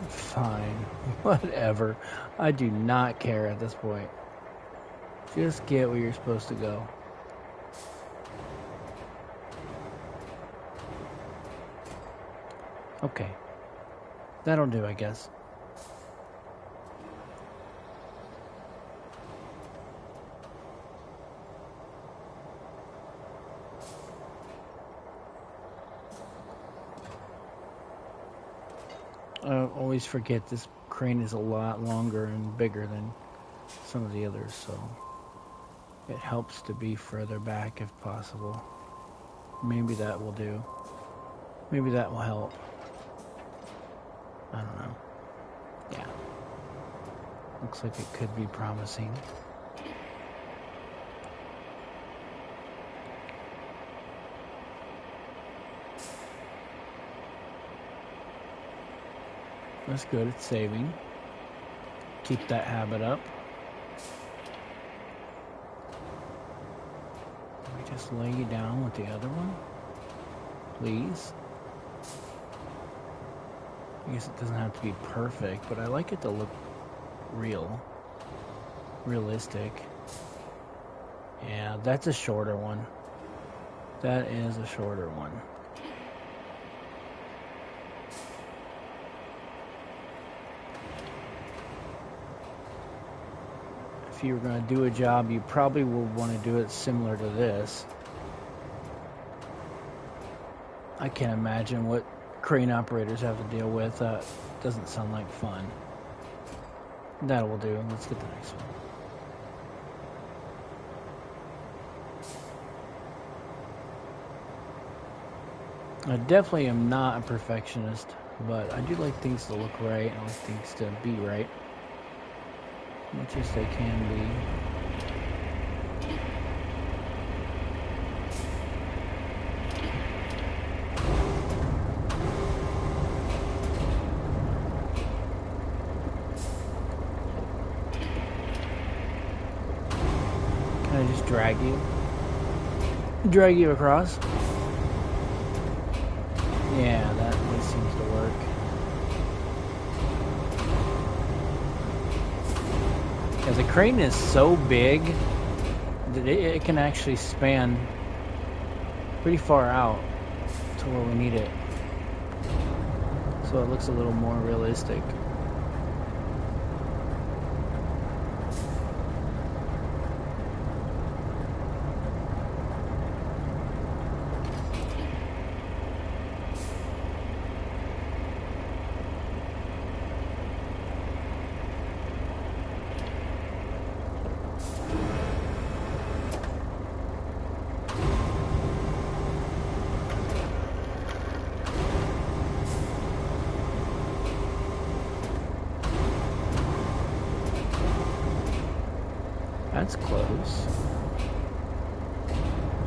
Fine. Whatever. I do not care at this point. Just get where you're supposed to go. Okay. That'll do, I guess. I always forget this crane is a lot longer and bigger than some of the others, so it helps to be further back if possible. Maybe that will do. Maybe that will help. I don't know. Yeah. Looks like it could be promising. That's good, it's saving. Keep that habit up. Can we just lay you down with the other one? Please? I guess it doesn't have to be perfect, but I like it to look realistic. Yeah, that's a shorter one. That is a shorter one. If you were going to do a job, you probably would want to do it similar to this. I can't imagine what crane operators have to deal with. Doesn't sound like fun. That will do. Let's get the next one. I definitely am not a perfectionist, but I do like things to look right. I like things to be right. As much as they can be. Can I just drag you? Drag you across? Yeah, that seems to work. Yeah, the crane is so big that it can actually span pretty far out to where we need it. So it looks a little more realistic. That's close.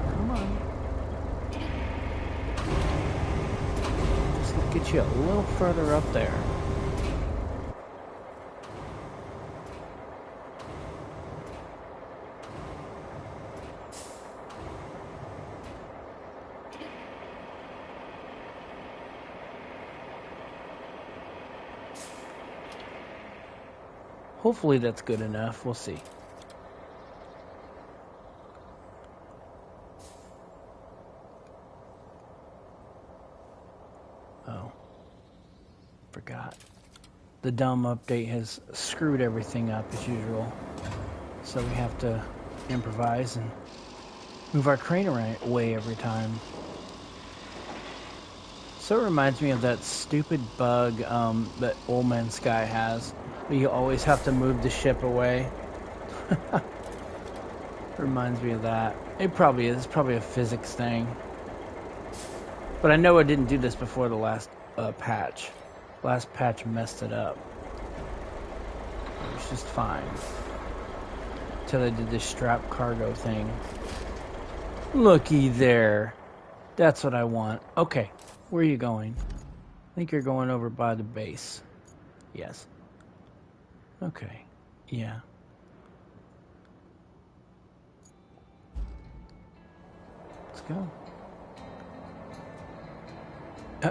Come on. Just get you a little further up there. Hopefully that's good enough. We'll see. Oh. Forgot. The dumb update has screwed everything up as usual. So we have to improvise and move our crane away every time. So it reminds me of that stupid bug that Old Man Sky has. Where you always have to move the ship away. Reminds me of that. It probably is. It's probably a physics thing. But I know I didn't do this before the last patch. Last patch messed it up. It was just fine. Until they did this strap cargo thing. Looky there. That's what I want. Okay. Where are you going? I think you're going over by the base. Yes. Okay. Yeah. Let's go.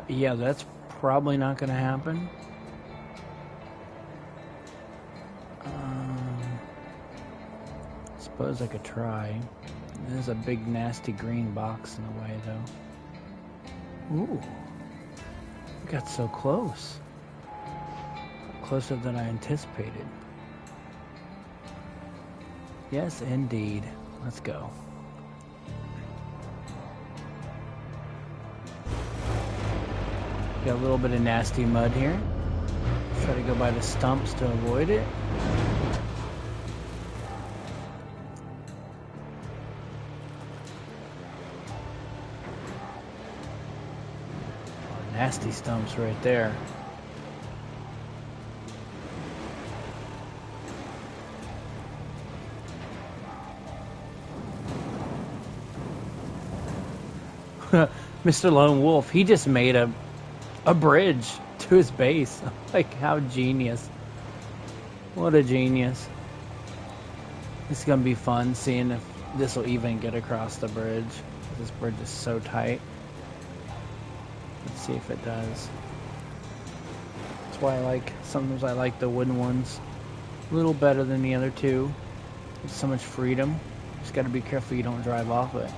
Yeah, that's probably not going to happen. Suppose I could try. There's a big nasty green box in the way though. Ooh. We got so close. Closer than I anticipated. Yes, indeed. Let's go. Got a little bit of nasty mud here. Try to go by the stumps to avoid it. Nasty stumps right there. Mr. Lone Wolf, he just made a bridge to his base. Like, how genius. What a genius. It's gonna be fun seeing if this will even get across the bridge. This bridge is so tight. Let's see if it does. That's why sometimes I like the wooden ones a little better than the other two. It's so much freedom. Just gotta be careful you don't drive off it.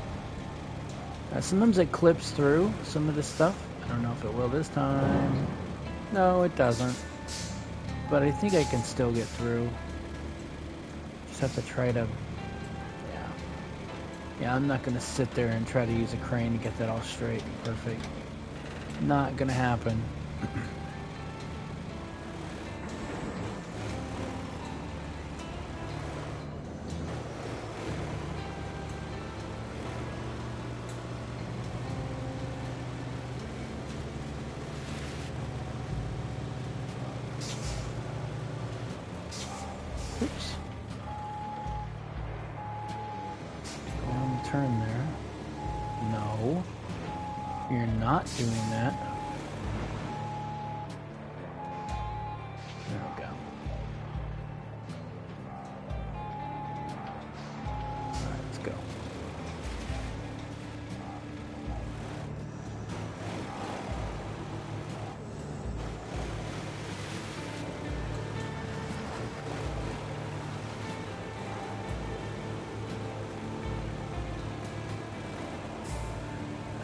Sometimes it clips through some of this stuff. I don't know if it will this time. No, it doesn't. But I think I can still get through. Just have to try to... Yeah, I'm not going to sit there and try to use a crane to get that all straight and perfect. Not going to happen. Oops. Turn there. No. You're not doing that. There we go. Alright, let's go.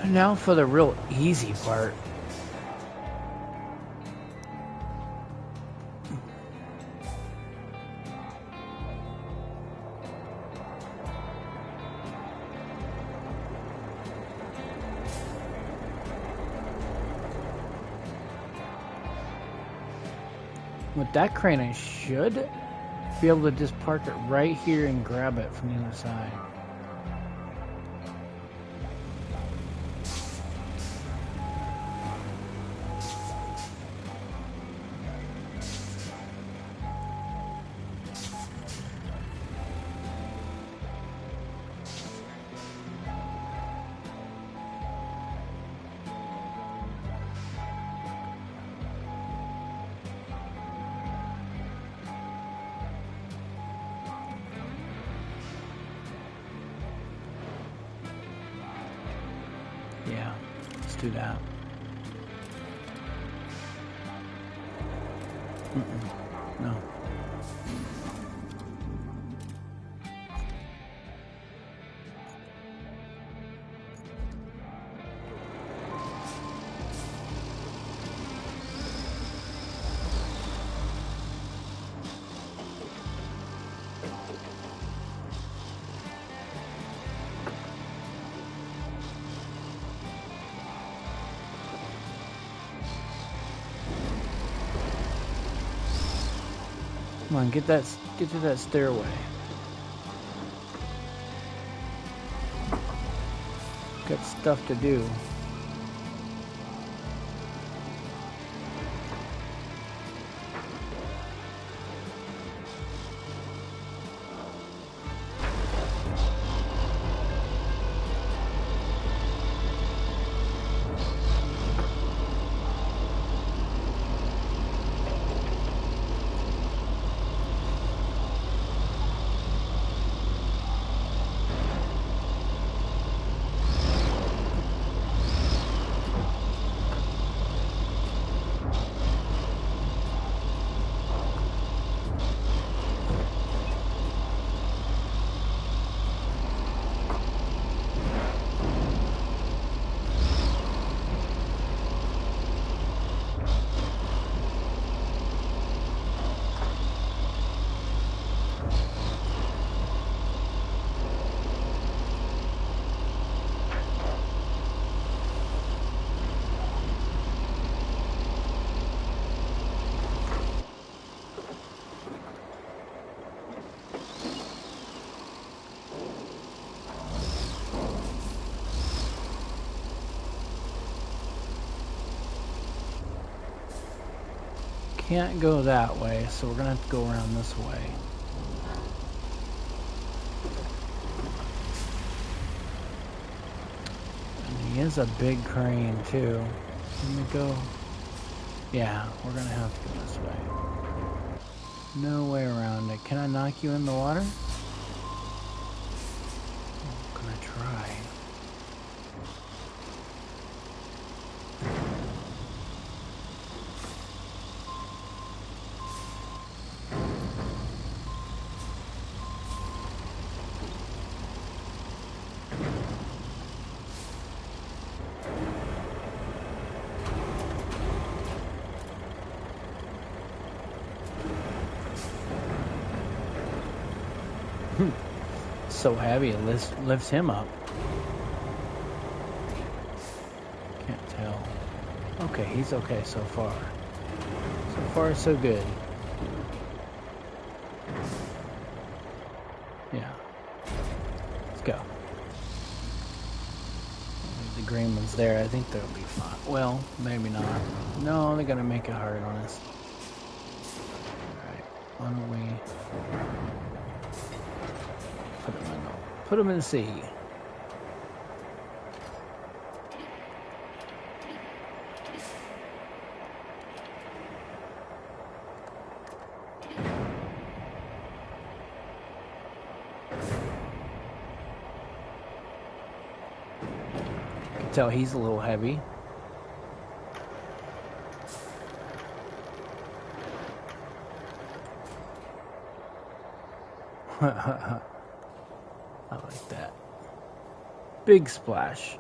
And now for the real easy part. With that crane, I should be able to just park it right here and grab it from the other side. Yeah, let's do that. No. Come on, get to that stairway. Got stuff to do. Can't go that way, so we're gonna have to go around this way. And He is a big crane, too. Let me go. Yeah, we're gonna have to go this way. No way around it. Can I knock you in the water? Oh, can I try? So heavy it lifts him up. Can't tell. Okay, he's okay so far. So far, so good. Yeah. Let's go. The green one's there. I think they'll be fine. Well, maybe not. No, they're gonna make it hard on us. Alright, why don't we put them in the sea. You can tell he's a little heavy. I like that. Big splash.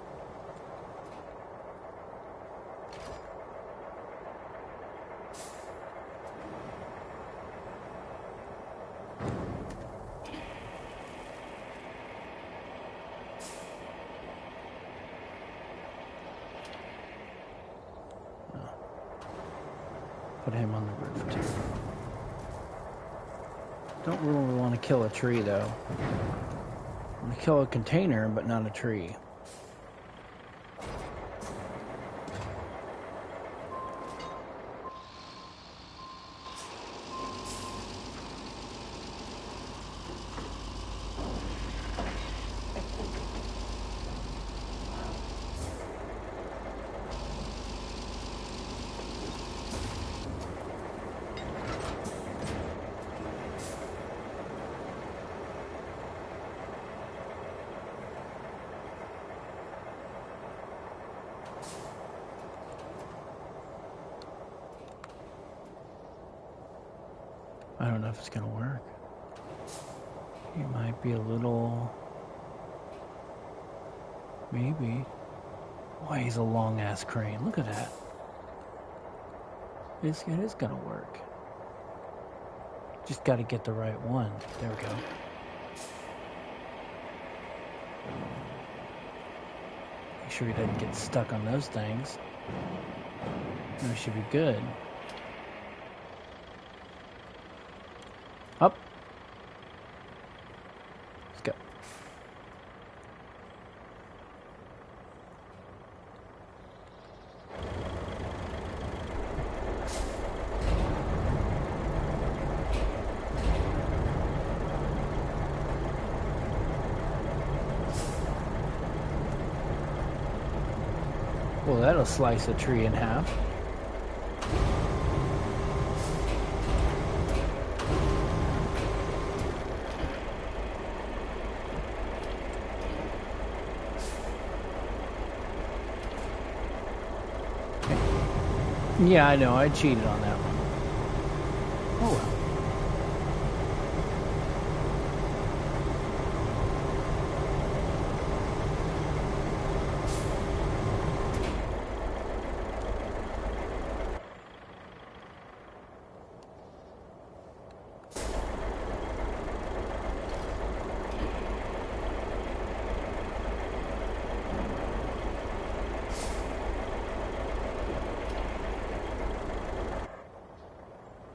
Put him on the roof too. Don't really want to kill a tree though. I want to kill a container, but not a tree. I don't know if it's gonna work. It might be a little... Maybe. Why, he's a long-ass crane. Look at that. It is gonna work. Just gotta get the right one. There we go. Make sure he doesn't get stuck on those things. And we should be good. Up. Let's go. Well, that'll slice a tree in half. Yeah, I know. I cheated on that one. Oh well.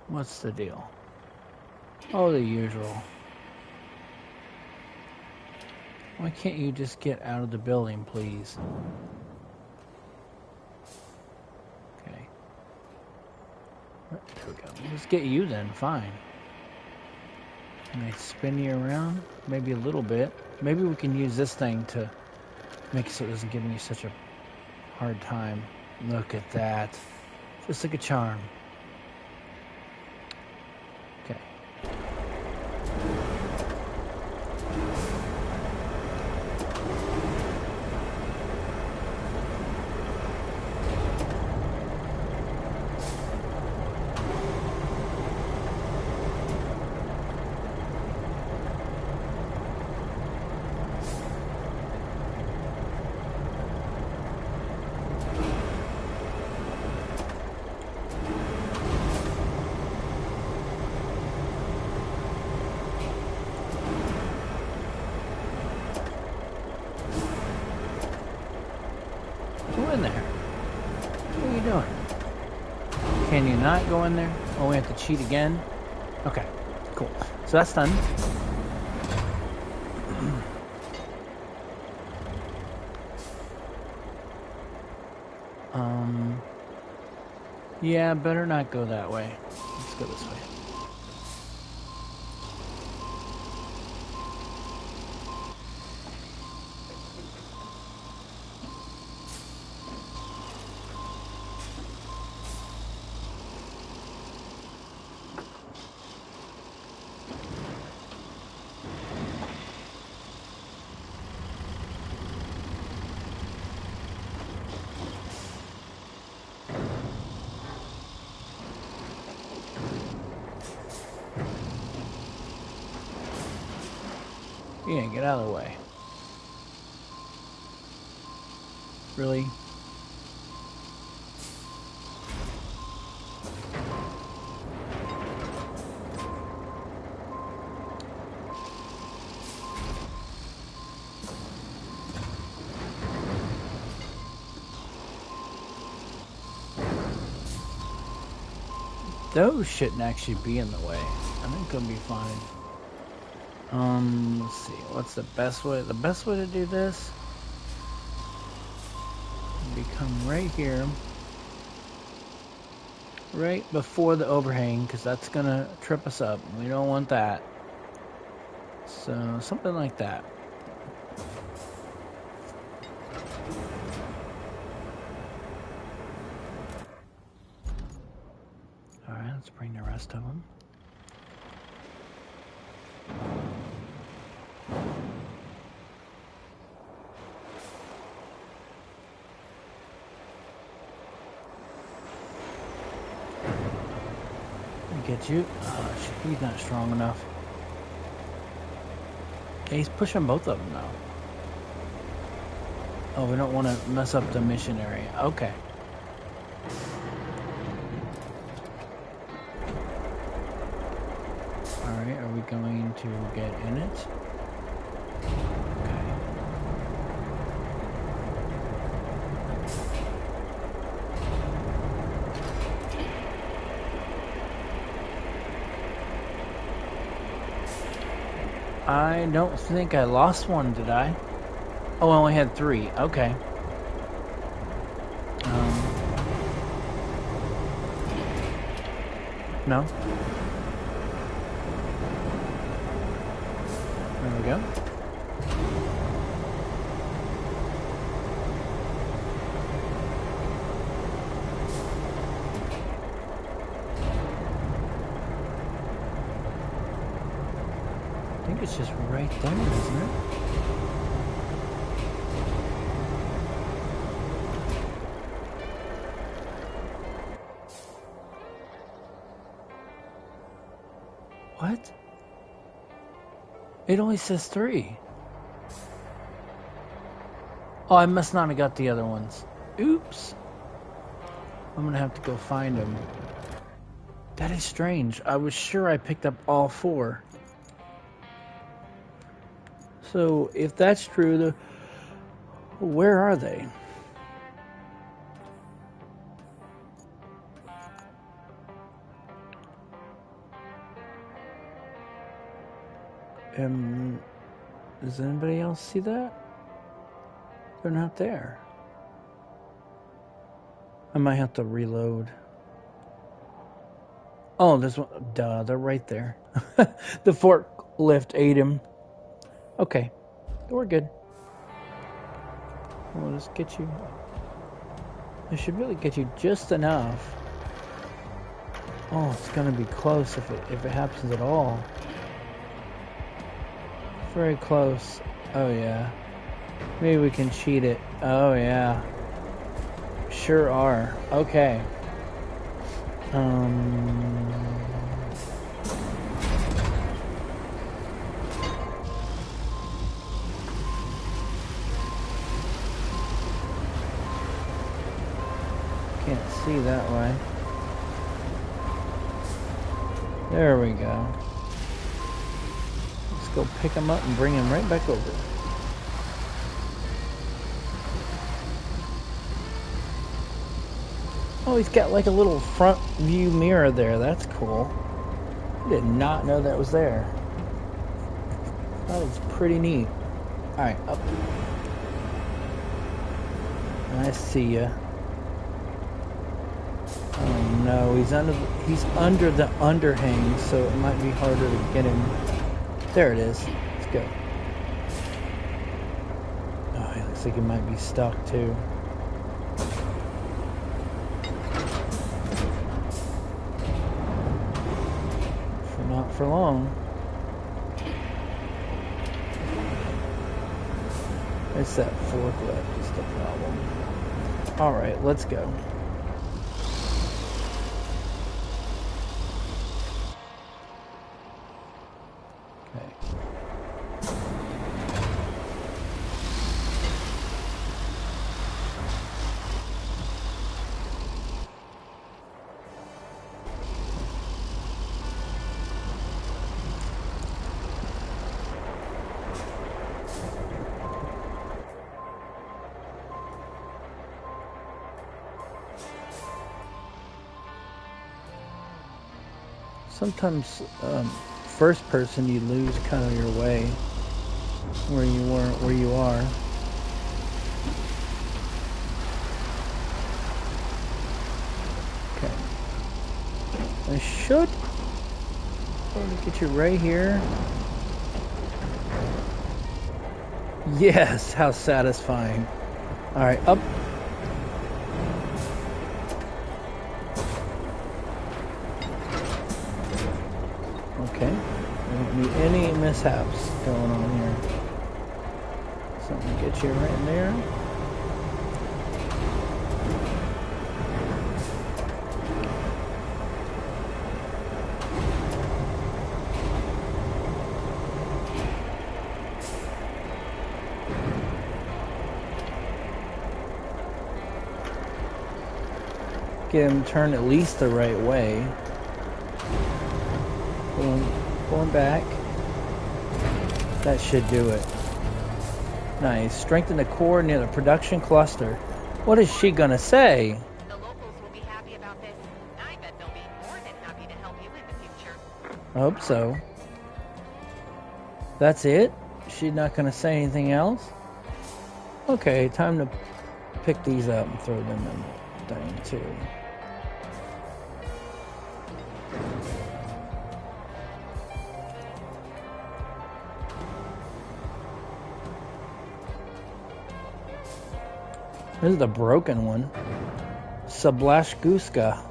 What's the deal? Oh, the usual. Why can't you just get out of the building, please? Okay. There we go. Let's get you then. Fine. Can I spin you around? Maybe a little bit. Maybe we can use this thing to make it so it doesn't give me such a hard time. Look at that. Just like a charm. Okay. Go in there. What are you doing? Can you not go in there? Oh, we have to cheat again? Okay, cool. So that's done. Yeah, better not go that way. Let's go this way. Yeah, get out of the way. Really? Those shouldn't actually be in the way. I think it'll be fine. Let's see. What's the best way? The best way to do this would be come right here. Right before the overhang, because that's going to trip us up. We don't want that. So, something like that. Alright, let's bring the rest of them. Get you. Oh, he's not strong enough. Yeah, he's pushing both of them now. Oh, we don't want to mess up the mission area. Okay. Alright, are we going to get in it? I don't think I lost one, did I? Oh, I only had 3. Okay. No. There we go. I think it's just right there, isn't it? What? It only says 3. Oh, I must not have got the other ones. Oops. I'm gonna have to go find them. That is strange. I was sure I picked up all 4. So, if that's true, where are they? Does anybody else see that? They're not there. I might have to reload. Oh, there's one. Duh, they're right there. The forklift ate him. Okay, we're good. We'll just get you. I should really get you just enough. Oh, it's gonna be close if it happens at all. Very close. Oh yeah. Maybe we can cheat it. Oh yeah. Sure are. Okay. Can't see that way. There we go. Let's go pick him up and bring him right back over. Oh, he's got like a little front view mirror there. That's cool. I did not know that was there. That was pretty neat. Alright, up. I see ya. Oh no, he's under the underhang, so it might be harder to get him. There it is. Let's go. Oh, he looks like he might be stuck too. Not for long. It's that forklift is the problem. Alright, let's go. Sometimes, first person, you lose kind of your way where you are. Okay. I should get you right here. Yes, how satisfying. All right, up. Okay, we don't need any mishaps going on here. Something to get you right in there. Get him turned at least the right way. Going back. That should do it. Nice. Strengthen the core near the production cluster. What is she gonna say? The locals will be happy about this. I bet they'll be more than happy to help you in the future. I hope so. That's it? She's not gonna say anything else? Okay, time to pick these up and throw them in the thing too. This is the broken one. Sablashguska.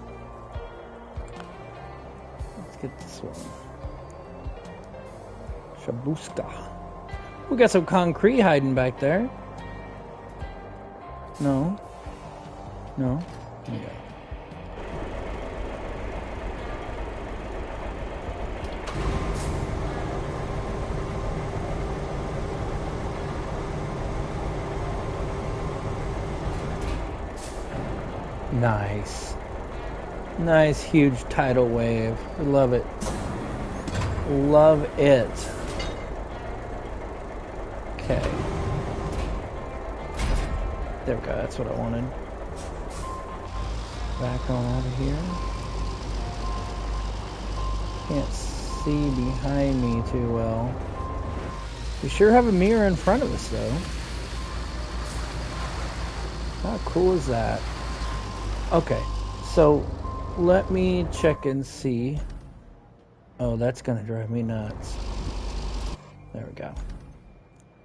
Let's get this one. Shabuska. We got some concrete hiding back there. No. No. Yeah. Nice. Nice, huge tidal wave. I love it. Love it. Okay. There we go. That's what I wanted. Back on over here. Can't see behind me too well. We sure have a mirror in front of us, though. How cool is that? Okay, so let me check and see. Oh, that's gonna drive me nuts. There we go.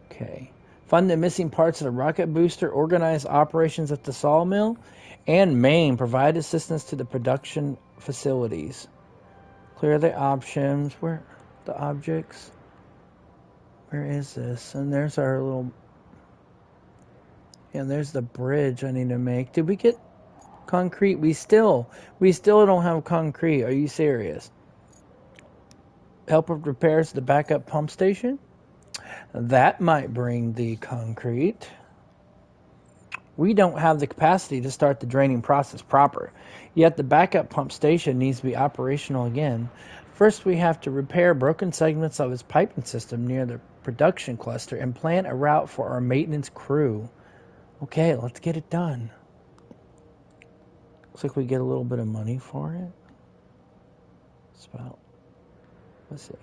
Okay, Find the missing parts of the rocket booster, organize operations at the sawmill, and main, provide assistance to the production facilities. Clear the options. Where the objects? Where is this? And there's our little... And there's the bridge I need to make. Did we get concrete? We still don't have concrete. Are you serious? Help with repairs to the backup pump station? That might bring the concrete. We don't have the capacity to start the draining process proper. Yet the backup pump station needs to be operational again. First, we have to repair broken segments of its piping system near the production cluster and plan a route for our maintenance crew. Okay, let's get it done. Looks like we get a little bit of money for it. It's about... Let's see.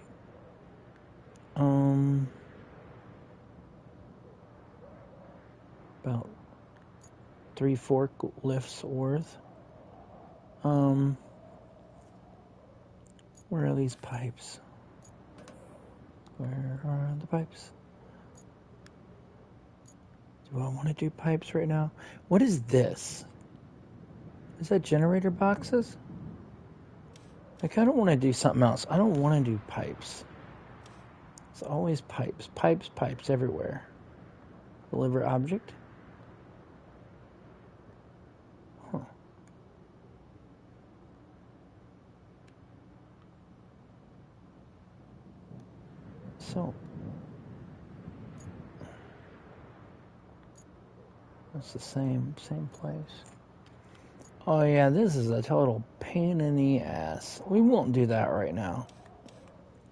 About 3 forklifts worth. Where are these pipes? Where are the pipes? Do I want to do pipes right now? What is this? Is that generator boxes? I kind of want to do something else. I don't want to do pipes. It's always pipes. Pipes, pipes everywhere. Deliver object. Huh. So. That's the same place. Oh yeah, this is a total pain in the ass. We won't do that right now.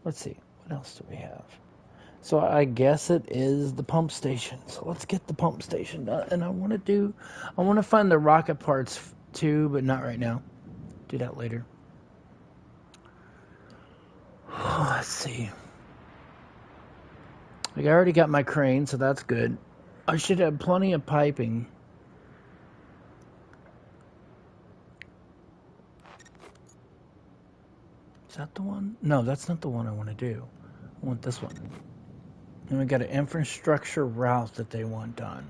Let's see, what else do we have? So I guess it is the pump station. So let's get the pump station done. And I want to find the rocket parts too, but not right now. Do that later. Let's see. I already got my crane, so that's good. I should have plenty of piping. Is that the one? No, that's not the one I want to do. I want this one. And we got an infrastructure route that they want done.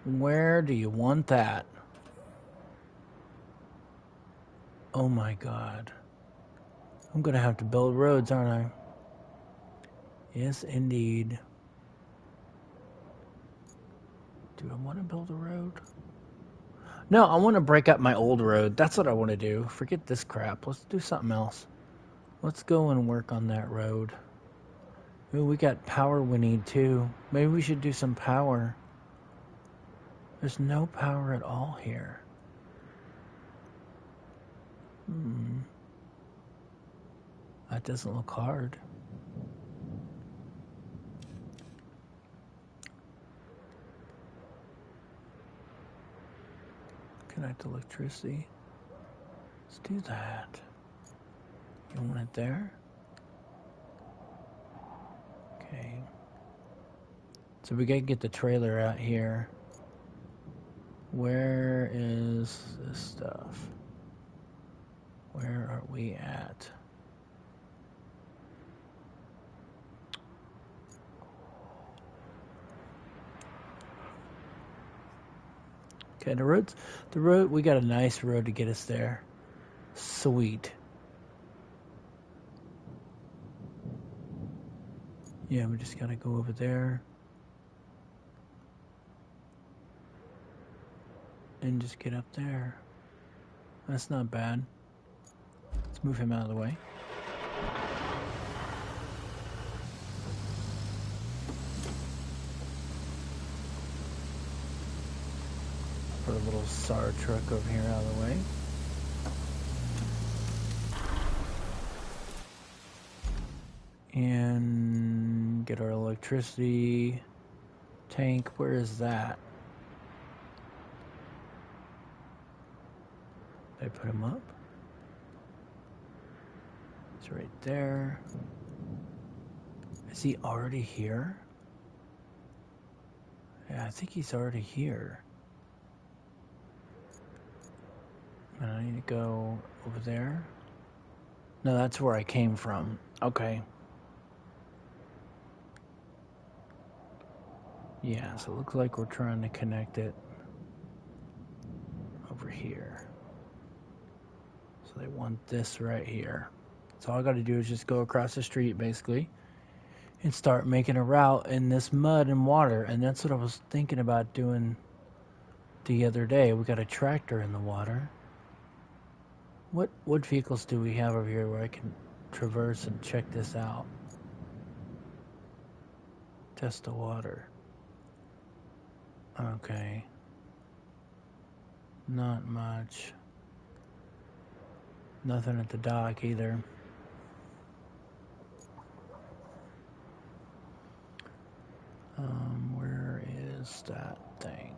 Where do you want that? Oh my God. I'm going to have to build roads, aren't I? Yes, indeed. Do I want to build a road? No, I want to break up my old road. That's what I want to do. Forget this crap. Let's do something else. Let's go and work on that road. Ooh, we got power we need too. Maybe we should do some power. There's no power at all here. That doesn't look hard. Connect electricity. Let's do that. You want it there? Okay. So we gotta get the trailer out here. Where is this stuff? Where are we at? Okay, the road, we got a nice road to get us there. Sweet. Yeah, we just gotta go over there. And just get up there. That's not bad. Let's move him out of the way. Put a little SAR truck over here out of the way. And get our electricity tank. Where is that? Did I put him up? It's right there. Is he already here? Yeah, I think he's already here. And I need to go over there. No, that's where I came from. Okay. Yeah, so it looks like we're trying to connect it over here. So they want this right here. So all I got to do is just go across the street, basically, and start making a route in this mud and water. And that's what I was thinking about doing the other day. We got a tractor in the water. What vehicles do we have over here where I can traverse and check this out? Test the water. Okay. Not much. Nothing at the dock either. Where is that thing?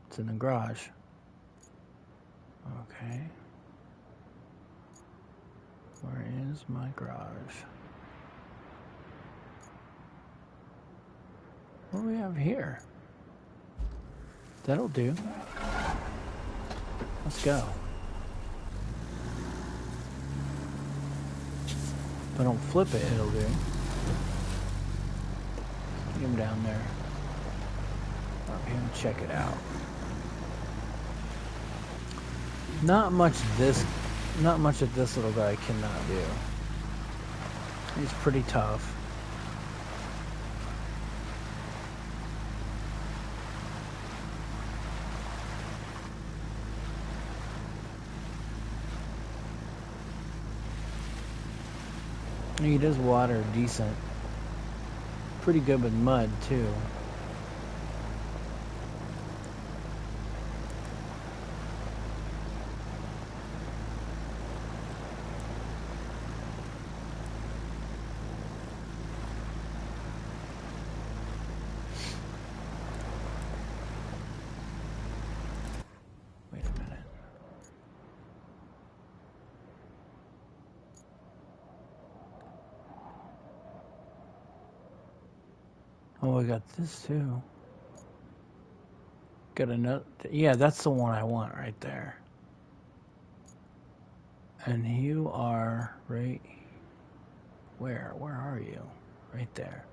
It's in the garage. Okay. Where is my garage? What do we have here? That'll do. Let's go. If I don't flip it, it'll do. Get him down there. Up here and check it out. Not much that this little guy cannot do. He's pretty tough. He does water decent. Pretty good with mud too. Wait a minute. Oh, I got this too. Got another. Yeah, that's the one I want right there. And you are right. Where? Where are you? Right there.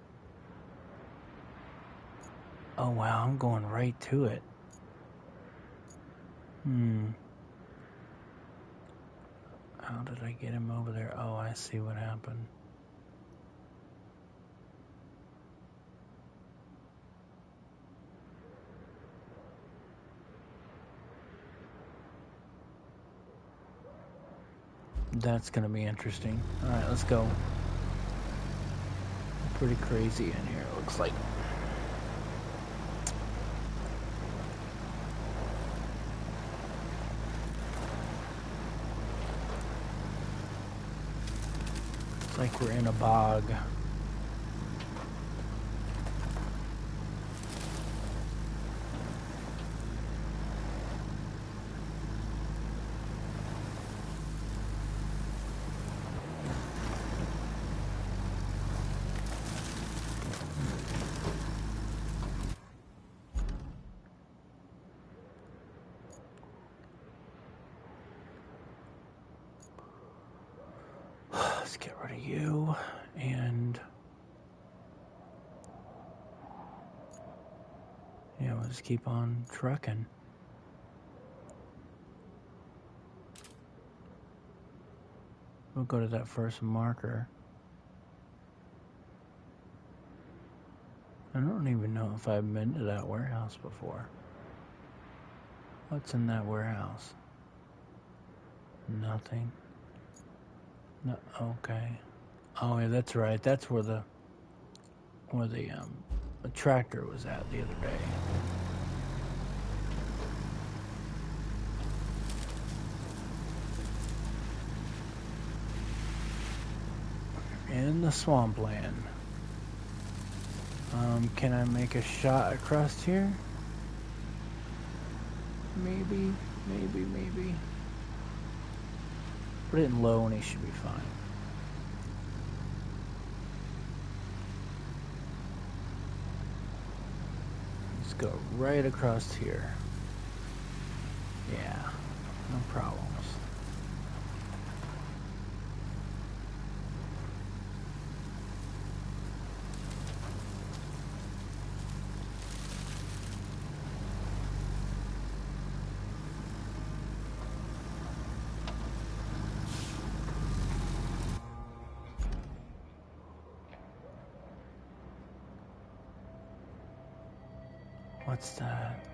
Oh wow, I'm going right to it. How did I get him over there? Oh, I see what happened. That's gonna be interesting. Alright, let's go. Pretty crazy in here, it looks like. It's like we're in a bog. Let's get rid of you, and yeah, we'll just keep on trucking. We'll go to that first marker. I don't even know if I've been to that warehouse before. What's in that warehouse? Nothing. No, okay. Oh yeah, that's right. That's where the tractor was at the other day. In the swampland. Can I make a shot across here? Maybe. Put it in low and he should be fine. Let's go right across here. Yeah. No problems. What's that?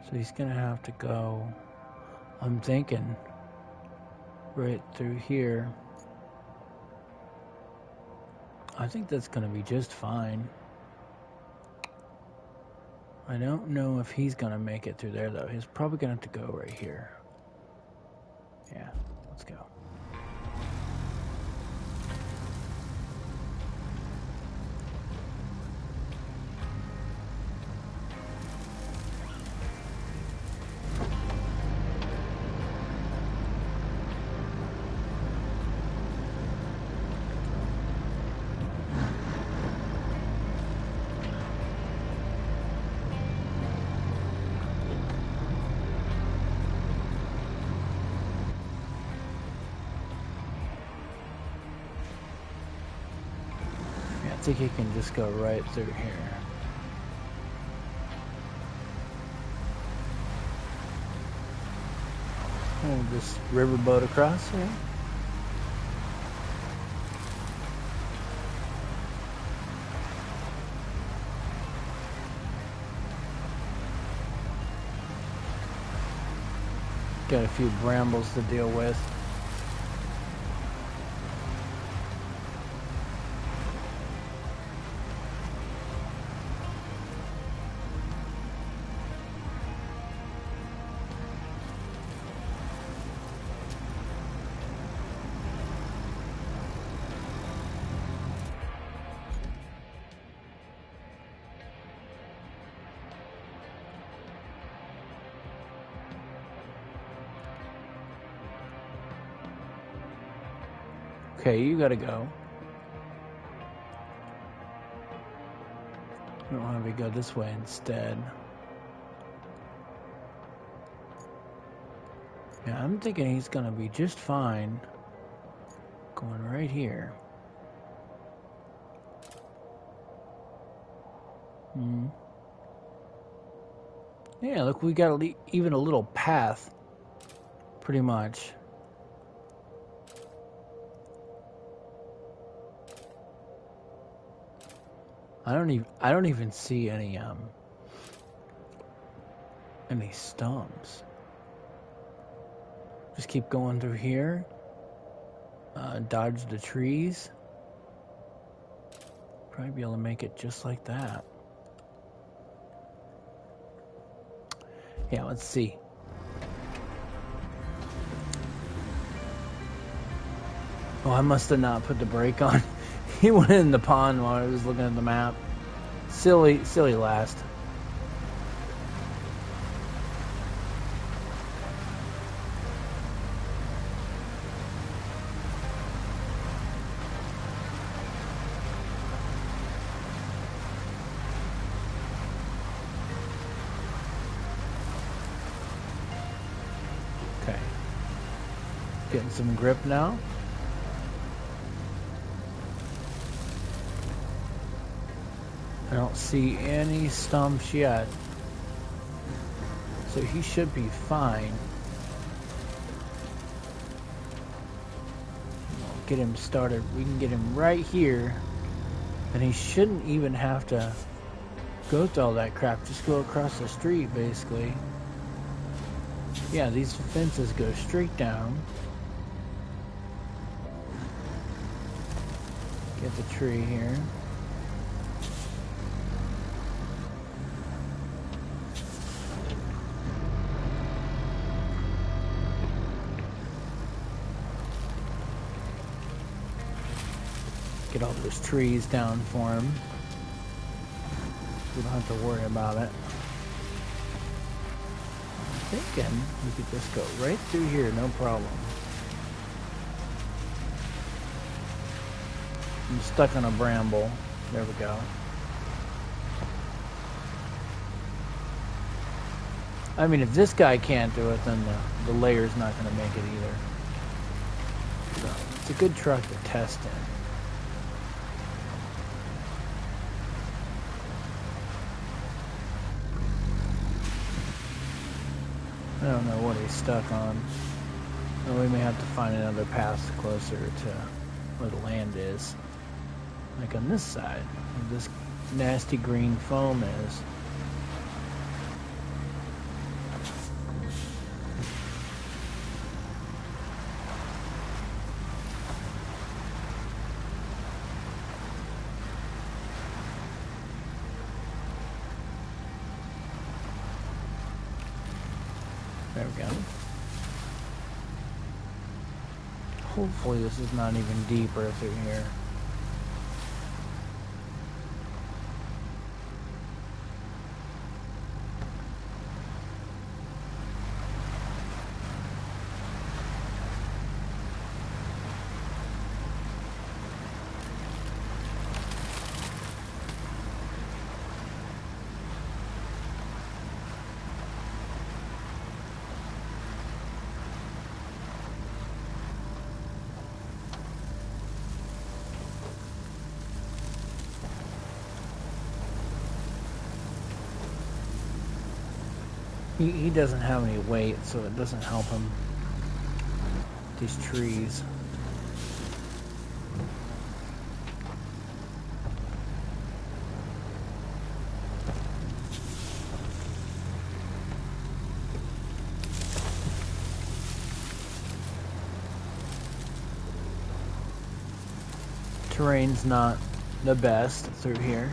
So he's gonna have to go, I'm thinking, right through here. I think that's gonna be just fine. I don't know if he's gonna make it through there though. He's probably gonna have to go right here. Yeah, let's go. I think he can just go right through here. Hold this riverboat across here. Got a few brambles to deal with. Okay, you gotta go. I don't want to go this way instead. Yeah, I'm thinking he's gonna be just fine going right here. Yeah, look, we got even a little path, pretty much. I don't even see any stumps. Just keep going through here. Dodge the trees. Probably be able to make it just like that. Yeah, let's see. Oh, I must have not put the brake on. He went in the pond while I was looking at the map. Silly last. Okay. Getting some grip now. I don't see any stumps yet. So he should be fine. We'll get him started. We can get him right here. And he shouldn't even have to go through all that crap. Just go across the street, basically. Yeah, these fences go straight down. Get the tree here. Get all those trees down for him. We don't have to worry about it. I'm thinking we could just go right through here, no problem. I'm stuck on a bramble. There we go. I mean, if this guy can't do it, then the layer's not going to make it either. So, it's a good truck to test in. I don't know what he's stuck on. Well, we may have to find another path closer to where the land is. Like on this side, where this nasty green foam is. There we go. Hopefully this is not even deeper through here. He doesn't have any weight, so it doesn't help him. These trees. Terrain's not the best through here.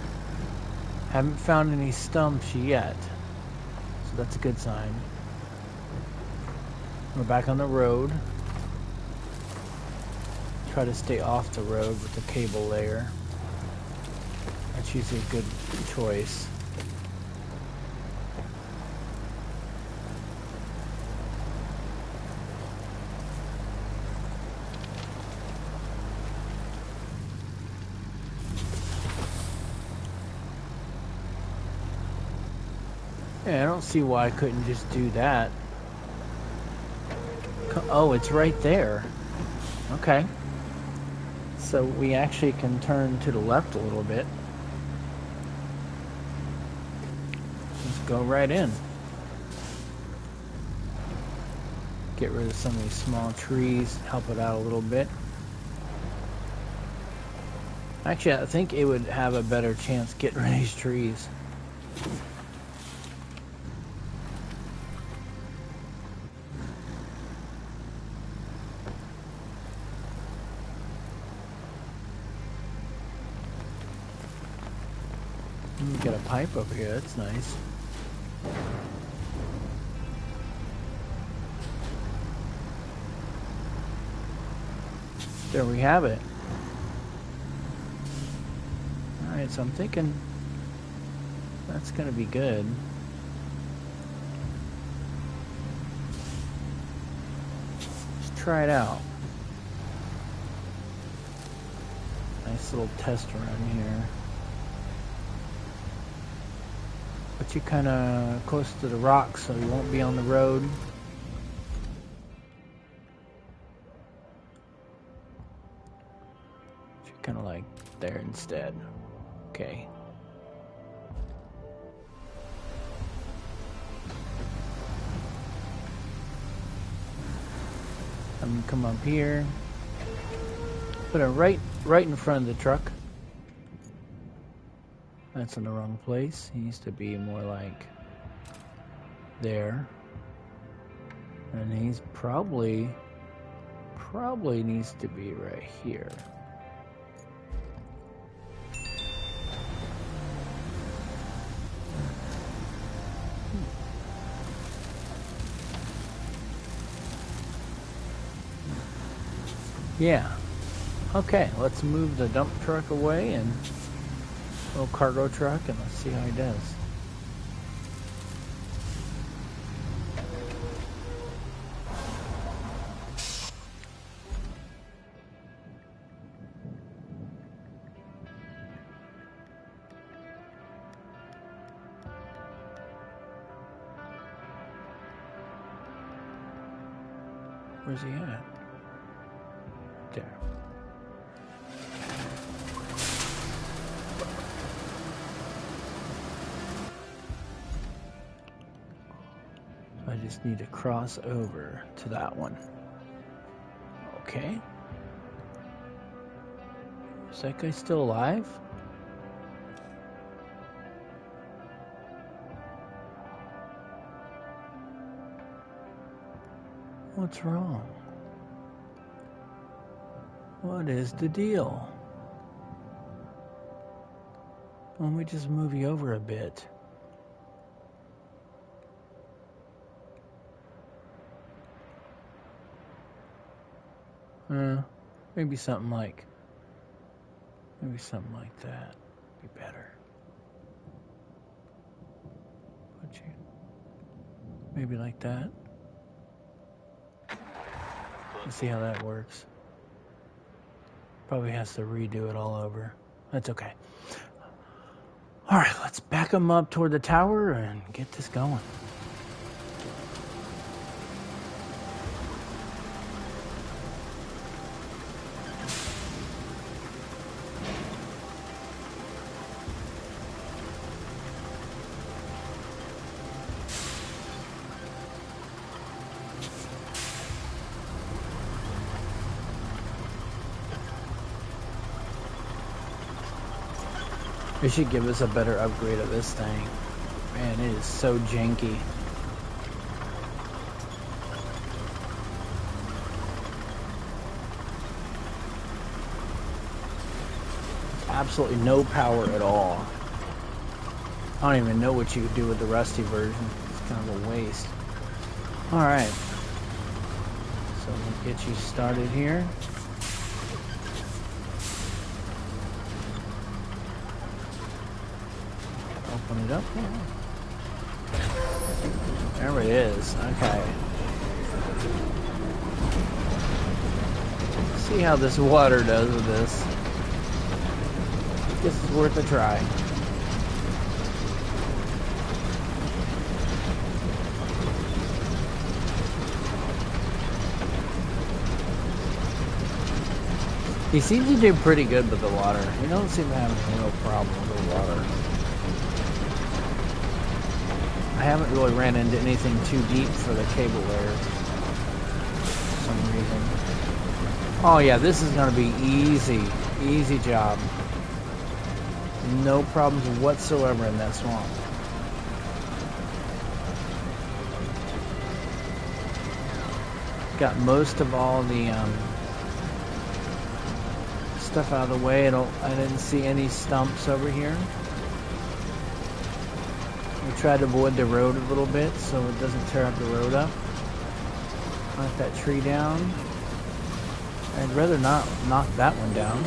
Haven't found any stumps yet. That's a good sign. We're back on the road. Try to stay off the road with the cable layer. That's usually a good choice. Yeah, I don't see why I couldn't just do that. Oh, it's right there. Okay. So we actually can turn to the left a little bit. Let's go right in. Get rid of some of these small trees, help it out a little bit. Actually, I think it would have a better chance getting rid of these trees. Got a pipe over here, that's nice. There we have it. Alright, so I'm thinking that's gonna be good. Let's try it out. Nice little test run here. Put you kind of close to the rocks so you won't be on the road. You're kind of like there instead. Okay. I'm gonna come up here. Put it right in front of the truck. That's in the wrong place. He needs to be more like there. And he's probably needs to be right here. Yeah. Okay, let's move the dump truck away and little cargo truck, and let's see how he does. Where's he at? There. I just need to cross over to that one. Okay. Is that guy still alive? What's wrong? What is the deal? Why don't we just move you over a bit? Maybe something like that. Be better. Would you? Maybe like that. Let's see how that works. Probably has to redo it all over. That's okay. All right, let's back them up toward the tower and get this going. They should give us a better upgrade of this thing. Man, it is so janky. Absolutely no power at all. I don't even know what you could do with the rusty version. It's kind of a waste. Alright. So we'll get you started here. Open it up. There it is. Okay. See how this water does with this. Guess it's worth a try. He seems to do pretty good with the water. He doesn't seem to have a real problem with the water. I haven't really ran into anything too deep for the cable layer for some reason. Oh yeah, this is going to be easy. Easy job. No problems whatsoever in that swamp. Got most of all the stuff out of the way. I didn't see any stumps over here. We tried to avoid the road a little bit so it doesn't tear up the road up. Knock that tree down. I'd rather not knock that one down.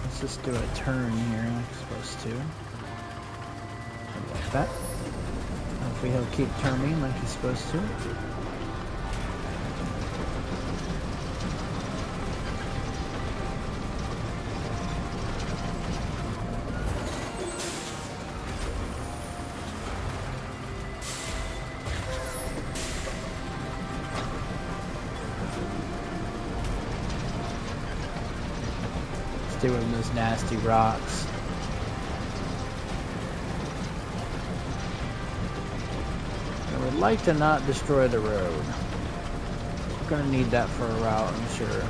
Let's just do a turn here like we're supposed to. Like that. Hopefully he'll keep turning like he's supposed to. Stay away from those nasty rocks. I would like to not destroy the road. We're going to need that for a route, I'm sure.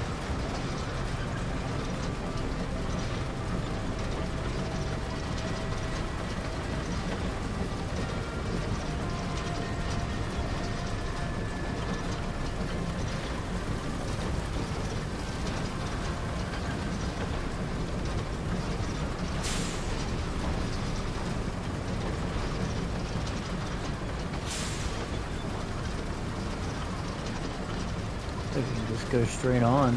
I think we can just go straight on.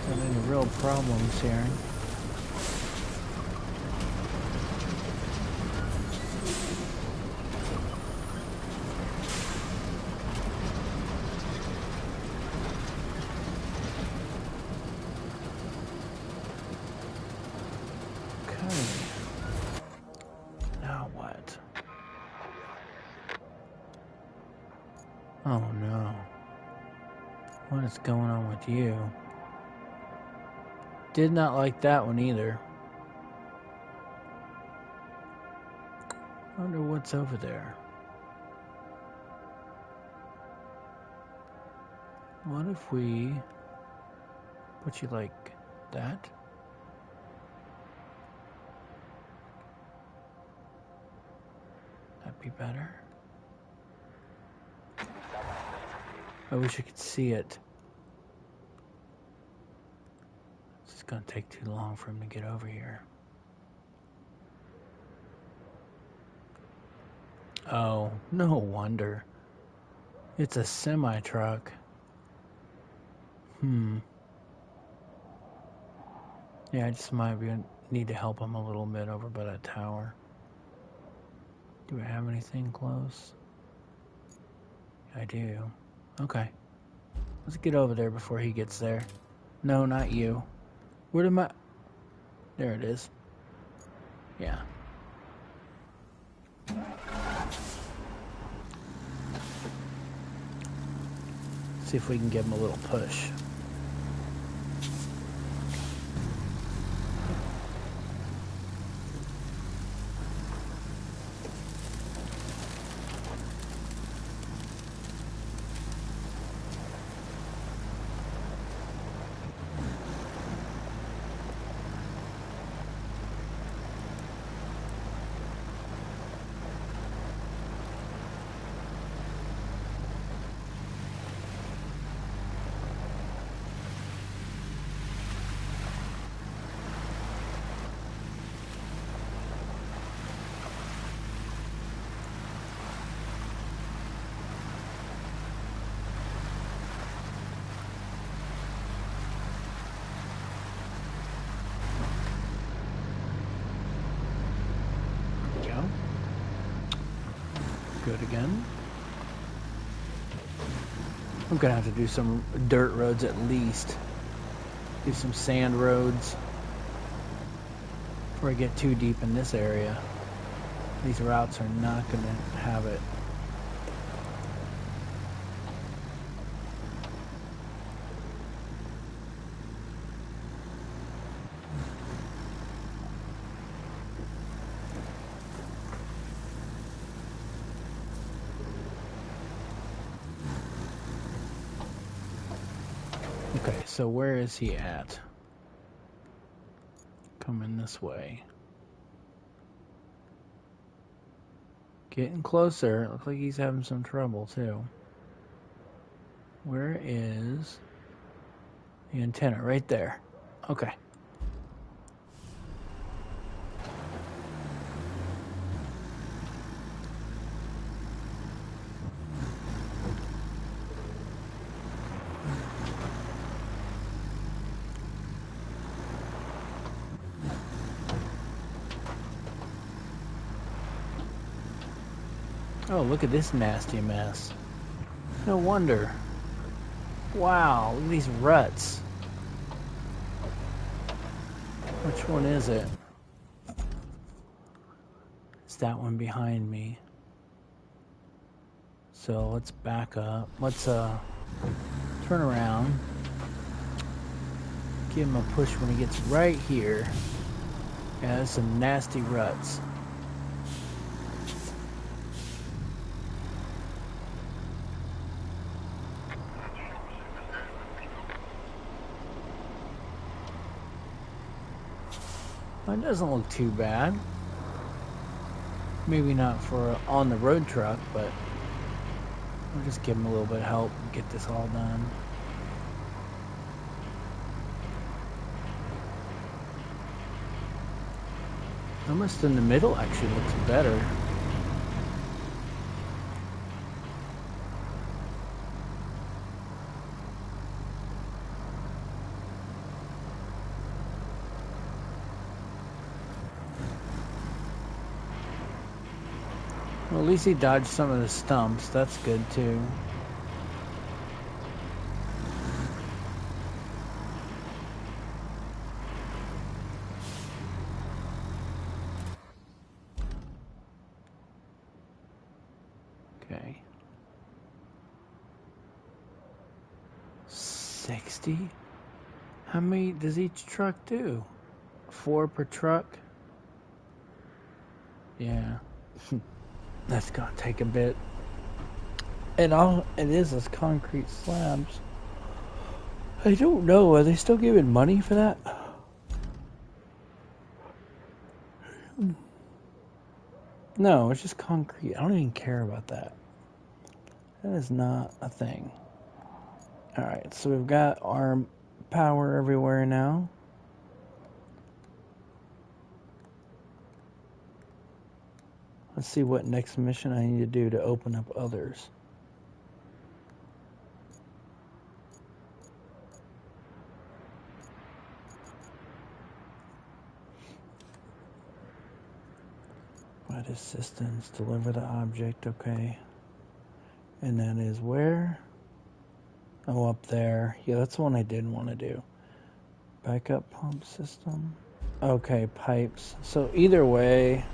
Not any real problems here. Okay. Now what? Oh no. What is going on with you? Did not like that one either. Wonder what's over there. What if we put you like that? That'd be better. I wish I could see it. It's just gonna take too long for him to get over here. Oh, no wonder. It's a semi-truck. Yeah, I just might need to help him a little bit over by that tower. Do I have anything close? I do. Okay. Let's get over there before he gets there. No, not you. Where did my... There it is. Yeah. See if we can give him a little push. Good again. I'm gonna have to do some dirt roads at least. Do some sand roads before I get too deep in this area. These routes are not gonna have it. Okay, so where is he at? Coming this way. Getting closer. Looks like he's having some trouble too. Where is the antenna? Right there. Okay. Oh, look at this nasty mess. No wonder. Wow, look at these ruts. Which one is it? It's that one behind me. So let's back up. Let's turn around. Give him a push when he gets right here. Yeah, there's some nasty ruts. It doesn't look too bad. Maybe not for on the road truck, but we'll just give him a little bit of help and get this all done. Almost in the middle actually looks better. Well, at least he dodged some of the stumps. That's good too. Okay. 60? How many does each truck do? 4 per truck? Yeah. That's gonna take a bit. And it is as concrete slabs. I don't know, are they still giving money for that? No, it's just concrete. I don't even care about that. That is not a thing. Alright, so we've got our power everywhere now. Let's see what next mission I need to do to open up others. Provide assistance, deliver the object, okay. And that is where? Oh, up there. Yeah, that's the one I didn't want to do. Backup pump system. Okay, pipes. So either way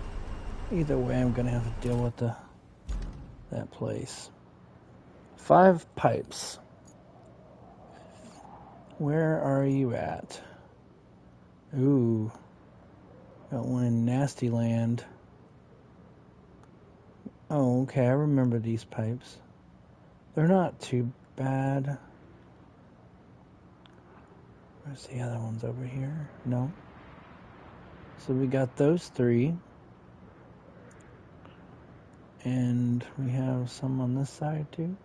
I'm going to have to deal with that place. 5 pipes. Where are you at? Ooh. Got one in Nasty Land. Oh, okay, I remember these pipes. They're not too bad. Where's the other ones over here? No. So we got those 3. And we have some on this side too.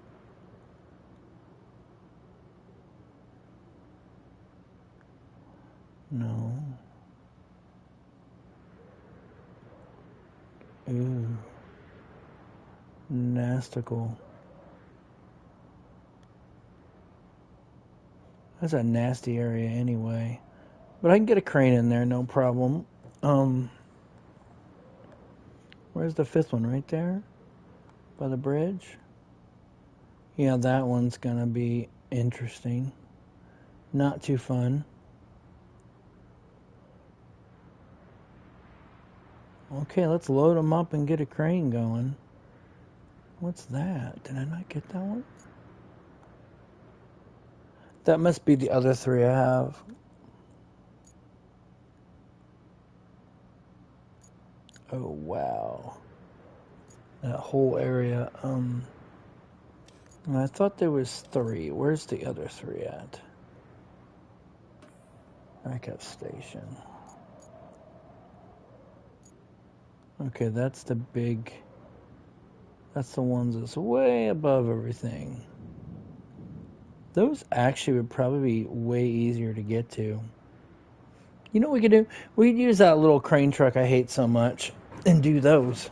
No. Ooh. Nastical. That's a nasty area anyway. But I can get a crane in there, no problem. Where's the 5th one? Right there? By the bridge? Yeah, that one's gonna be interesting. Not too fun. Okay, let's load them up and get a crane going. What's that? Did I not get that one? That must be the other 3 I have. Oh, wow. That whole area. I thought there was 3. Where's the other 3 at? Backup station. Okay, that's the big... That's the ones that's way above everything. Those actually would probably be way easier to get to. You know what we could do? We could use that little crane truck I hate so much and do those.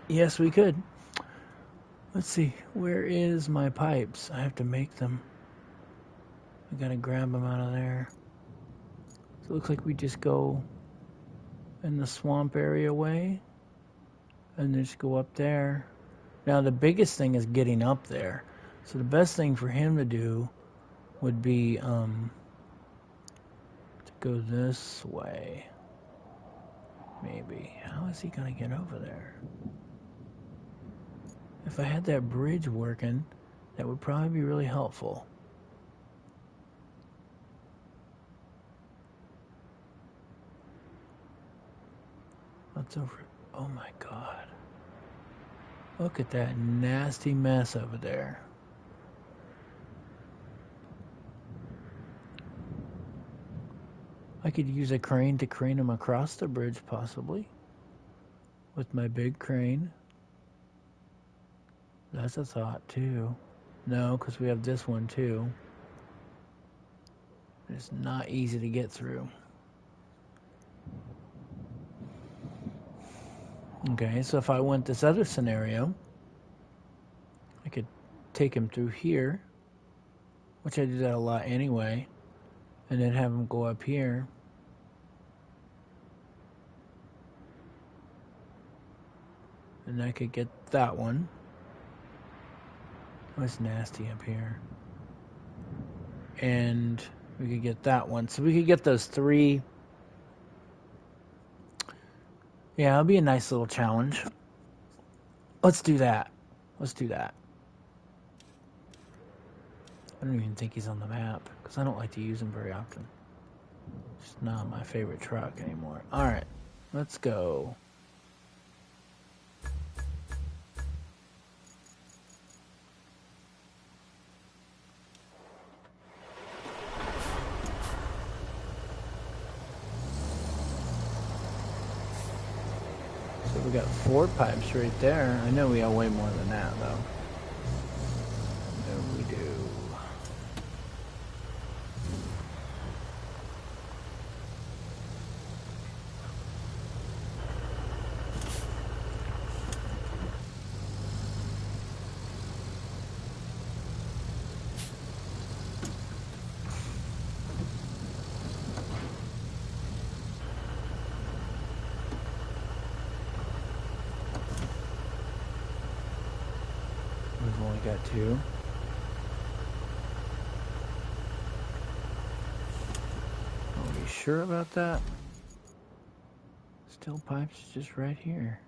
Yes, we could. Let's see. Where is my pipes? I have to make them. I gotta grab them out of there. So it looks like we just go in the swamp area way and just go up there. Now the biggest thing is getting up there. So the best thing for him to do would be to go this way. Maybe. How is he gonna get over there? If I had that bridge working, that would probably be really helpful. What's over? Oh my God. Look at that nasty mess over there. I could use a crane to crane him across the bridge, possibly. With my big crane. That's a thought, too. No, because we have this one, too. It's not easy to get through. Okay, so if I went this other scenario, I could take him through here, which I do that a lot anyway, and then have him go up here. And I could get that one. Oh, it's nasty up here. And we could get that one. So we could get those 3. Yeah, it'll be a nice little challenge. Let's do that. Let's do that. I don't even think he's on the map because I don't like to use him very often. It's not my favorite truck anymore. Alright, let's go. So we got 4 pipes right there. I know we have way more than that though. No, we do. We've only got 2. Are we sure about that? Steel pipes just right here.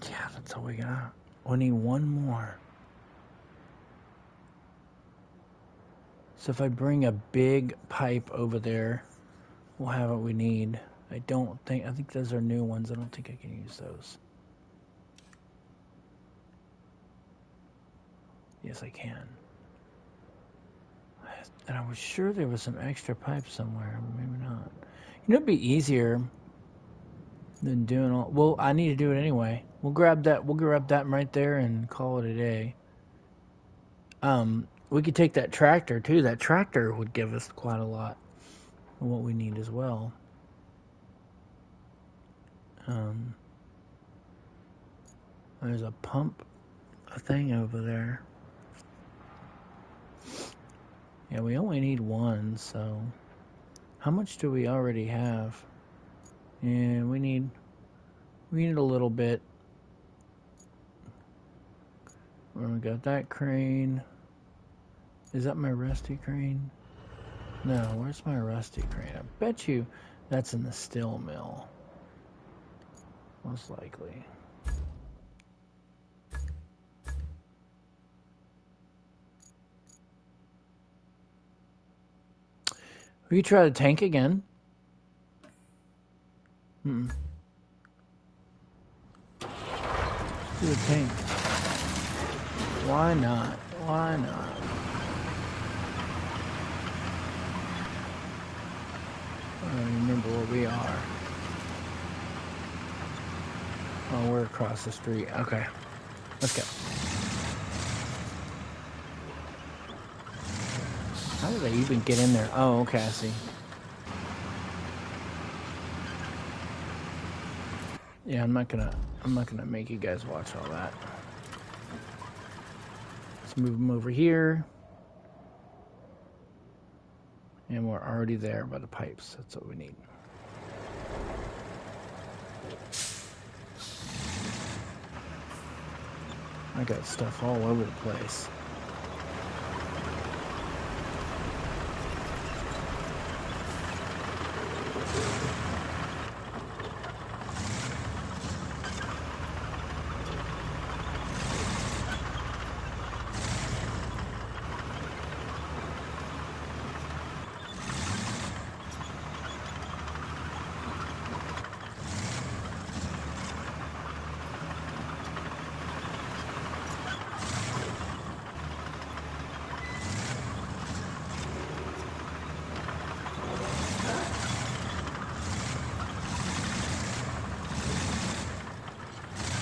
Yeah, that's all we got. We need 1 more. So if I bring a big pipe over there, we'll have what we need. I think those are new ones. I don't think I can use those. Yes, I can. And I was sure there was some extra pipe somewhere. Maybe not. You know, it'd be easier than doing all... Well, I need to do it anyway. We'll grab that right there and call it a day. We could take that tractor, too. That tractor would give us quite a lot of what we need as well. There's a pump thing over there. Yeah, we only need 1, so... How much do we already have? Yeah, we need a little bit. We got that crane. Is that my rusty crane? No, where's my rusty crane? I bet you that's in the steel mill. Most likely. Will you try the tank again? Do the tank. Why not? Why not? I don't remember where we are. Oh, we're across the street. Okay. Let's go. How did I even get in there? Oh, okay, I see. Yeah, I'm not gonna make you guys watch all that. Let's move them over here. And we're already there by the pipes. That's what we need. I got stuff all over the place.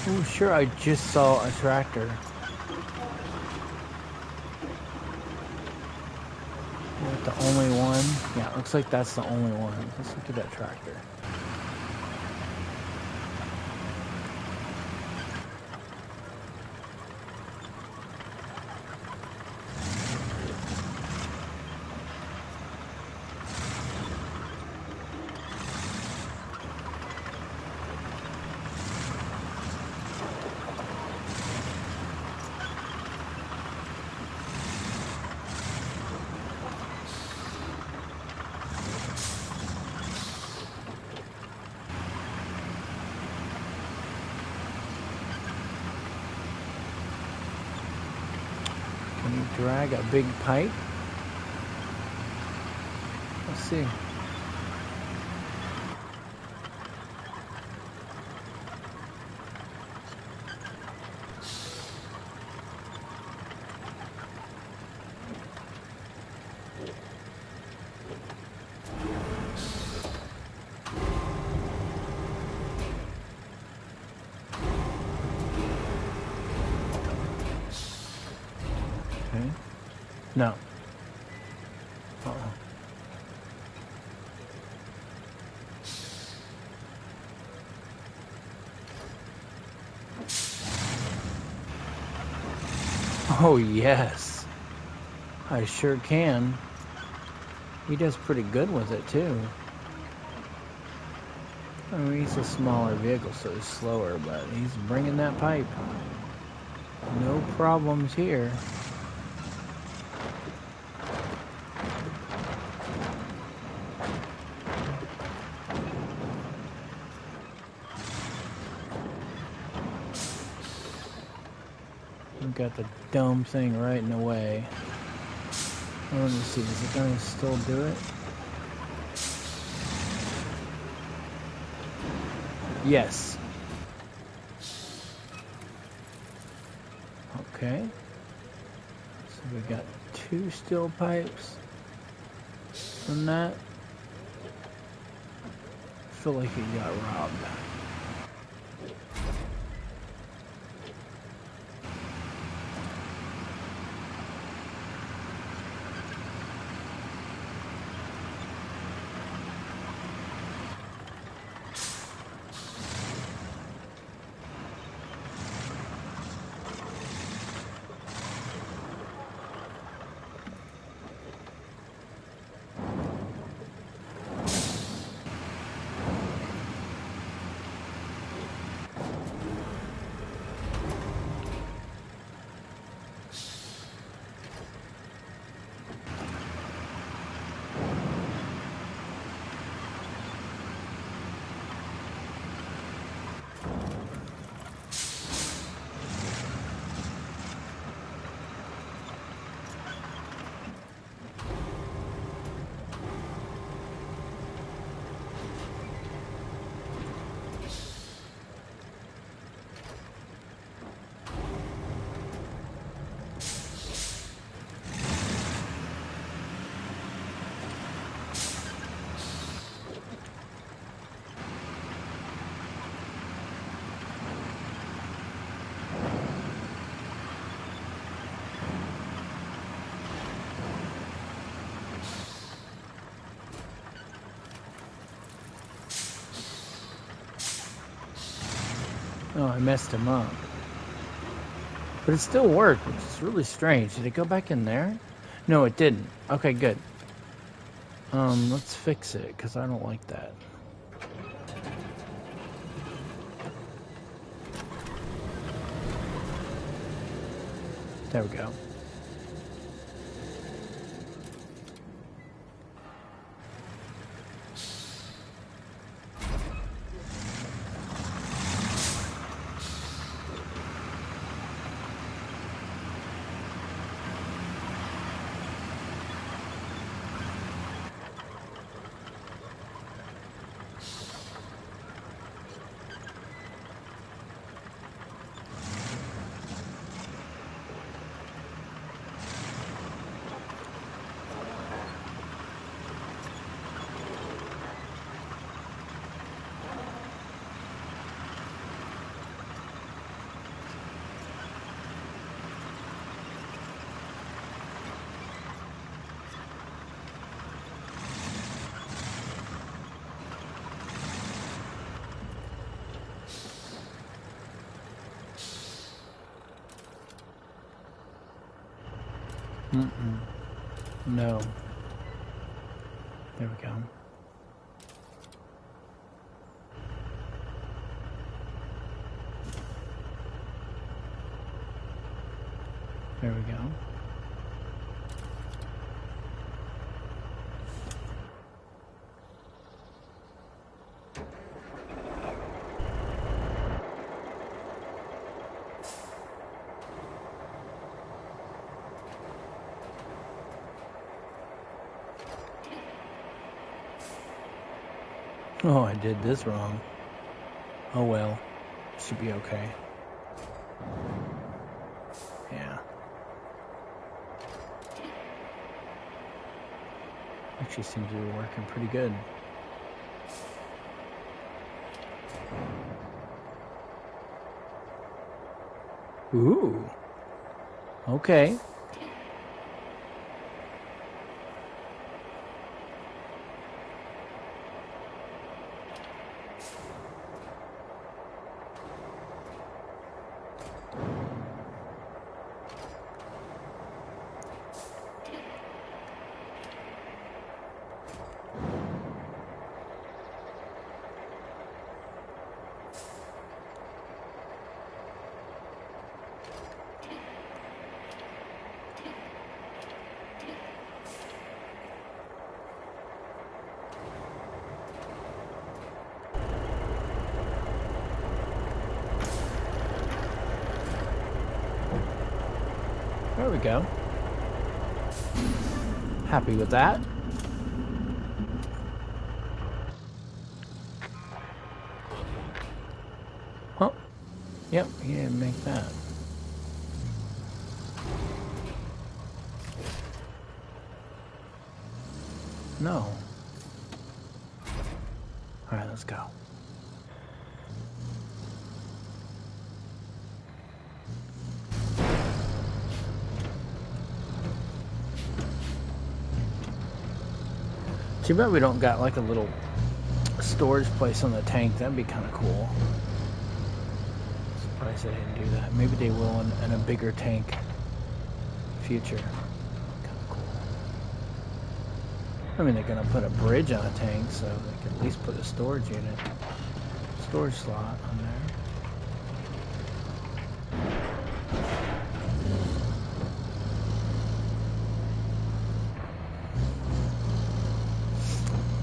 Oh, sure, I just saw a tractor. What, the only one? Yeah, it looks like that's the only one. Let's look at that tractor. Can you drag a big pipe? Let's see. Okay. No. Oh, yes. I sure can. He does pretty good with it, too. I mean, he's a smaller vehicle, so he's slower, but he's bringing that pipe. No problems here. We've got the dumb thing right in the way. Let me see, is it going to still do it? Yes. Okay. So we got 2 steel pipes from that. I feel like he got robbed. Oh, I messed him up. But it still worked, which is really strange. Did it go back in there? No, it didn't. Okay, good. Let's fix it, because I don't like that. There we go. No. There we go. There we go. Oh, I did this wrong. Oh well. Should be okay. Yeah. Actually seems to be working pretty good. Ooh. Okay. There we go. Happy with that. Huh? Yep, he didn't make that. No. Alright, let's go. Too bad we don't got like a little storage place on the tank. That'd be kind of cool. Surprised they didn't do that. Maybe they will in a bigger tank future. Kind of cool. I mean, they're gonna put a bridge on a tank, so they can at least put a storage unit, storage slot on there.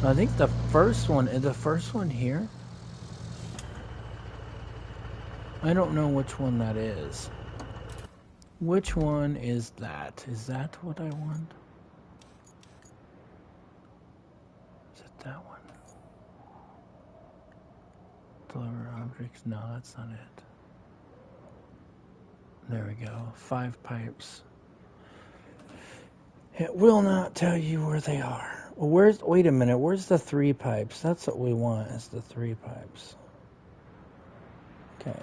I think the first one here. I don't know which one that is. Which one is that? Is that what I want? Is it that one? Deliver objects? No, that's not it. There we go. 5 pipes. It will not tell you where they are. Well, wait a minute, where's the 3 pipes? That's what we want, is the 3 pipes. Okay.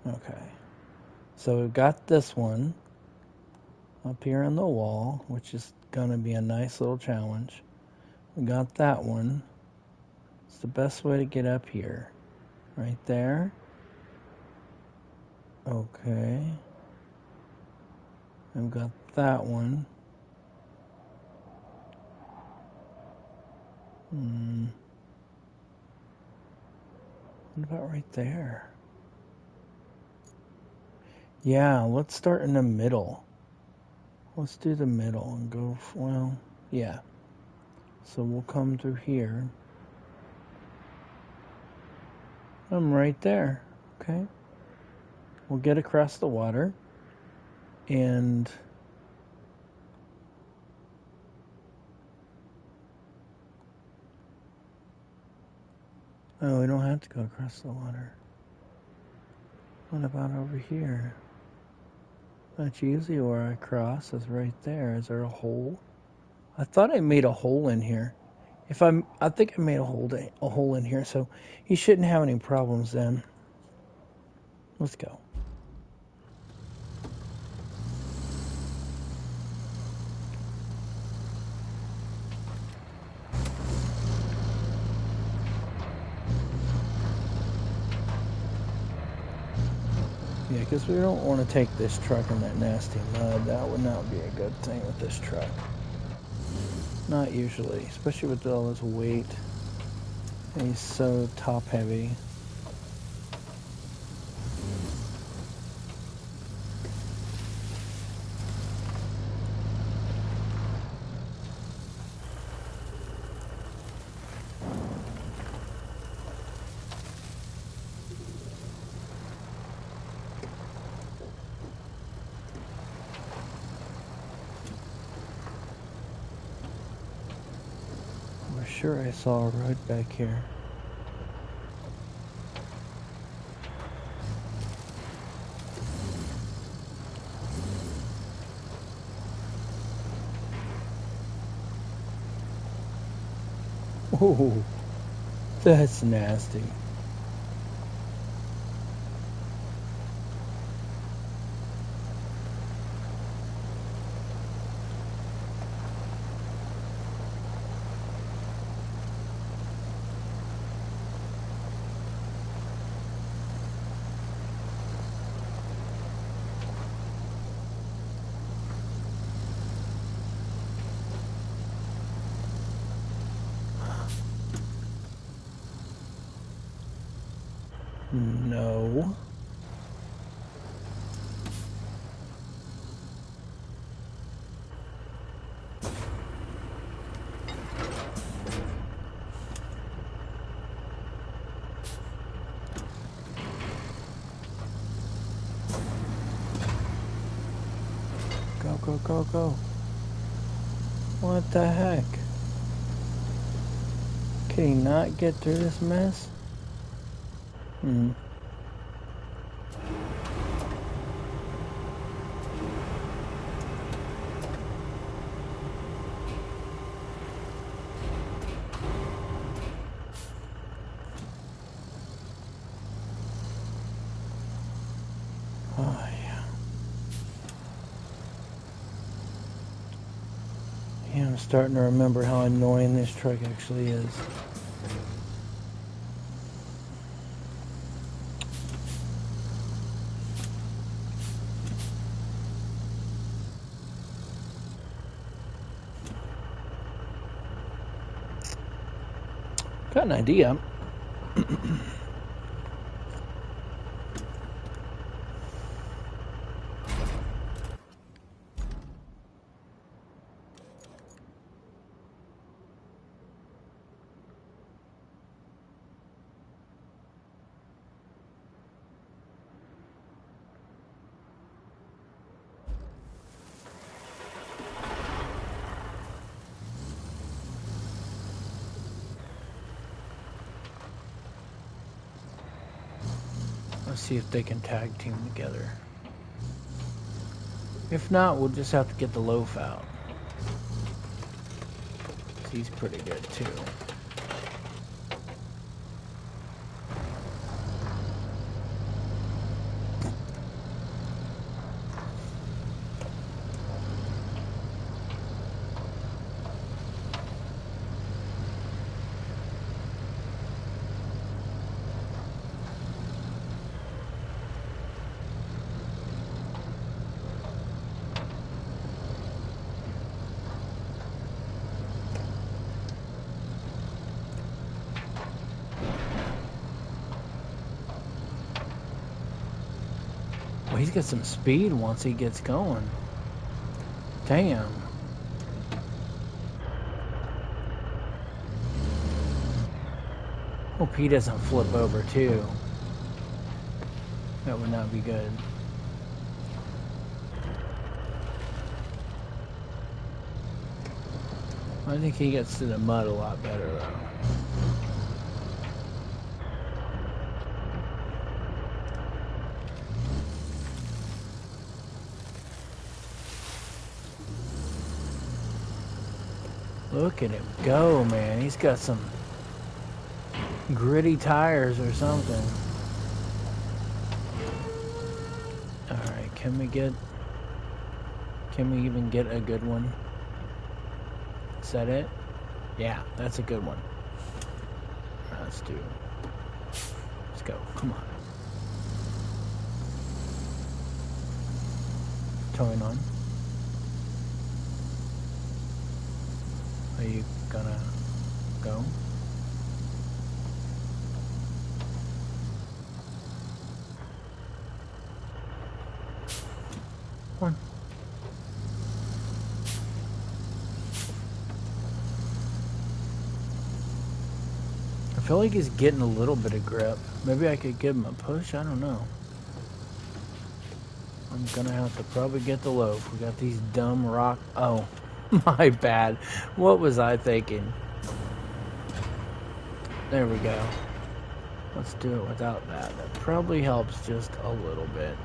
Okay. So we've got this one up here on the wall, which is gonna be a nice little challenge. We got that one. It's the best way to get up here. Right there. Okay. I've got that one. What about right there? Yeah, let's start in the middle. Let's do the middle and go, well, yeah. So we'll come through here. I'm right there. Okay. We'll get across the water. And oh, we don't have to go across the water. What about over here? That's usually where I cross, is right there. Is there a hole? I thought I made a hole in here. I think I made a hole in here, so he shouldn't have any problems then. Let's go. Yeah, because we don't want to take this truck in that nasty mud. That would not be a good thing with this truck. Not usually, especially with all this weight. And he's so top heavy. sure I saw a road back here. Oh, that's nasty. No. Go, go, go, go. What the heck? Can he not get through this mess? Hmm. Oh, yeah. Yeah, I'm starting to remember how annoying this truck actually is. Got an idea. Let's see if they can tag team together. If not, we'll just have to get the loaf out. He's pretty good too. Well, he's got some speed once he gets going. Damn. Hope he doesn't flip over too. That would not be good. I think he gets to the mud a lot better though. Look at him go, man. He's got some gritty tires or something. Alright, can we even get a good one? Is that it? Yeah, that's a good one. Let's go, come on. Towing on. Are you gonna go? Come on. I feel like he's getting a little bit of grip. Maybe I could give him a push, I don't know. I'm gonna have to probably get the loaf. We got these dumb rock... Oh, my bad. What was I thinking? There we go. Let's do it without that. That probably helps just a little bit.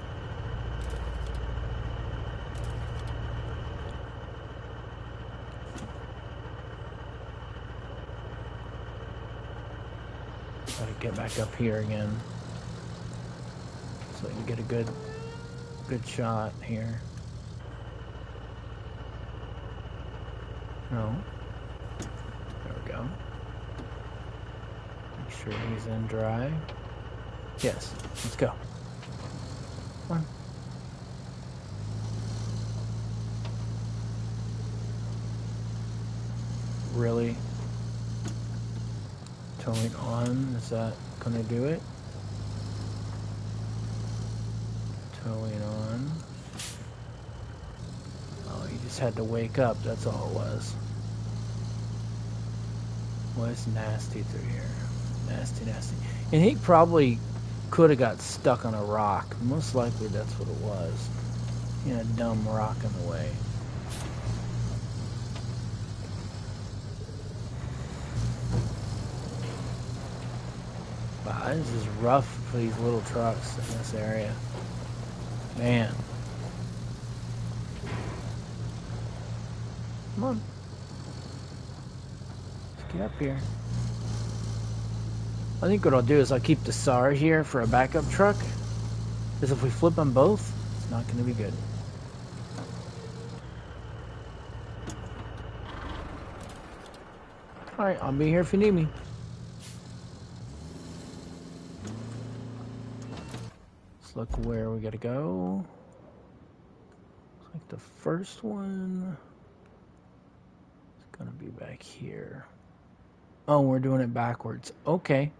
Gotta get back up here again so I can get a good shot here. No. There we go. Make sure he's in dry. Yes. Let's go. Come on. Really? Towing on? Is that gonna do it? Towing on. Oh, you just had to wake up. That's all it was. Well, it's nasty through here. Nasty, nasty. And he probably could have got stuck on a rock. Most likely that's what it was. He had a dumb rock in the way. Wow, this is rough for these little trucks in this area. Man. Come on. Let's get up here. I think what I'll do is I'll keep the SAR here for a backup truck. Because if we flip them both, it's not going to be good. Alright, I'll be here if you need me. Let's look where we gotta go. Looks like the first one is gonna be back here. Oh, we're doing it backwards. Okay.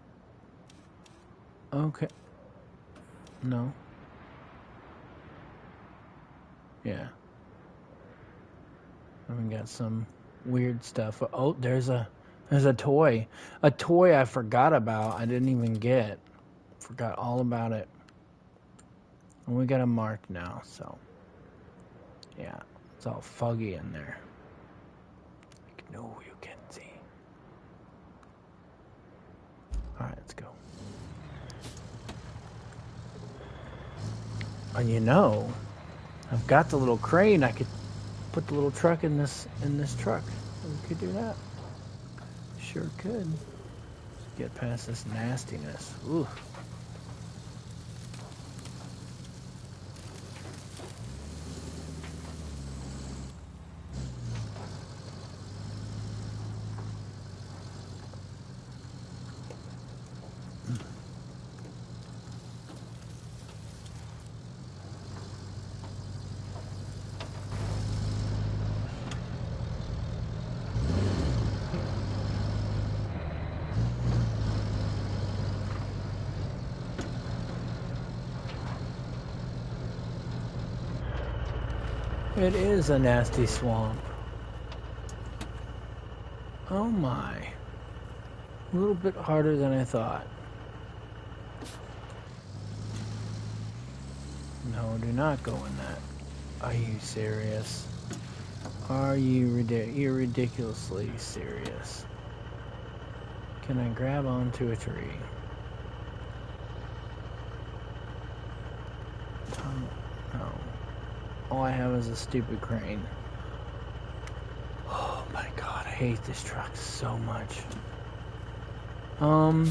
Okay. No. Yeah. And we got some weird stuff. Oh, there's a toy. A toy I forgot about. I didn't even get. Forgot all about it. And we got a mark now, so yeah, it's all foggy in there. Like, no, you can't see. All right, let's go. And you know, I've got the little crane. I could put the little truck in this truck. We could do that. Sure could. Get past this nastiness. Ooh. It is a nasty swamp. Oh my. A little bit harder than I thought. No, do not go in that. Are you serious? Are you you're ridiculously serious? Can I grab onto a tree? No. All I have is a stupid crane. Oh my god, I hate this truck so much. Yeah,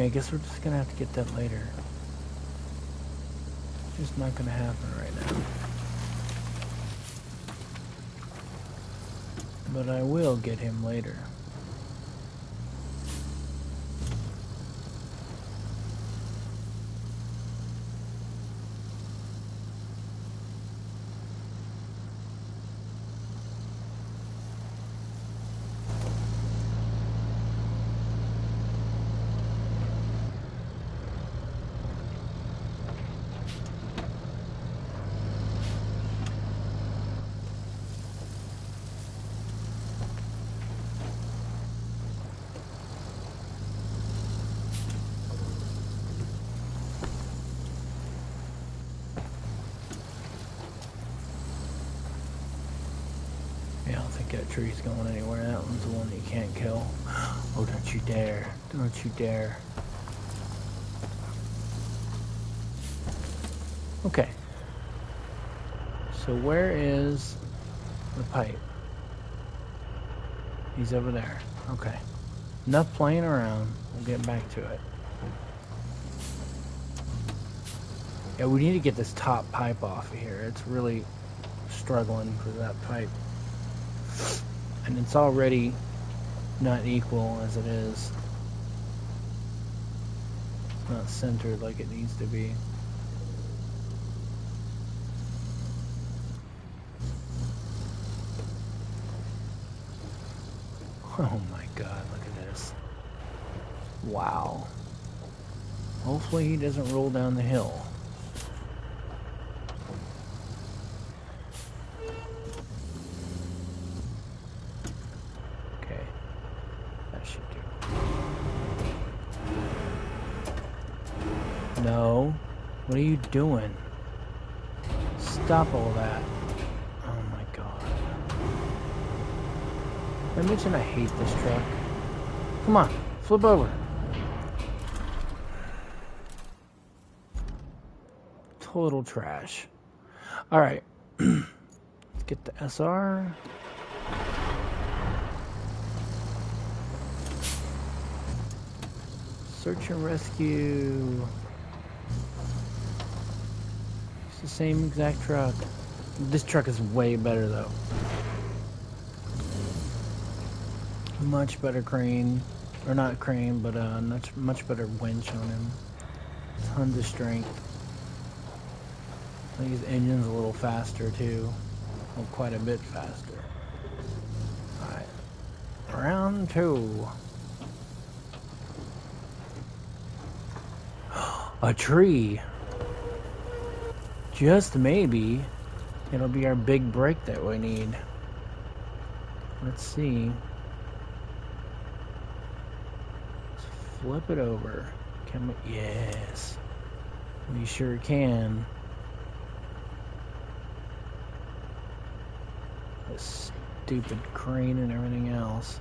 I guess we're just gonna have to get that later. It's just not gonna happen right now. But I will get him later. got trees going anywhere. That one's the one you can't kill. Oh, don't you dare. Don't you dare. Okay. So where is the pipe? He's over there. Okay. Enough playing around. We'll get back to it. Yeah, we need to get this top pipe off of here. It's really struggling for that pipe. And it's already not equal as it is. It's not centered like it needs to be. Oh my god, look at this. Wow. Hopefully he doesn't roll down the hill. Okay. That should do. No. What are you doing? Stop all that. Oh my god. Did I mention I hate this truck? Come on, flip over. Total trash. Alright. Let's get the SR. Search and rescue. It's the same exact truck. This truck is way better though. Much better crane. Or not crane, but much better winch on him. Tons of strength. I think his engine's a little faster too. Well, quite a bit faster. Alright. Round 2. A tree. Just maybe it'll be our big break that we need. Let's see. Let's flip it over. Can we? Yes. We sure can. This stupid crane and everything else.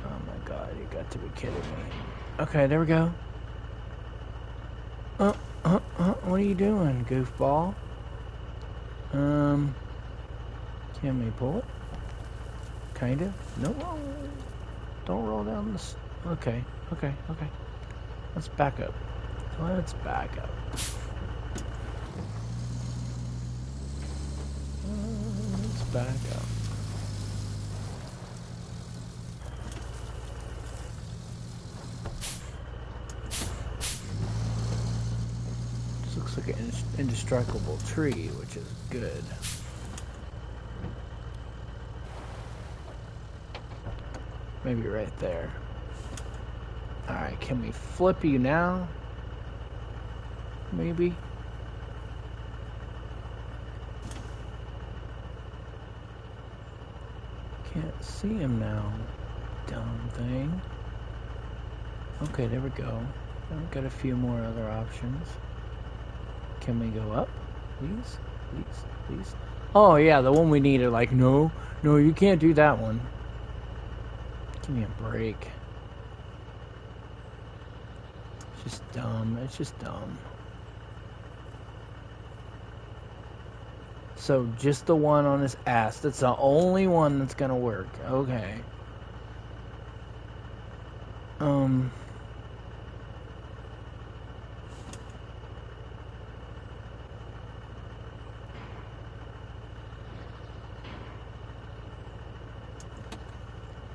Oh my god, you got to be kidding me. Okay, there we go. What are you doing, goofball? Can we pull it? Kinda? No. Don't roll down this. Okay. Let's back up. Let's back up. Let's back up. This looks like an indestructible tree, which is good. Maybe right there. Alright, can we flip you now? Maybe. Can't see him now. Dumb thing. Okay, there we go. I've got a few more other options. Can we go up? Please? Please? Please? Oh yeah, the one we needed. Like, no, you can't do that one. Give me a break. It's just dumb. It's just dumb. So just the one on his ass. That's the only one that's gonna work. Okay.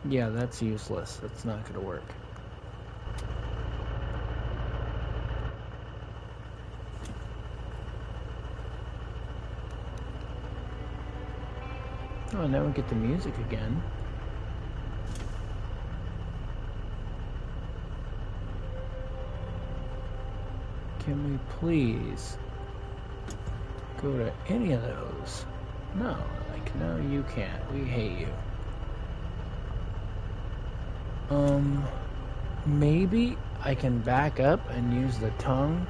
Yeah, that's useless. That's not gonna work. Oh, now we get the music again. Can we please go to any of those? No, like, no, you can't. We hate you. Maybe I can back up and use the tongue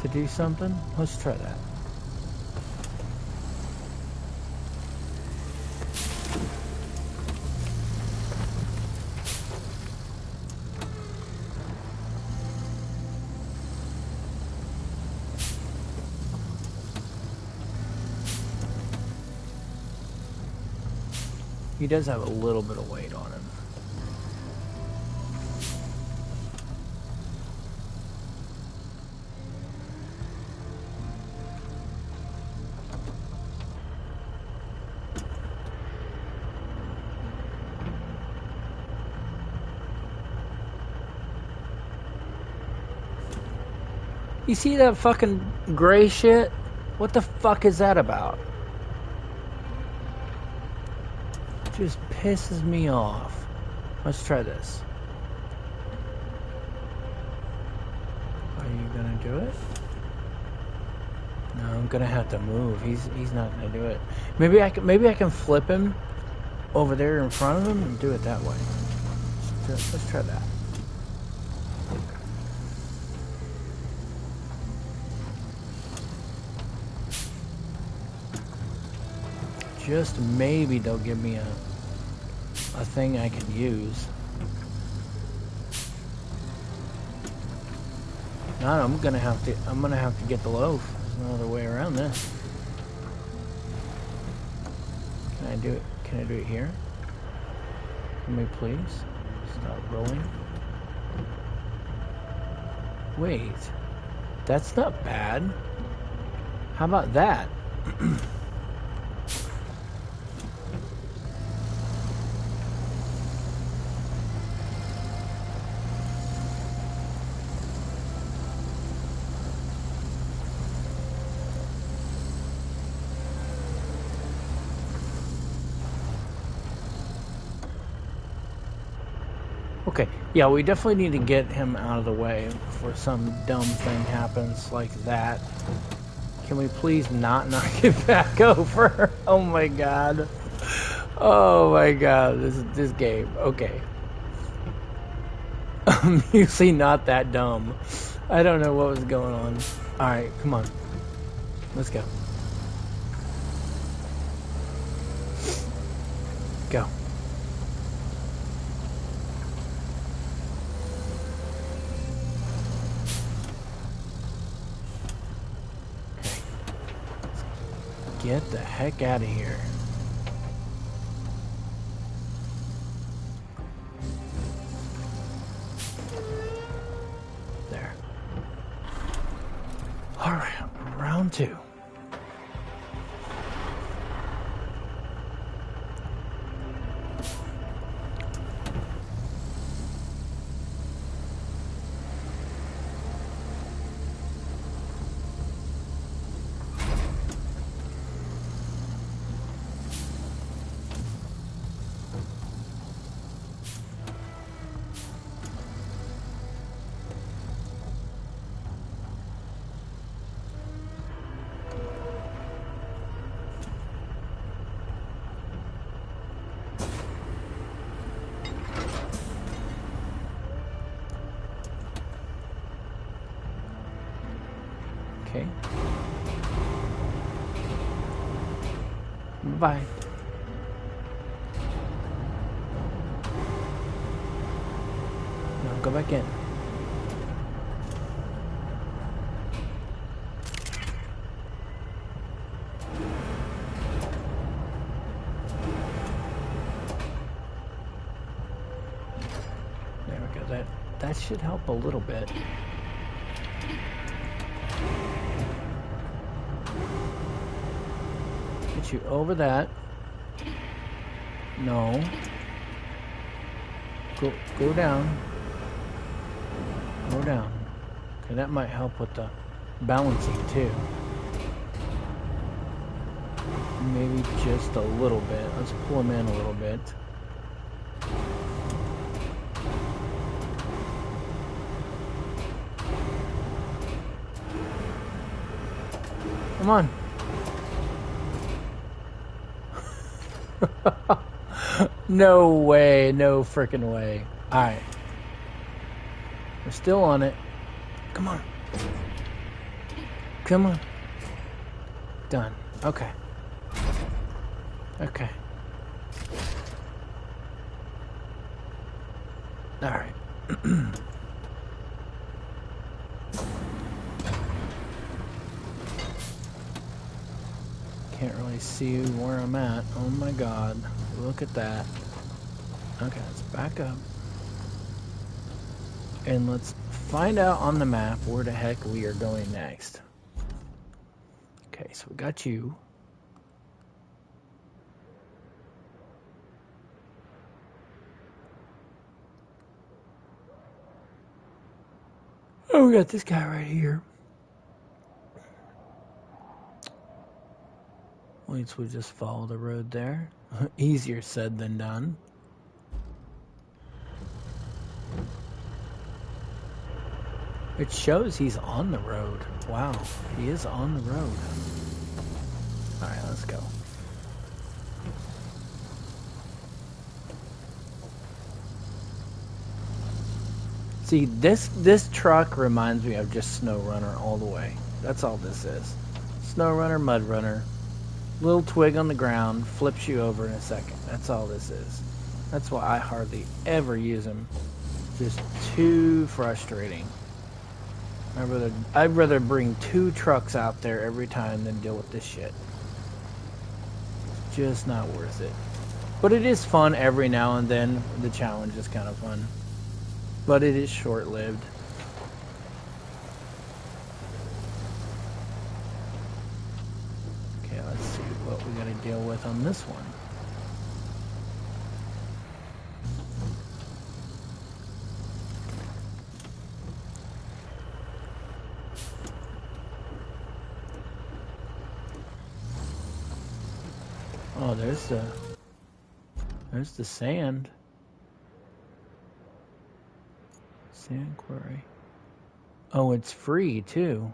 to do something? Let's try that. He does have a little bit of weight on him. You see that fucking gray shit? What the fuck is that about? Just pisses me off. Let's try this. Are you gonna do it? No, I'm gonna have to move. He's not gonna do it. Maybe I can flip him over there in front of him and do it that way. Let's try that. Just maybe they'll give me a thing I can use. No, I'm gonna have to get the loaf. There's no other way around this. Can I do it? Can I do it here? Can we please stop rolling? Wait, that's not bad. How about that? Okay, yeah, we definitely need to get him out of the way before some dumb thing happens like that. Can we please not knock it back over? Oh my god. Oh my god, this game. Okay. I'm usually not that dumb. I don't know what was going on. Alright, come on. Let's go. Go. Get the heck out of here. There. Alright, round 2. Okay. Bye. Now go back in. There we go. That should help a little bit. Get you over that. No. Go down. Go down. Okay, that might help with the balancing too. Maybe just a little bit. Let's pull him in a little bit. Come on. No way, no frickin' way. Alright. We're still on it. Come on. Come on. Done. Okay. Okay. Alright. can't really see where I'm at. Oh my god. Look at that. Okay, let's back up. And let's find out on the map where the heck we are going next. Okay, so we got you. Oh, we got this guy right here. Once we just follow the road there. Easier said than done. It shows he's on the road. Wow, he is on the road. Alright, let's go. See, this truck reminds me of just Snow Runner all the way. That's all this is. Snow Runner, Mud Runner. Little twig on the ground, flips you over in a second. That's all this is. That's why I hardly ever use them. Just too frustrating. I'd rather bring 2 trucks out there every time than deal with this shit. It's just not worth it. But it is fun every now and then. The challenge is kind of fun. But it is short-lived. Okay, let's see what we gotta deal with on this one. Oh, there's the sand. Sand quarry. Oh, it's free too.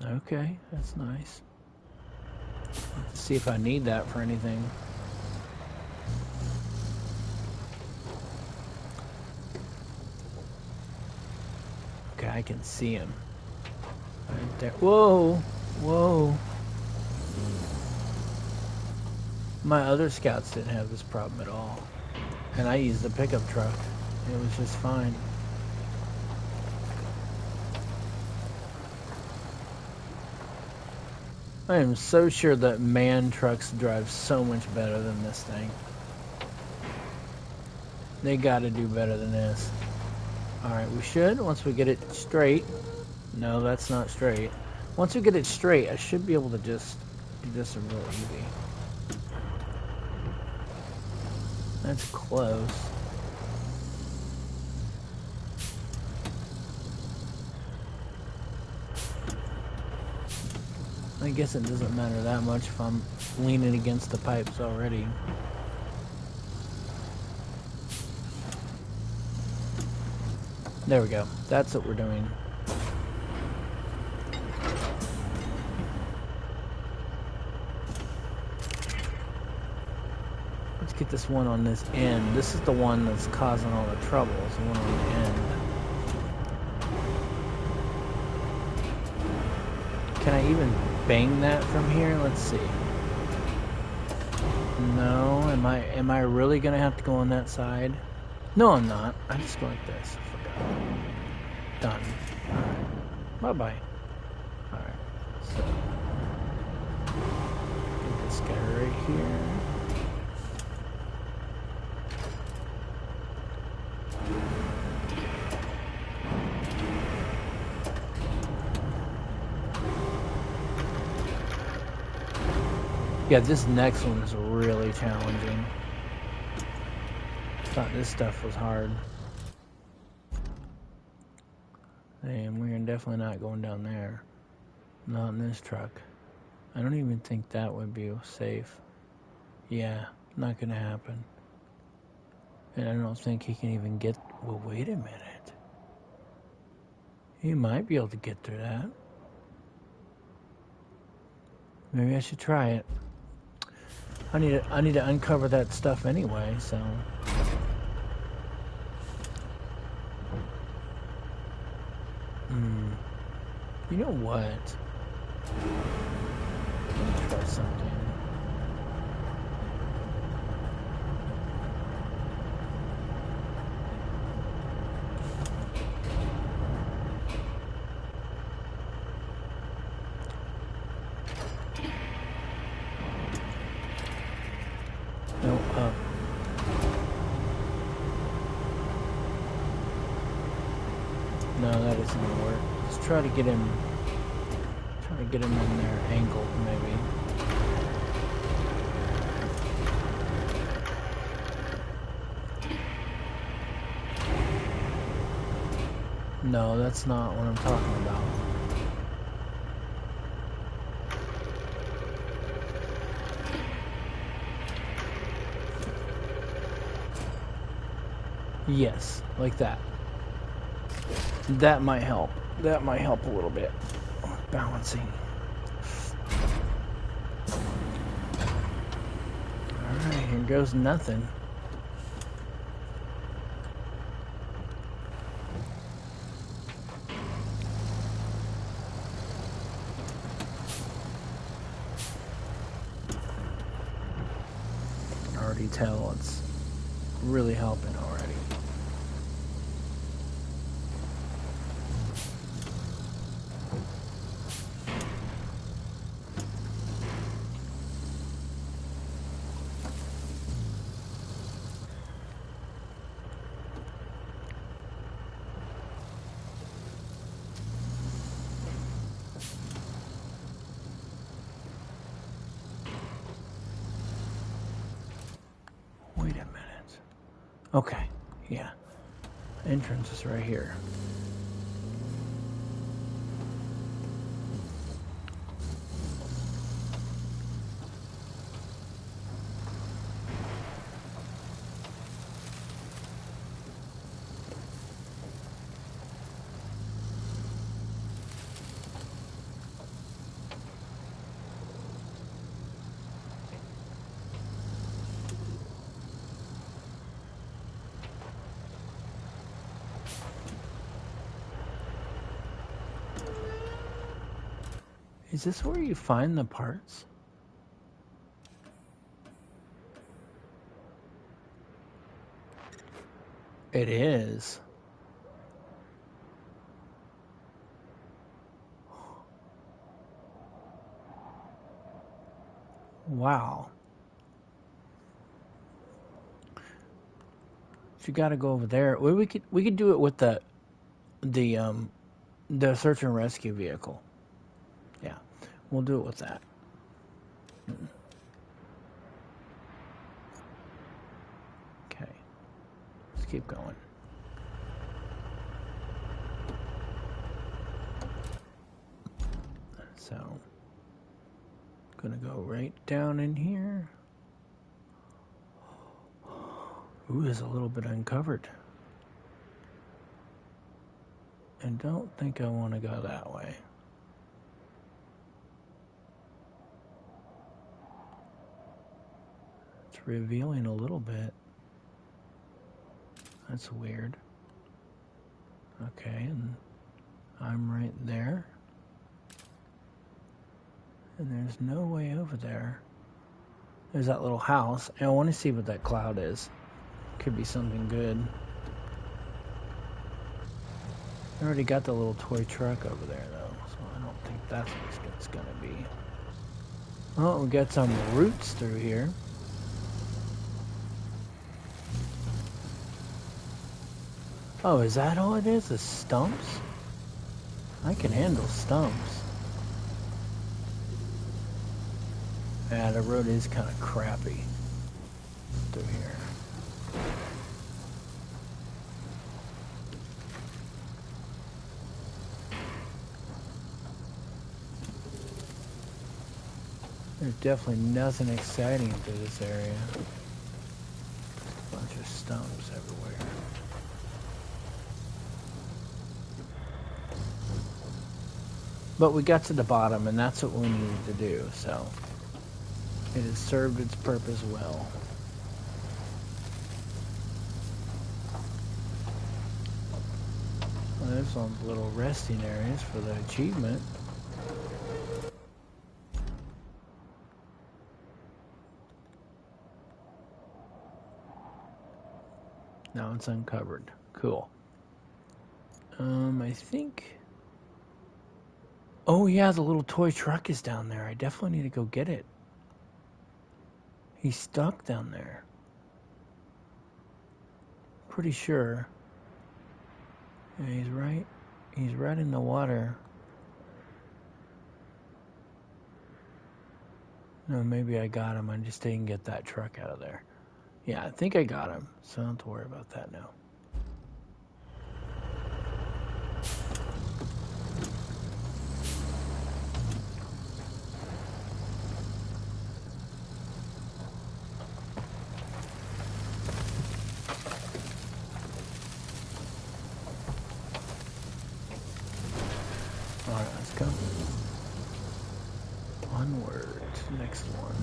Okay, that's nice. Let's see if I need that for anything. Okay, I can see him. Right there. Whoa! Whoa! My other scouts didn't have this problem at all. And I used the pickup truck. It was just fine. I am so sure that man trucks drive so much better than this thing. They gotta do better than this. Alright, we should, once we get it straight. No, that's not straight. Once we get it straight, I should be able to just do this real easy. That's close. I guess it doesn't matter that much if I'm leaning against the pipes already. There we go. That's what we're doing. Let's get this one on this end. This is the one that's causing all the trouble. It's the one on the end. Can I even bang that from here? Let's see. No, am I really gonna have to go on that side? No, I'm not. I just go like this. I forgot. Done. Alright. Bye-bye. Alright. So get this guy right here. Yeah, this next one is really challenging. I thought this stuff was hard. And we're definitely not going down there. Not in this truck. I don't even think that would be safe. Yeah, not gonna happen. And I don't think he can even get... Well, wait a minute. He might be able to get through that. Maybe I should try it. I need to uncover that stuff anyway, so... You know what? Let me try something. isn't gonna work. Let's try to get him. Try to get him in there, angled maybe. No, that's not what I'm talking about. Yes, like that. That might help. That might help a little bit. Balancing. Alright, here goes nothing. I can already tell it's really helping already. Wait a minute. Okay, yeah. Entrance is right here. Is this where you find the parts? It is. Wow. So you gotta go over there. Well, we could do it with the search and rescue vehicle. Yeah, we'll do it with that. Okay, let's keep going. So, gonna go right down in here. Ooh, there's a little bit uncovered. And don't think I want to go that way. It's revealing a little bit. That's weird. Okay, and I'm right there. And there's no way over there. There's that little house. And I want to see what that cloud is. Could be something good. I already got the little toy truck over there, though, so I don't think that's what it's going to be. Oh, we got some roots through here. Oh, is that all it is? The stumps? I can handle stumps. Yeah, the road is kind of crappy through here. There's definitely nothing exciting through this area. A bunch of stumps everywhere. But we got to the bottom, and that's what we needed to do, so it has served its purpose well. Well, there's some little resting areas for the achievement. Now it's uncovered. Cool. I think... Oh yeah, the little toy truck is down there. I definitely need to go get it. He's stuck down there. Pretty sure. Yeah, he's right He's right in the water. No, maybe I got him. I just didn't get that truck out of there. Yeah, I think I got him, so I don't have to worry about that now. Alright, let's go. Onward to the next one.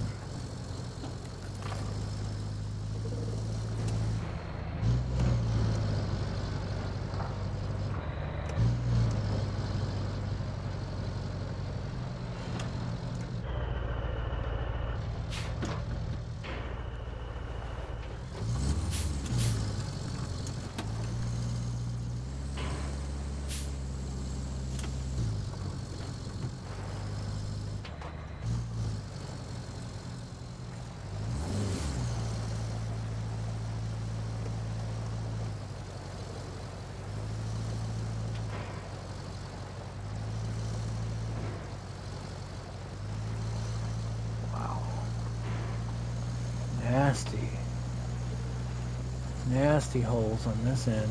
Nasty holes on this end.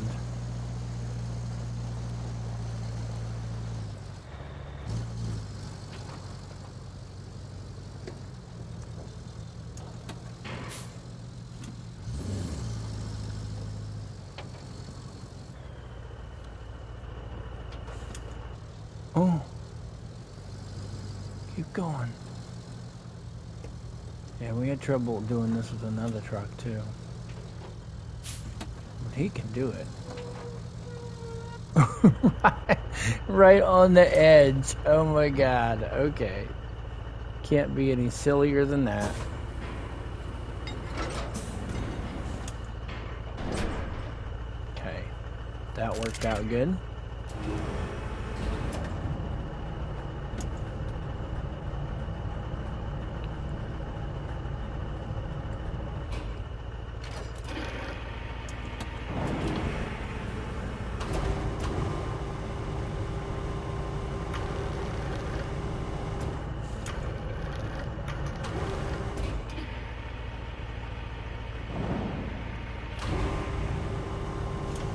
Oh, keep going. Yeah, we had trouble doing this with another truck too. But he can do it. Right on the edge. Oh my god. Okay. Can't be any sillier than that. Okay. That worked out good.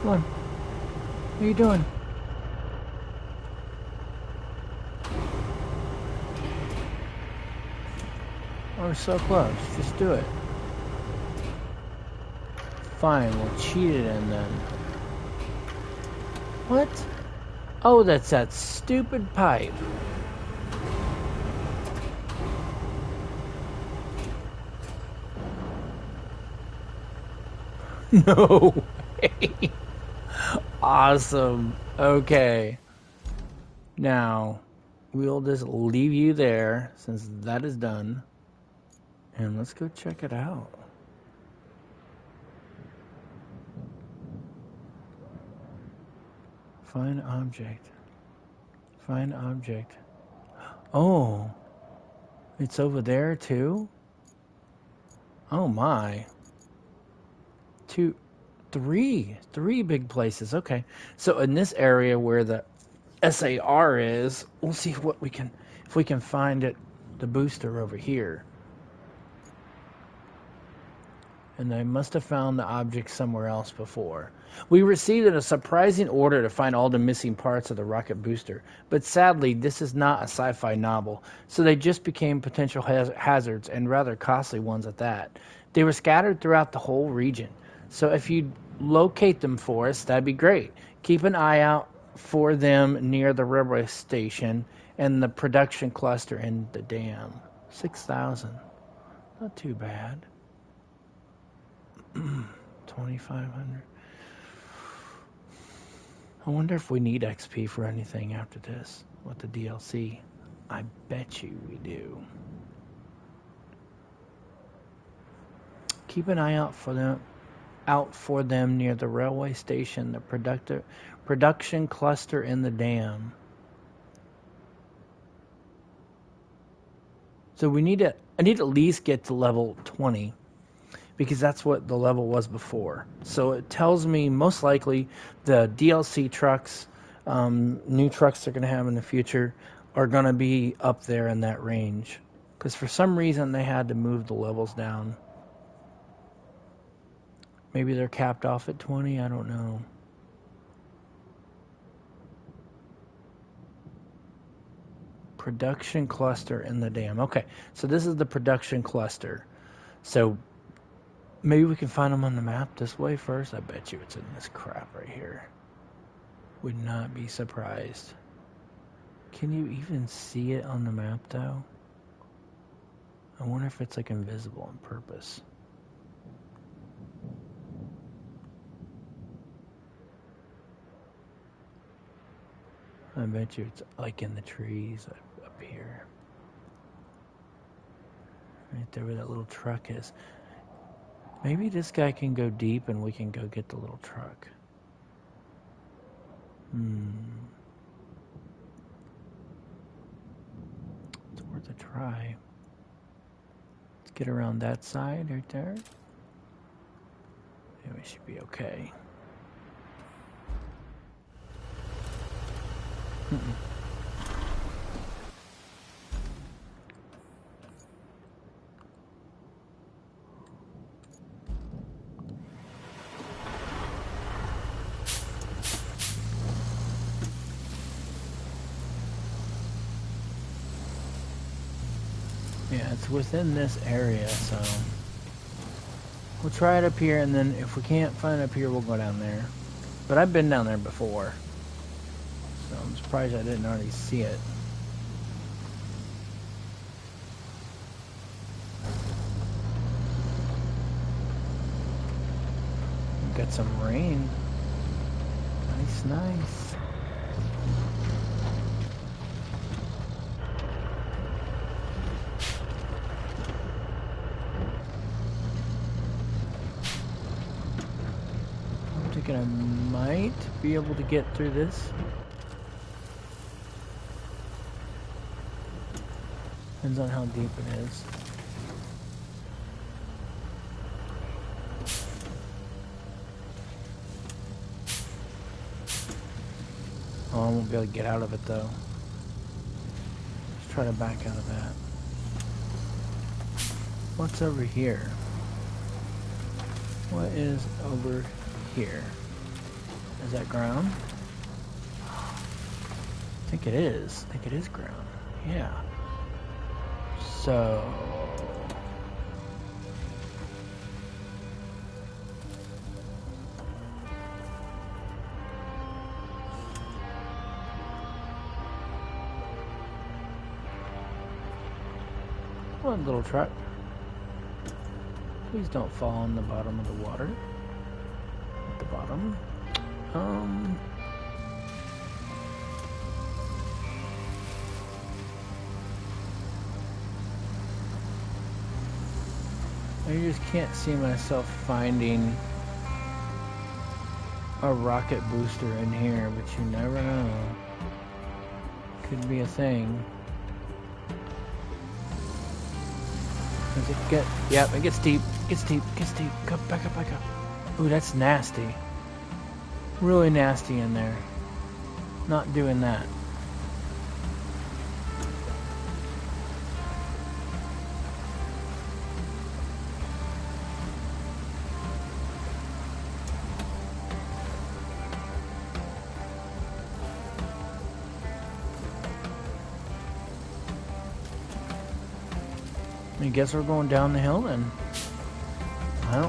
Come on. What are you doing? Oh, we're so close. Just do it. Fine, we'll cheat it in then. What? Oh, that's that stupid pipe. No way. Awesome. Okay. Now, we'll just leave you there since that is done. And let's go check it out. Find object. Find object. Oh. It's over there too? Oh my. Three big places. Okay. So in this area where the SAR is, we'll see what we can, if we can find it, the booster over here. And they must have found the object somewhere else before. We received a surprising order to find all the missing parts of the rocket booster, but sadly this is not a sci-fi novel, so they just became potential hazards, and rather costly ones at that. They were scattered throughout the whole region, so if you locate them for us, that'd be great. Keep an eye out for them near the railway station and the production cluster in the dam. 6,000. Not too bad. 2,500. I wonder if we need XP for anything after this with the DLC. I bet you we do. Keep an eye out for them near the railway station, the production cluster in the dam. So I need to at least get to level 20. Because that's what the level was before. So it tells me most likely the DLC trucks new trucks they're going to have in the future are going to be up there in that range. Because for some reason they had to move the levels down. Maybe they're capped off at 20, I don't know. Production cluster in the dam. Okay, so this is the production cluster. So maybe we can find them on the map this way first. I bet you it's in this crap right here. Would not be surprised. Can you even see it on the map though? I wonder if it's like invisible on purpose. I bet you it's like in the trees up here. Right there where that little truck is. Maybe this guy can go deep and we can go get the little truck. It's worth a try. Let's get around that side right there. Yeah, we should be okay. Yeah, it's within this area, so we'll try it up here, and then if we can't find it up here, we'll go down there. But I've been down there before, so I'm surprised I didn't already see it. Got some rain. Nice, nice. I'm thinking I might be able to get through this. Depends on how deep it is. Oh, I won't be able to get out of it though. Let's try to back out of that. What's over here? What is over here? Is that ground? I think it is. I think it is ground. Yeah. So... One little truck. Please don't fall on the bottom of the water. At the bottom. I just can't see myself finding a rocket booster in here, but you never know. Could be a thing. Does it get... Yep, it gets deep. Gets deep. Gets deep. Go back up, back up. Ooh, that's nasty. Really nasty in there. Not doing that. I guess we're going down the hill then. I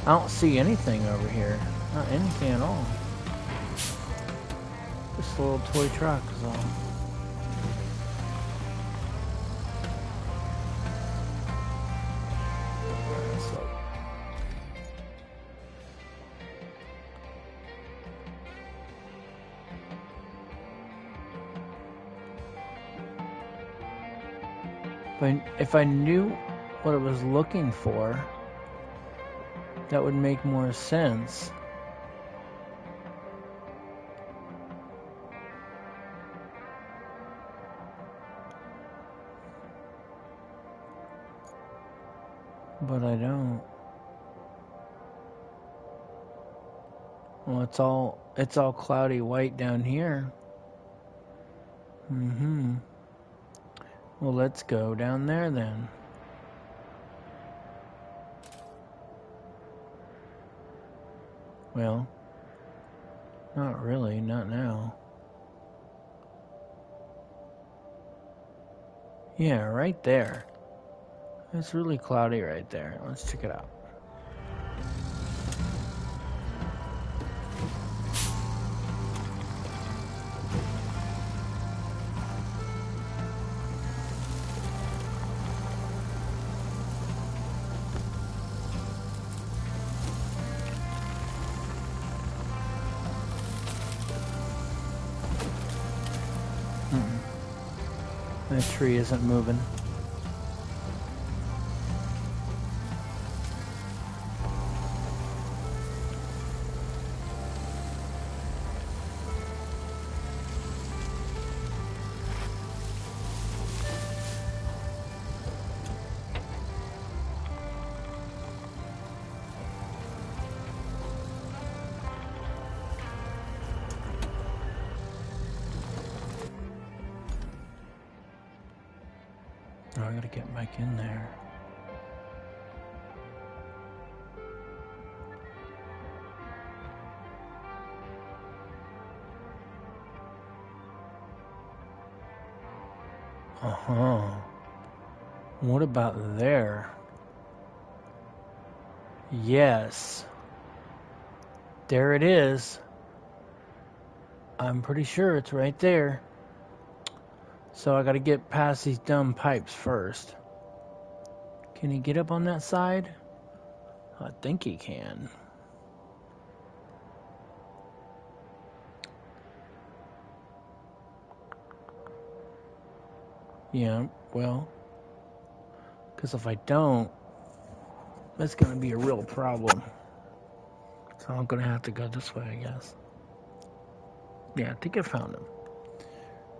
don't see anything over here. Not anything at all. Just a little toy truck is all. But if I knew what it was looking for, that would make more sense. But I don't. Well, it's all cloudy white down here. Well, let's go down there then. Well, not really, not now. Yeah, right there. It's really cloudy right there. Let's check it out. That tree isn't moving. Oh, I gotta get back in there. What about there? Yes. There it is. I'm pretty sure it's right there. So I gotta get past these dumb pipes first. Can he get up on that side? I think he can. Yeah, well, because if I don't, that's going to be a real problem. So I'm going to have to go this way, I guess. Yeah, I think I found him.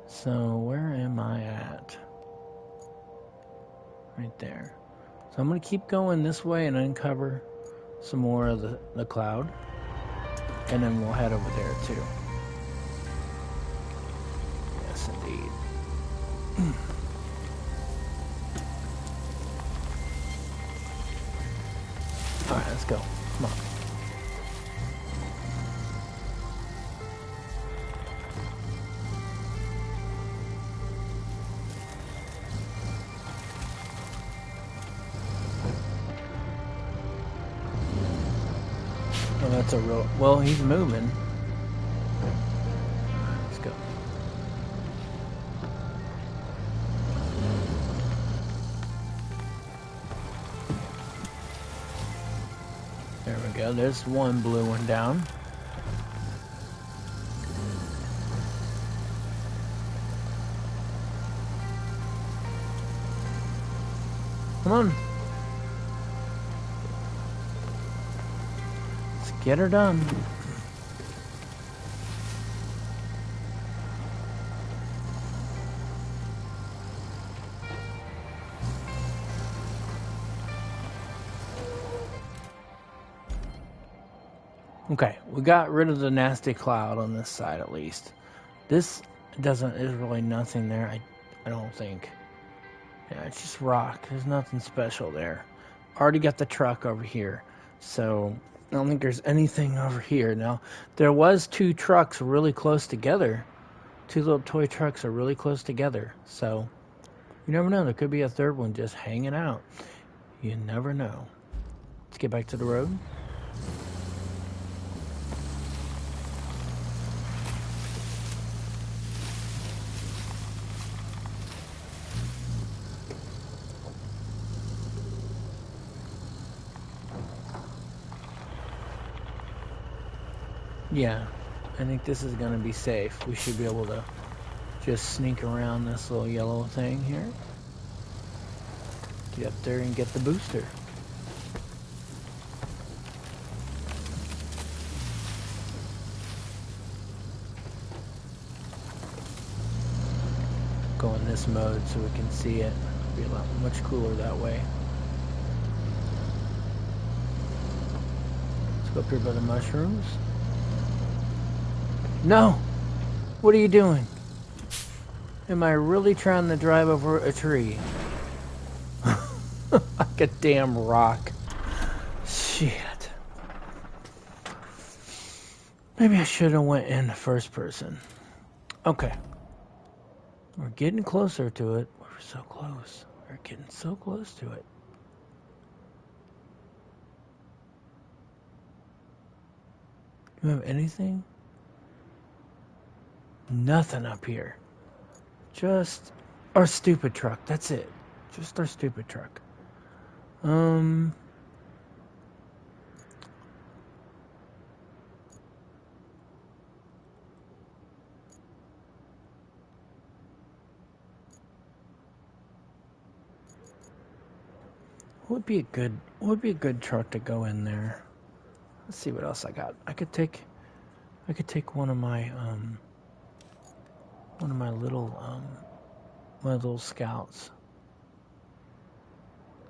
So where am I at? Right there. So I'm going to keep going this way and uncover some more of the cloud. And then we'll head over there too. Yes, indeed. Alright, let's go. Come on. Oh, that's a real... Well, he's moving. Let's go. There we go. There's one blue one down. Come on. Let's get her done. Okay, we got rid of the nasty cloud on this side at least. This is really nothing there, I don't think. Yeah, it's just rock. There's nothing special there. Already got the truck over here, so I don't think there's anything over here. Now, there was two trucks really close together. Two little toy trucks are really close together, so you never know. There could be a third one just hanging out. You never know. Let's get back to the road. Yeah, I think this is going to be safe. We should be able to just sneak around this little yellow thing here. Get up there and get the booster. Go in this mode so we can see it. It'll be a lot much cooler that way. Let's go up here by the mushrooms. No! What are you doing? Am I really trying to drive over a tree? Like a damn rock. Shit. Maybe I should have went in first person. Okay. We're getting closer to it. We're so close. We're getting so close to it. Do you have anything? Nothing up here. Just our stupid truck. That's it. Just our stupid truck. What would be a good truck to go in there? Let's see what else I got. I could take one of my little scouts.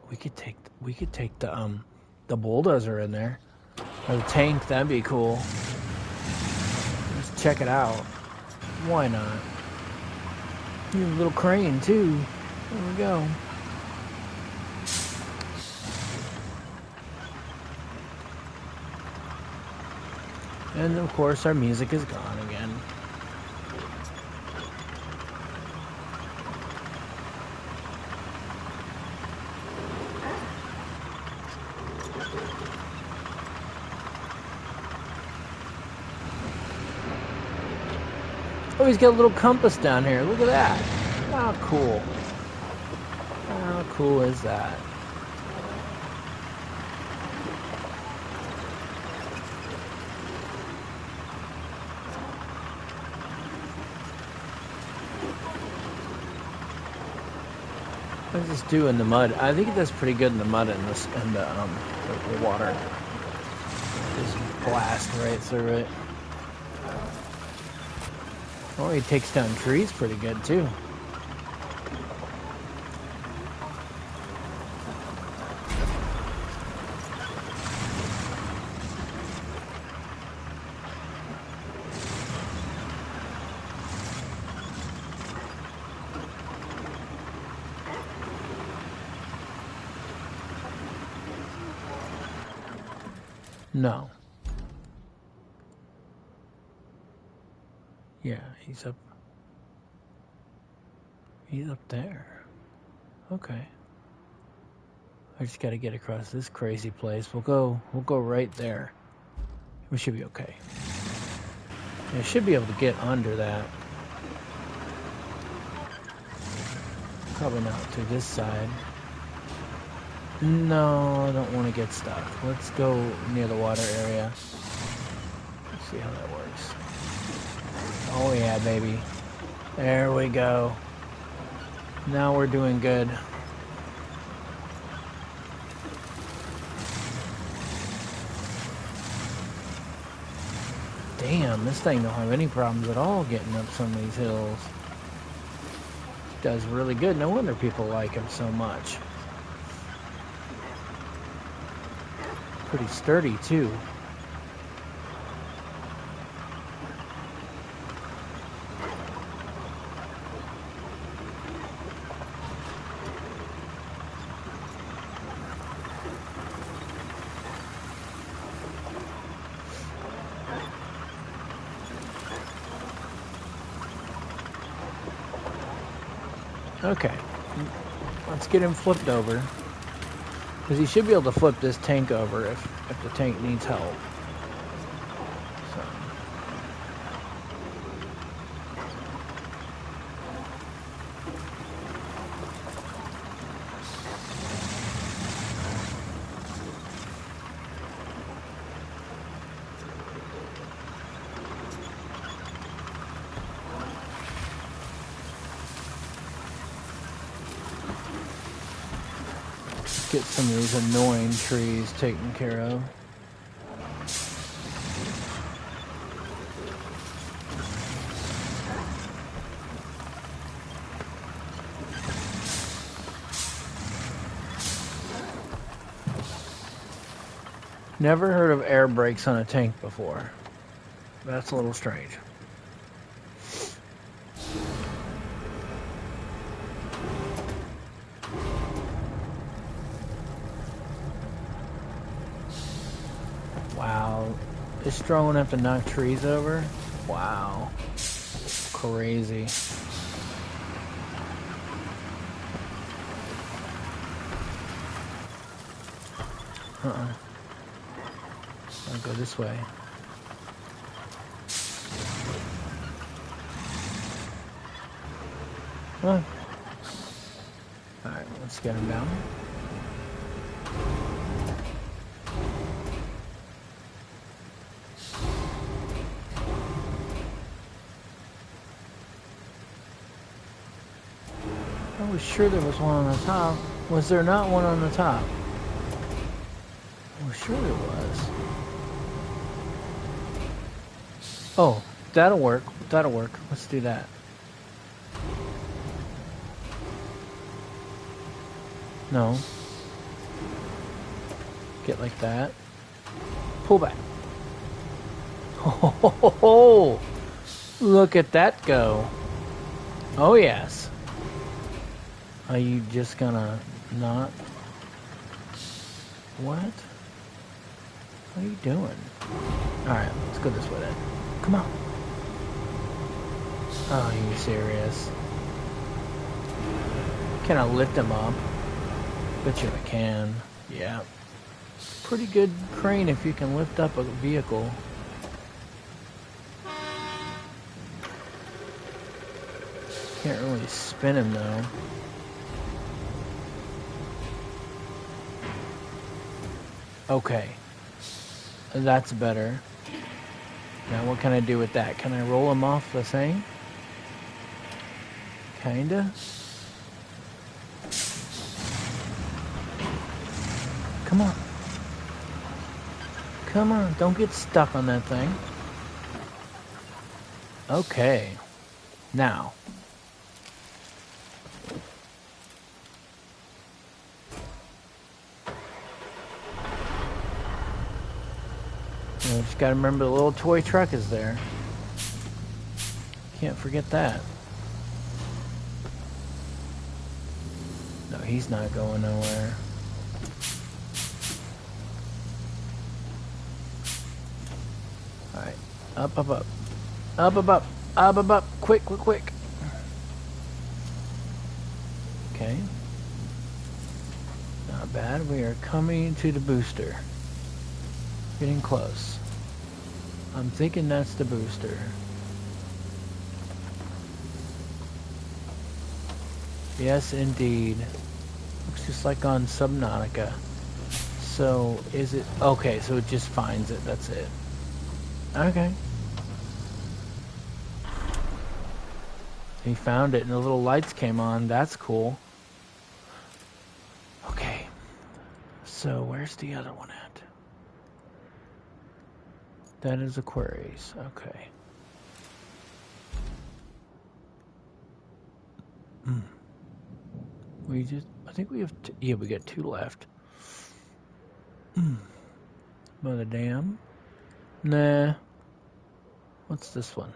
We could take the bulldozer in there. Or the tank, that'd be cool. Let's check it out. Why not? You have a little crane too. There we go. And of course our music is gone again. Oh, he's got a little compass down here. Look at that. How cool. How cool is that? What does this do in the mud? I think it does pretty good in the mud and the water. Just blast right through it. Oh, he takes down trees pretty good too. No. Yeah, he's up there. Okay. I just gotta get across this crazy place. We'll go right there. We should be okay. I should be able to get under that. Probably not through this side. No, I don't want to get stuck. Let's go near the water area. Let's see how that works. Oh yeah, baby. There we go. Now we're doing good. Damn, this thing don't have any problems at all getting up some of these hills. It does really good. No wonder people like him so much. Pretty sturdy too. Okay, let's get him flipped over. Because he should be able to flip this tank over if the tank needs help. So. Get some of these annoying trees taken care of. Never heard of air brakes on a tank before. That's a little strange. This drone have to knock trees over? Wow. Crazy. I'll go this way. Huh. Alright, let's get him down. I was sure there was one on the top. Was there not one on the top? I was sure there was. Oh, that'll work. That'll work. Let's do that. No. Get like that. Pull back. Oh, look at that go. Oh, yes. Are you just gonna not? What? What are you doing? Alright, let's go this way then. Come on. Oh, are you serious? Can I lift him up? Bet you I can. Yeah. Pretty good crane if you can lift up a vehicle. Can't really spin him though. Okay. That's better. Now what can I do with that? Can I roll him off the thing? Kinda. Come on. Come on, don't get stuck on that thing. Okay. Now. You just gotta remember the little toy truck is there. Can't forget that. No, he's not going nowhere. Alright. Up, up, up. Up, up, up. Up, up, up. Quick, quick, quick. Okay. Not bad. We are coming to the booster. Getting close. I'm thinking that's the booster. Yes, indeed. Looks just like on Subnautica. So, is it... Okay, so it just finds it. That's it. Okay. He found it and the little lights came on. That's cool. Okay. So, where's the other one at? That is Aquarius. Okay. We just... I think we have... Yeah, we got 2 left. Mother Dam. Nah. What's this one?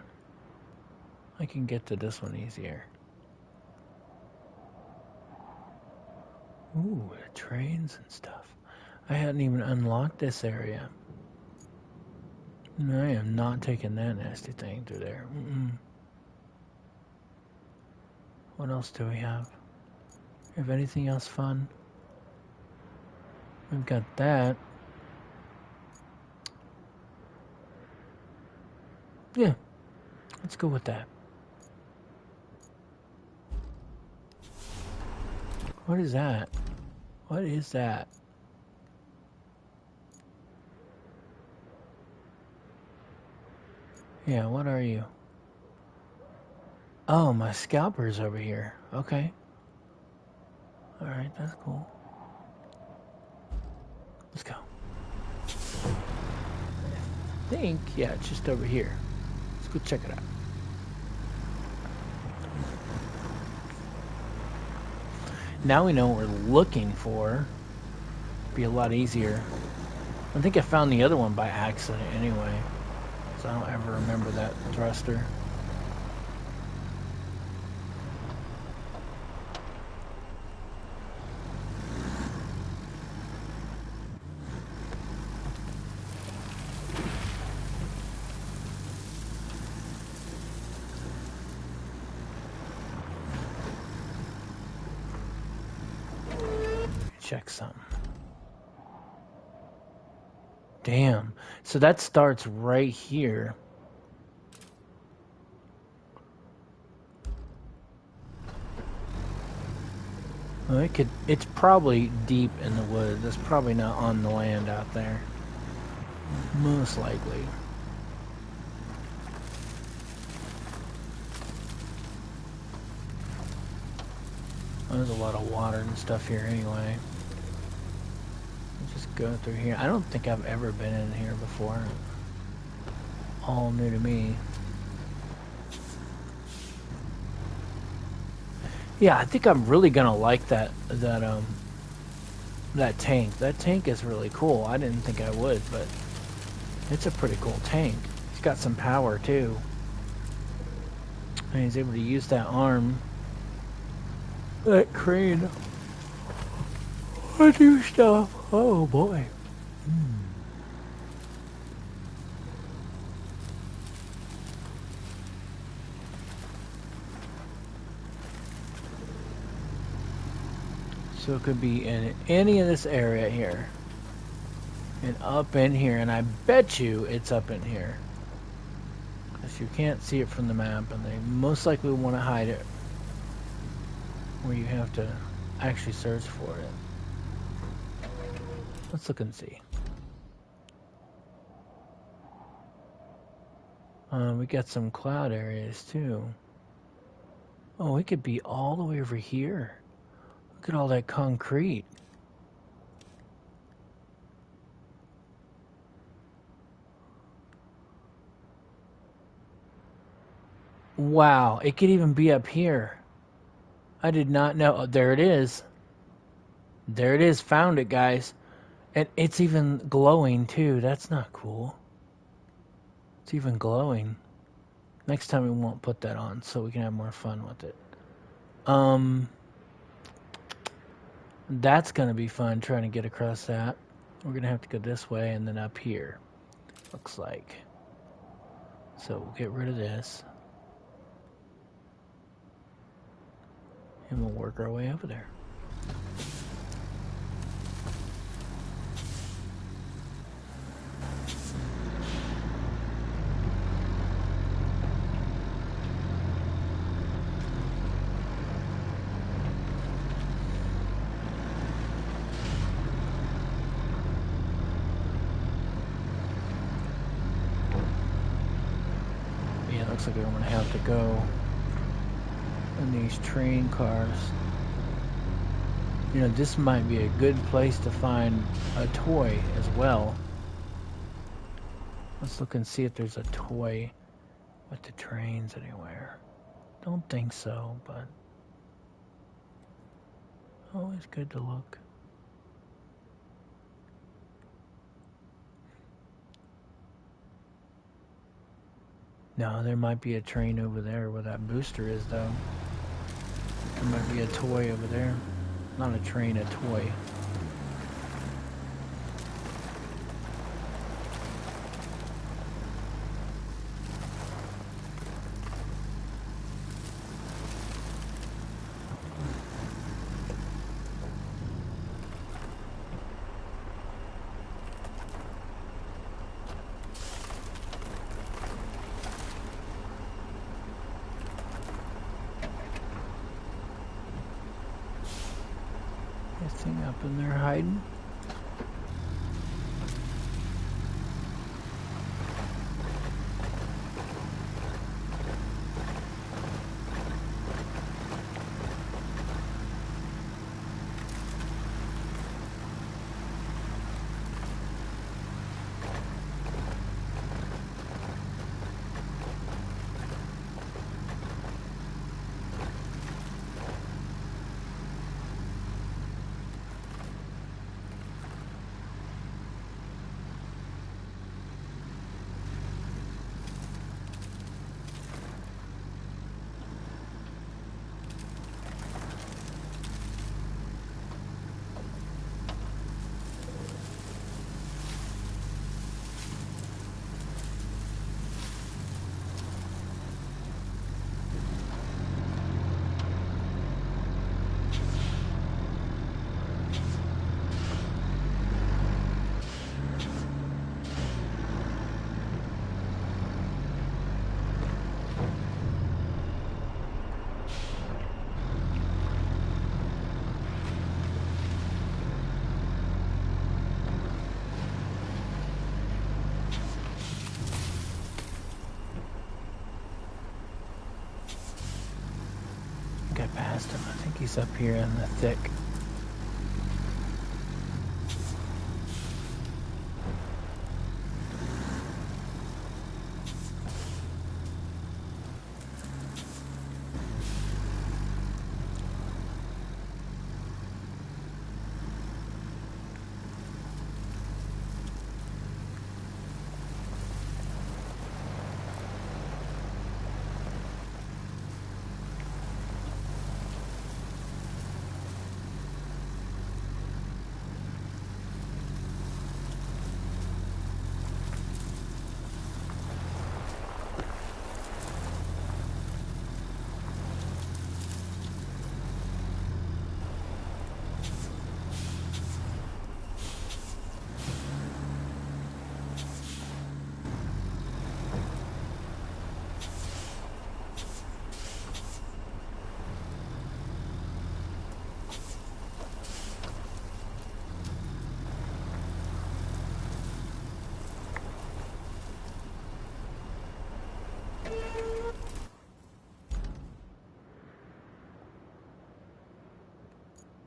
I can get to this one easier. Ooh, the trains and stuff. I hadn't even unlocked this area. I am not taking that nasty thing through there. What else do we have? Have anything else fun? We've got that. Yeah, let's go with that. What is that? What is that? Yeah, what are you? Oh, my scalper's over here. Okay. Alright, that's cool. Let's go. I think, yeah, it's just over here. Let's go check it out. Now we know what we're looking for. Be a lot easier. I think I found the other one by accident anyway. So I don't ever remember that thruster. check some. Damn. So that starts right here. Well, it's probably deep in the woods. It's probably not on the land out there. Most likely. There's a lot of water and stuff here anyway. Let's just go through here. I don't think I've ever been in here before. All new to me. Yeah, I think I'm really gonna like that tank. That tank is really cool. I didn't think I would, but it's a pretty cool tank. He's got some power too. And he's able to use that arm, that crane, to do stuff. Oh boy. So it could be in any of this area here. And up in here, and I bet you it's up in here. Because you can't see it from the map, and they most likely want to hide it where you have to actually search for it. Let's look and see. We got some cloud areas too. Oh, it could be all the way over here. Look at all that concrete. Wow, it could even be up here. I did not know. Oh, there it is. There it is. Found it, guys. And it's even glowing too. That's not cool. It's even glowing. Next time we won't put that on so we can have more fun with it. That's gonna be fun trying to get across that. We're gonna have to go this way and then up here. Looks like. So we'll get rid of this. And we'll work our way over there. Yeah, looks like I'm gonna have to go in these train cars. You know, this might be a good place to find a toy as well. Let's look and see if there's a toy with the trains anywhere. Don't think so, but always good to look. No, there might be a train over there where that booster is, though. There might be a toy over there. Not a train, a toy. Thing up in there hiding. past him. I think he's up here in the thick.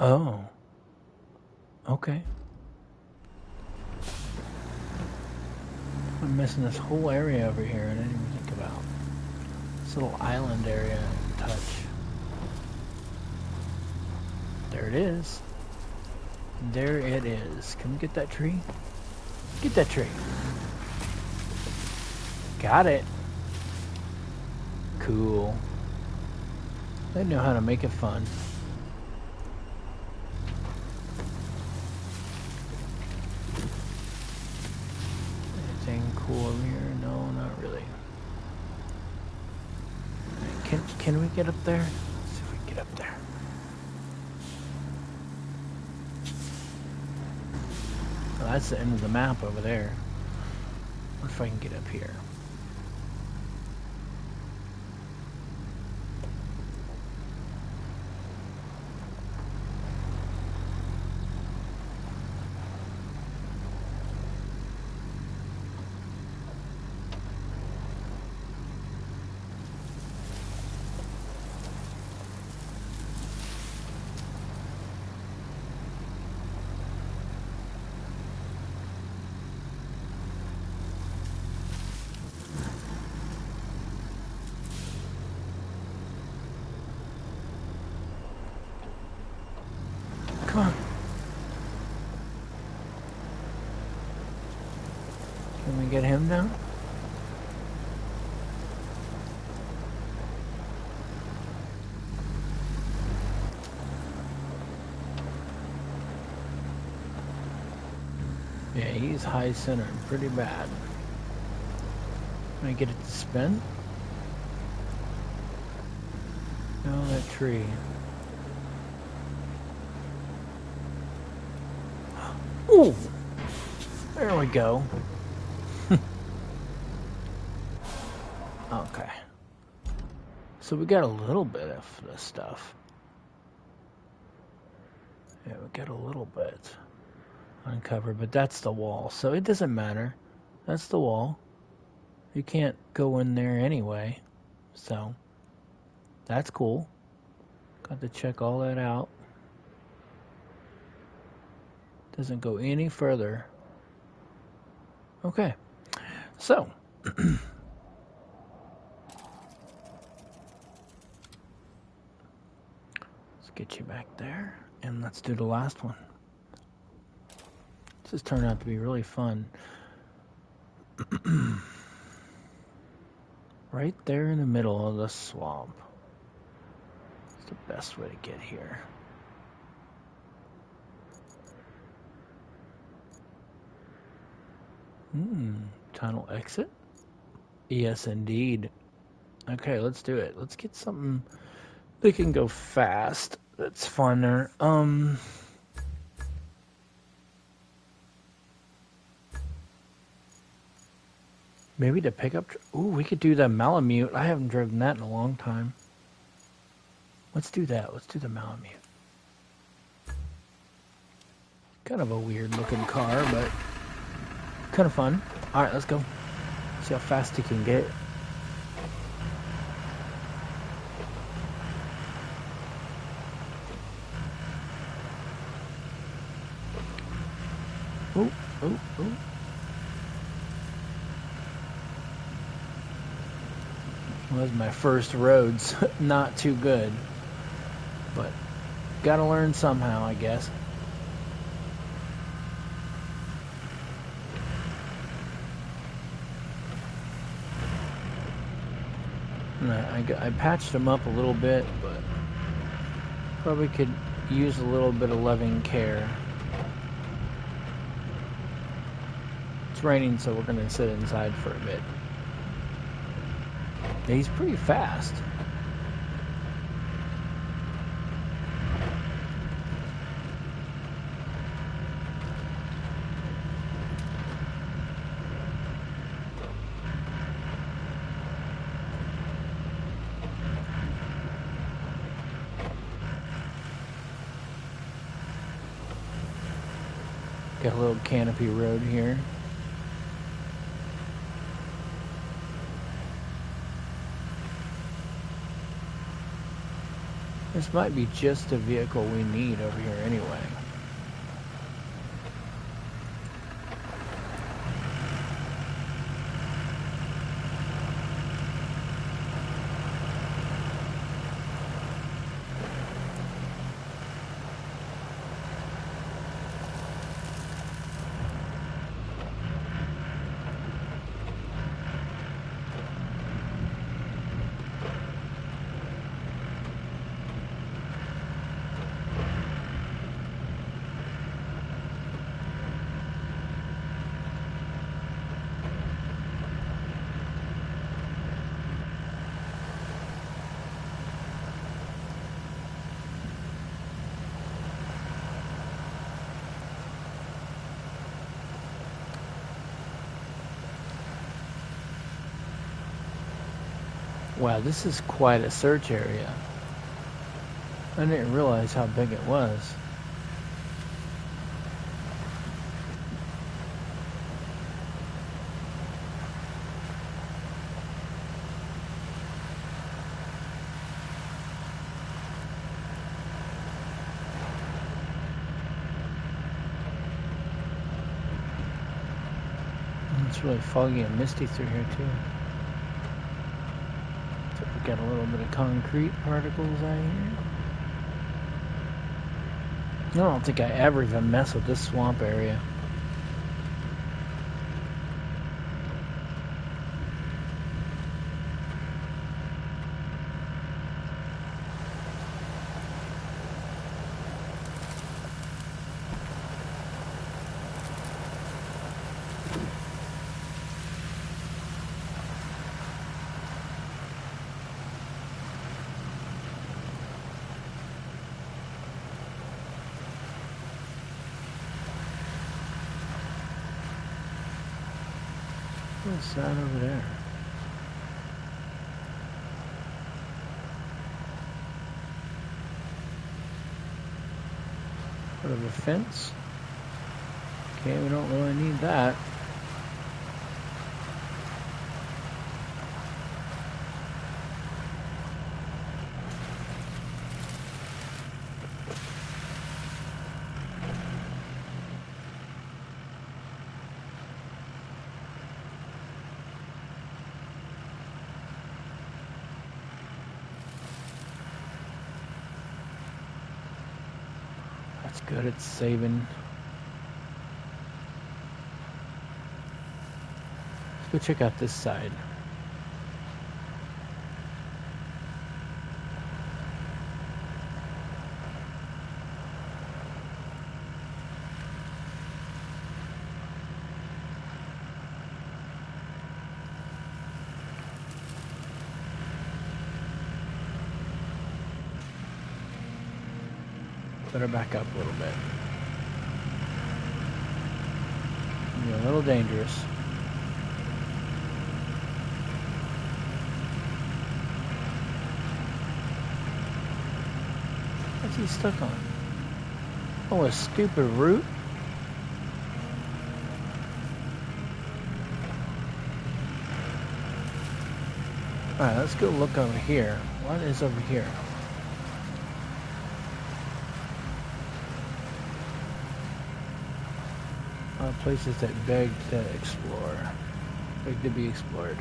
Oh. Okay. I'm missing this whole area over here I didn't even think about. This little island area I can touch. There it is. There it is. Can we get that tree? Get that tree. Got it. Cool. They know how to make it fun. Anything cool over here? No, not really. Can we get up there? Let's see if we can get up there. Oh, that's the end of the map over there. What if I can get up here? Come on. Can we get him down? Yeah, he's high centered pretty bad. Can I get it to spin? No, that tree. Ooh! There we go. Okay. So we got a little bit of this stuff. Yeah, we got a little bit uncovered, but that's the wall, so it doesn't matter. That's the wall. You can't go in there anyway, so that's cool. Got to check all that out. Doesn't go any further. Okay, so let's get you back there, and let's do the last one. This has turned out to be really fun. Right there in the middle of the swamp. It's the best way to get here. Tunnel exit? Yes, indeed. Okay, let's do it. Let's get something that can go fast. That's funner. Maybe the pickup. Ooh, we could do the Malamute. I haven't driven that in a long time. Let's do that. Let's do the Malamute. Kind of a weird looking car, but kind of fun. Alright, let's go. See how fast he can get. Ooh, ooh, ooh. Was my first roads. Not too good. But gotta learn somehow, I guess. And I patched them up a little bit, but probably could use a little bit of loving care. It's raining, so we're going to sit inside for a bit. Yeah, he's pretty fast. Got a little canopy road here. This might be just the vehicle we need over here anyway. Wow, this is quite a search area. I didn't realize how big it was. It's really foggy and misty through here too. So we got a little bit of concrete particles out here. I don't think I ever even mess with this swamp area. What's that over there? Part of a fence? Okay, we don't really need that. That's good, it's saving. Let's go check out this side. Better back up a little bit. Be a little dangerous. What's he stuck on? Oh, a stupid root? Alright, let's go look over here. What is over here? Places that beg to explore. Beg to be explored.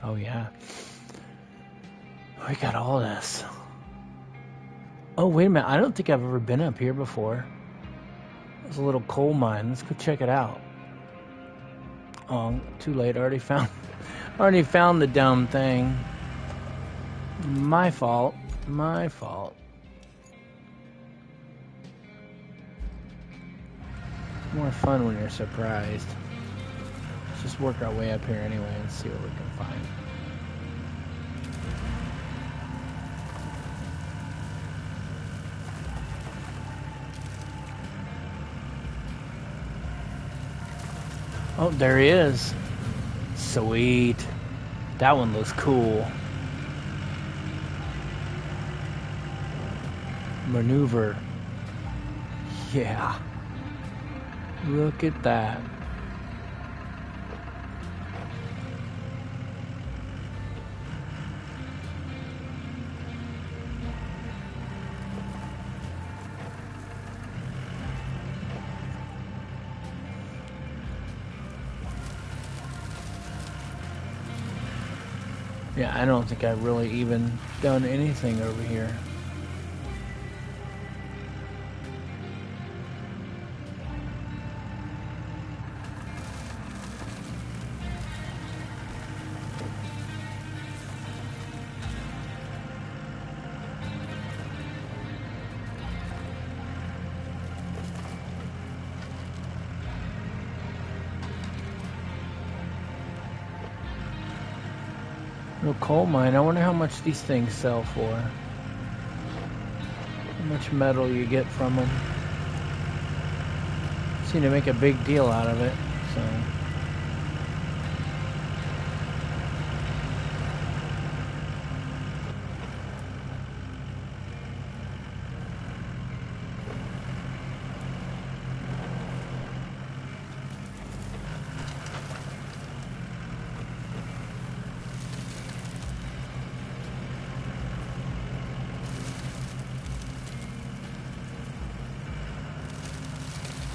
Oh yeah. We got all this. Oh, wait a minute. I don't think I've ever been up here before. There's a little coal mine. Let's go check it out. Oh, too late. I already found the dumb thing. My fault. My fault. More fun when you're surprised. Let's just work our way up here anyway and see what we can find. Oh, there he is. Sweet. That one looks cool. Maneuver. Yeah. Look at that. Yeah, I don't think I've really even done anything over here. No coal mine. I wonder how much these things sell for. How much metal you get from them. Seem to make a big deal out of it, so.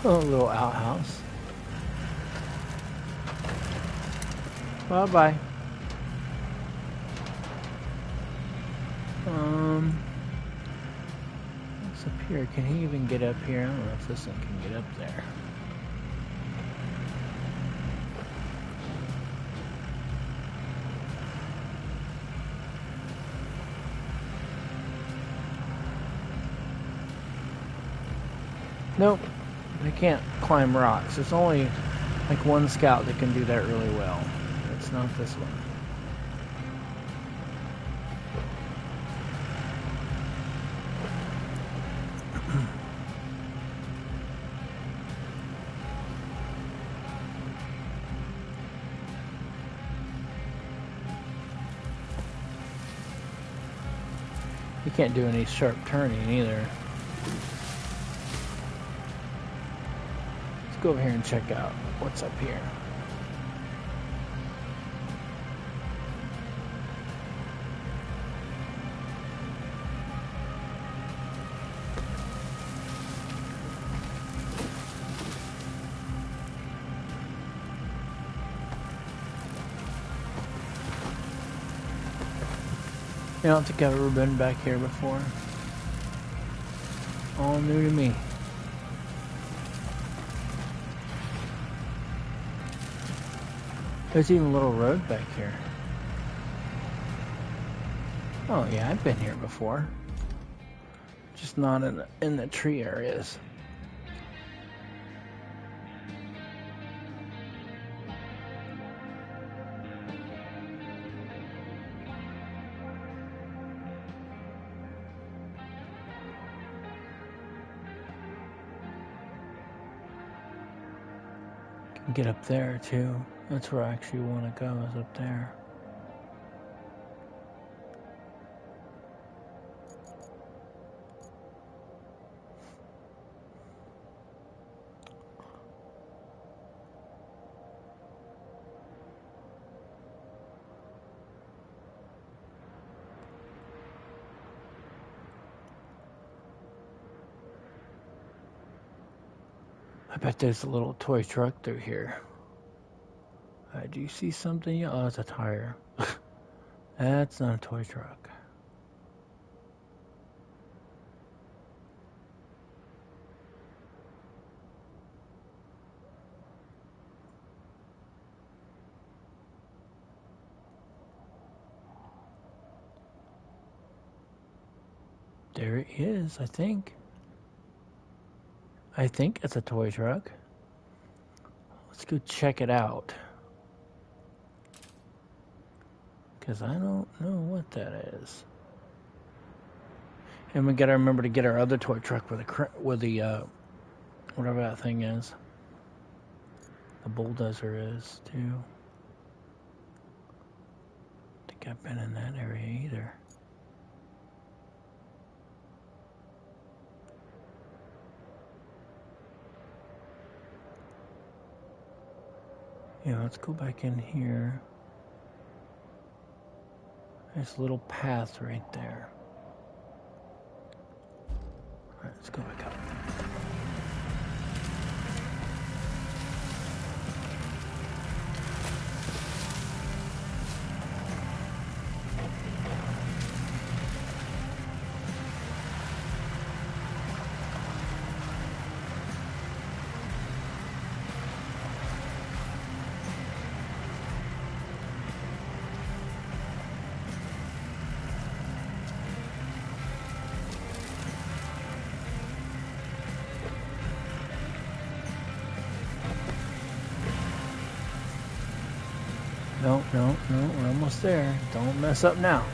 A little outhouse. Bye-bye. What's up here? Can he even get up here? I don't know if this one can get up there. Nope. They can't climb rocks. There's only like one scout that can do that really well. It's not this one. You can't do any sharp turning either. Go over here and check out what's up here. I don't think I've ever been back here before. All new to me. There's even a little road back here. Oh yeah, I've been here before. Just not in the tree areas. Can get up there too. That's where I actually want to go, is up there. I bet there's a little toy truck through here. Do you see something? Oh, it's a tire. That's not a toy truck. There it is, I think. I think it's a toy truck. Let's go check it out. Because I don't know what that is. And we gotta remember to get our other toy truck with the whatever that thing is. The bulldozer is too. I think I've been in that area either. Yeah, let's go back in here. There's a little path right there. Alright, let's go back up. No, we're almost there. Don't mess up now.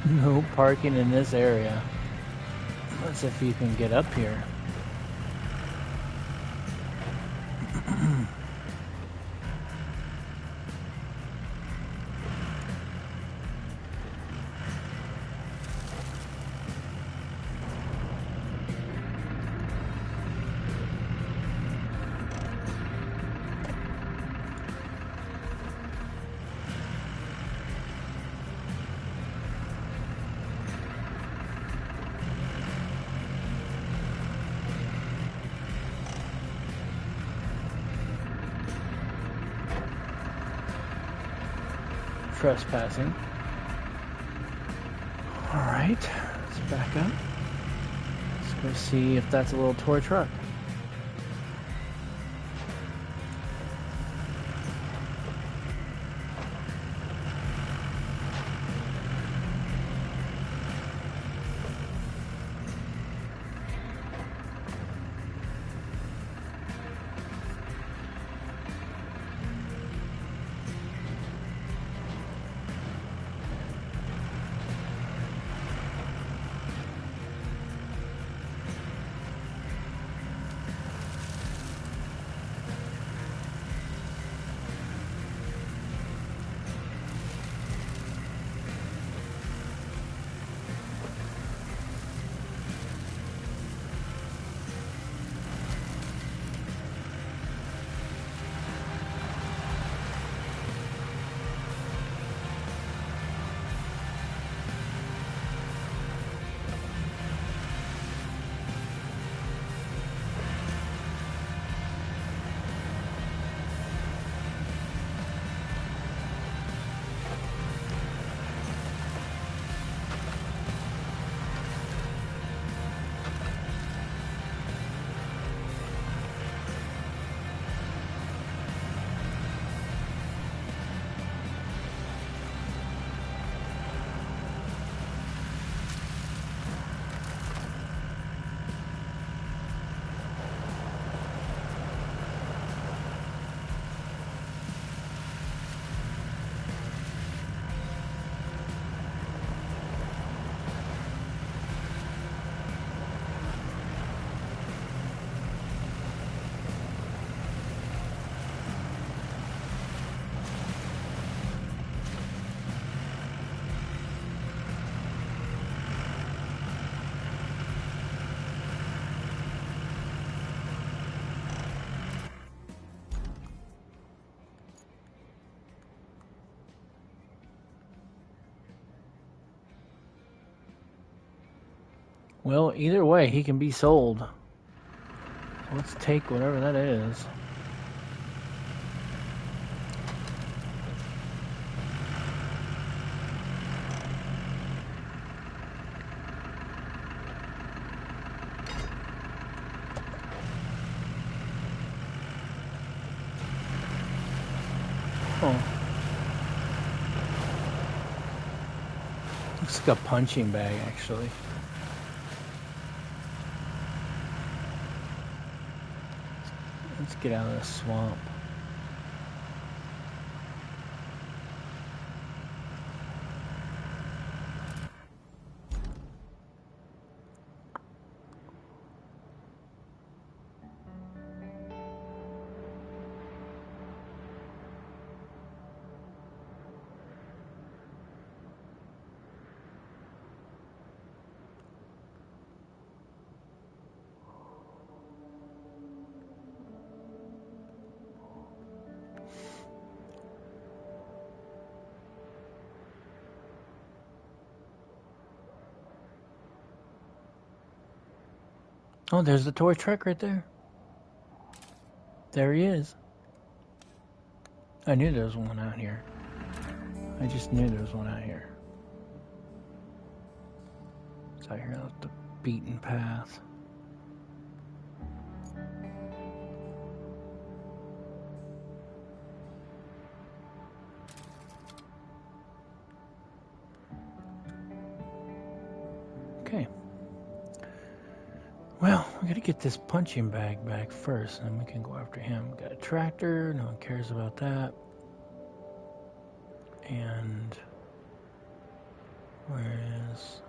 No parking in this area. Let's see if you can get up here. Trespassing. Alright, let's back up. Let's go see if that's a little toy truck. Well, either way, he can be sold. Let's take whatever that is. Oh. Looks like a punching bag, actually. Let's get out of the swamp. Oh, there's the toy truck right there. There he is. I knew there was one out here. I just knew there was one out here. It's out here off the beaten path. Okay. Well, we gotta get this punching bag back first, and then we can go after him. We got a tractor, no one cares about that. And where is...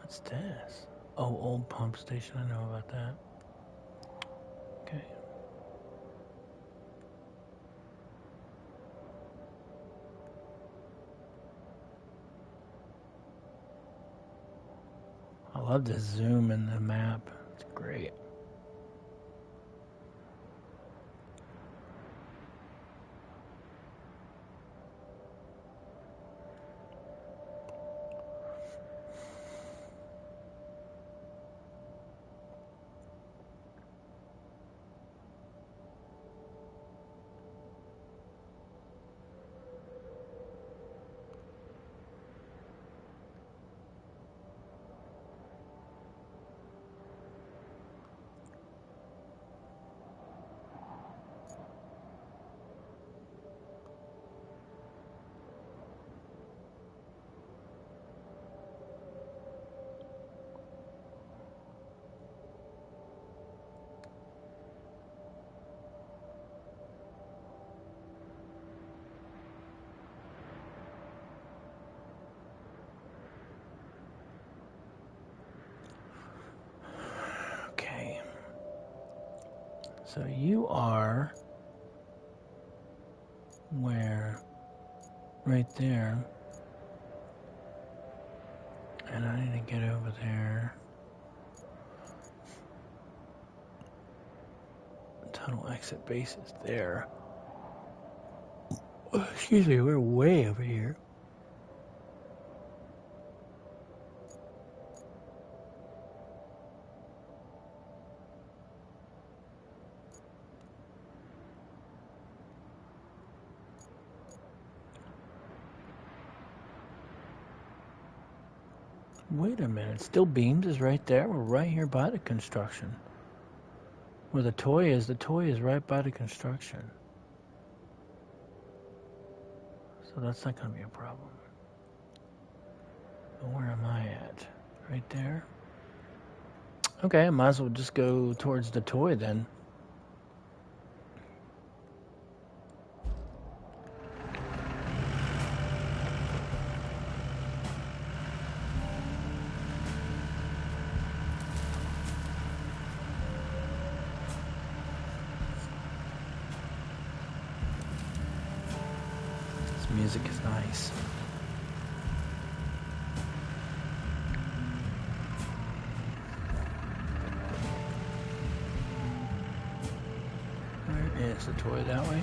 What's this? Oh, old pump station, I know about that. Okay. I love the zoom in the map. It's great. Okay. So you are where? Right there. And I need to get over there. Tunnel exit base is there. Oh, excuse me, we're way over here. Wait a minute, Still Beams is right there. We're right here by the construction. Where the toy is right by the construction. So that's not going to be a problem. But where am I at? Right there? Okay, I might as well just go towards the toy then. This music is nice. Is the toy that way? Okay.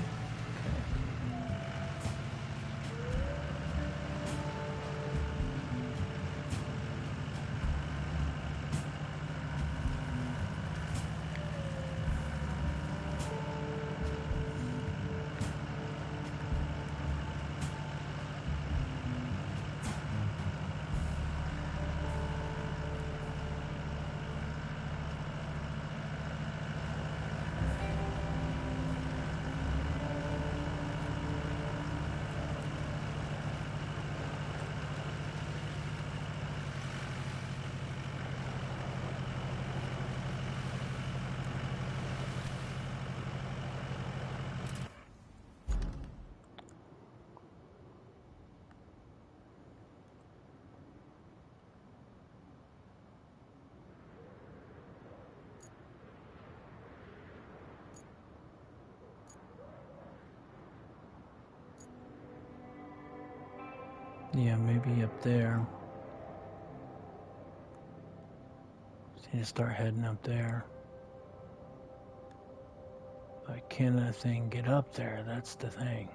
Yeah, maybe up there. Need to start heading up there. But can that thing get up there? That's the thing.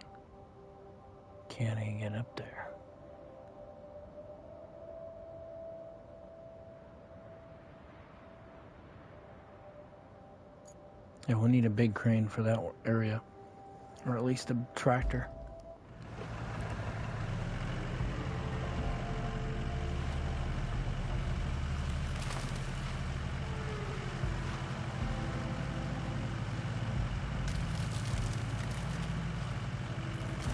Can he get up there? Yeah, we'll need a big crane for that area. Or at least a tractor.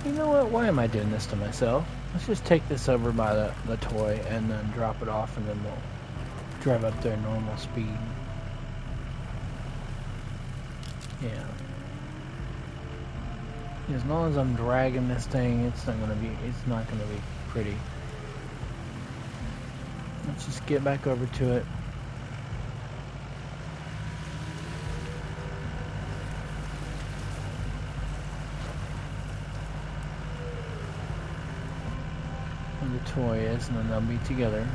You know what? Why am I doing this to myself? Let's just take this over by the toy and then drop it off, and then we'll drive up there normal speed. Yeah. As long as I'm dragging this thing, it's not gonna be pretty. Let's just get back over to it. Where the toy is, and then they'll be together.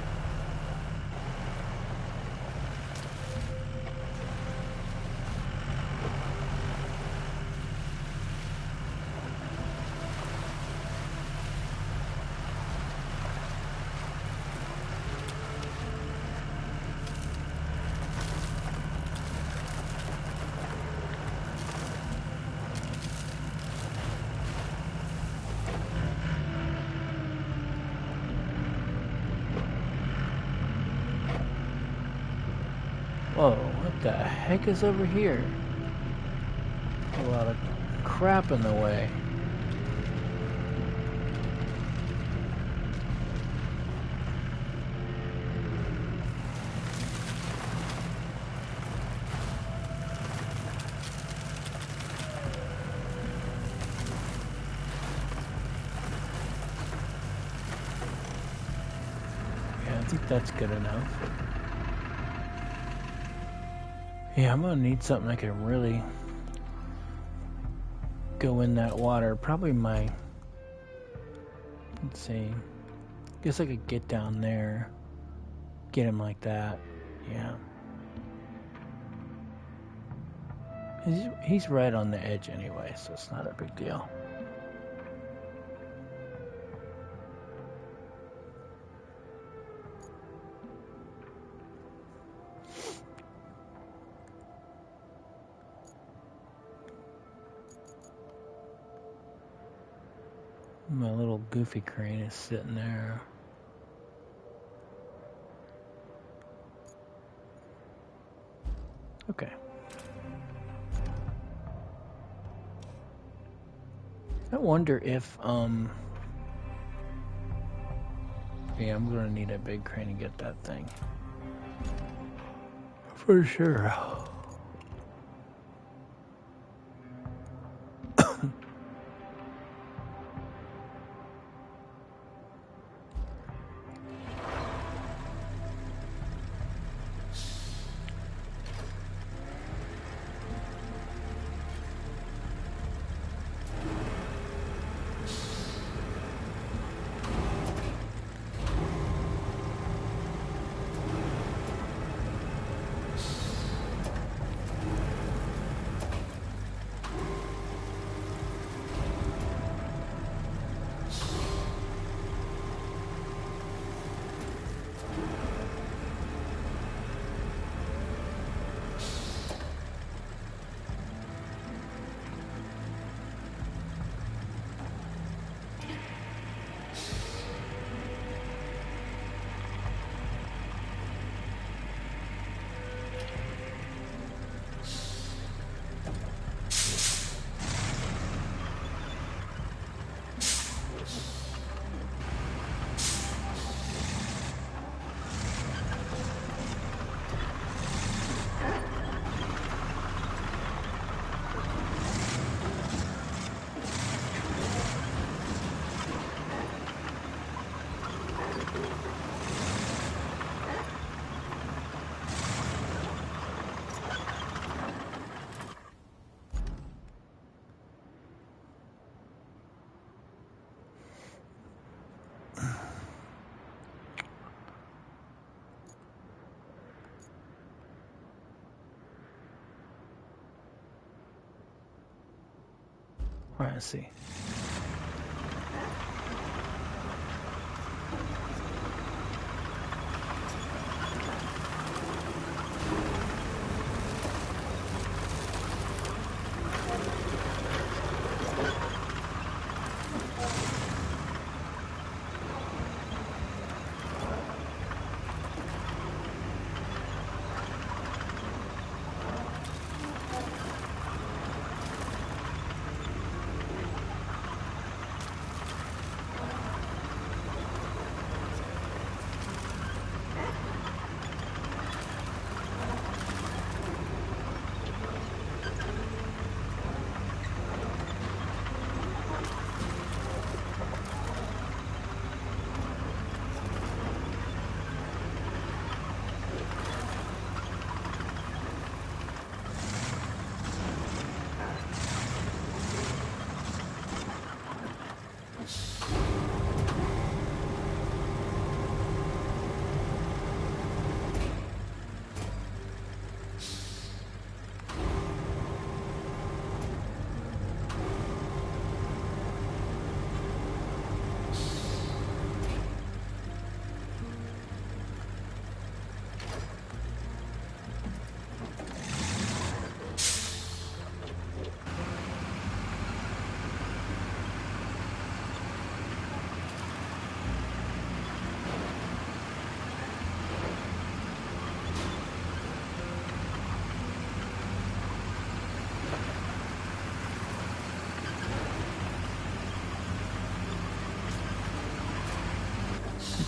Whoa, what the heck is over here? A lot of crap in the way. Yeah, I think that's good enough. Yeah, I'm gonna need something that can really go in that water. Probably my, let's see, guess I could get down there, get him like that. Yeah. He's right on the edge anyway, so it's not a big deal. My little goofy crane is sitting there. Okay. I wonder if, yeah, I'm gonna need a big crane to get that thing. For sure. Alright, let's see.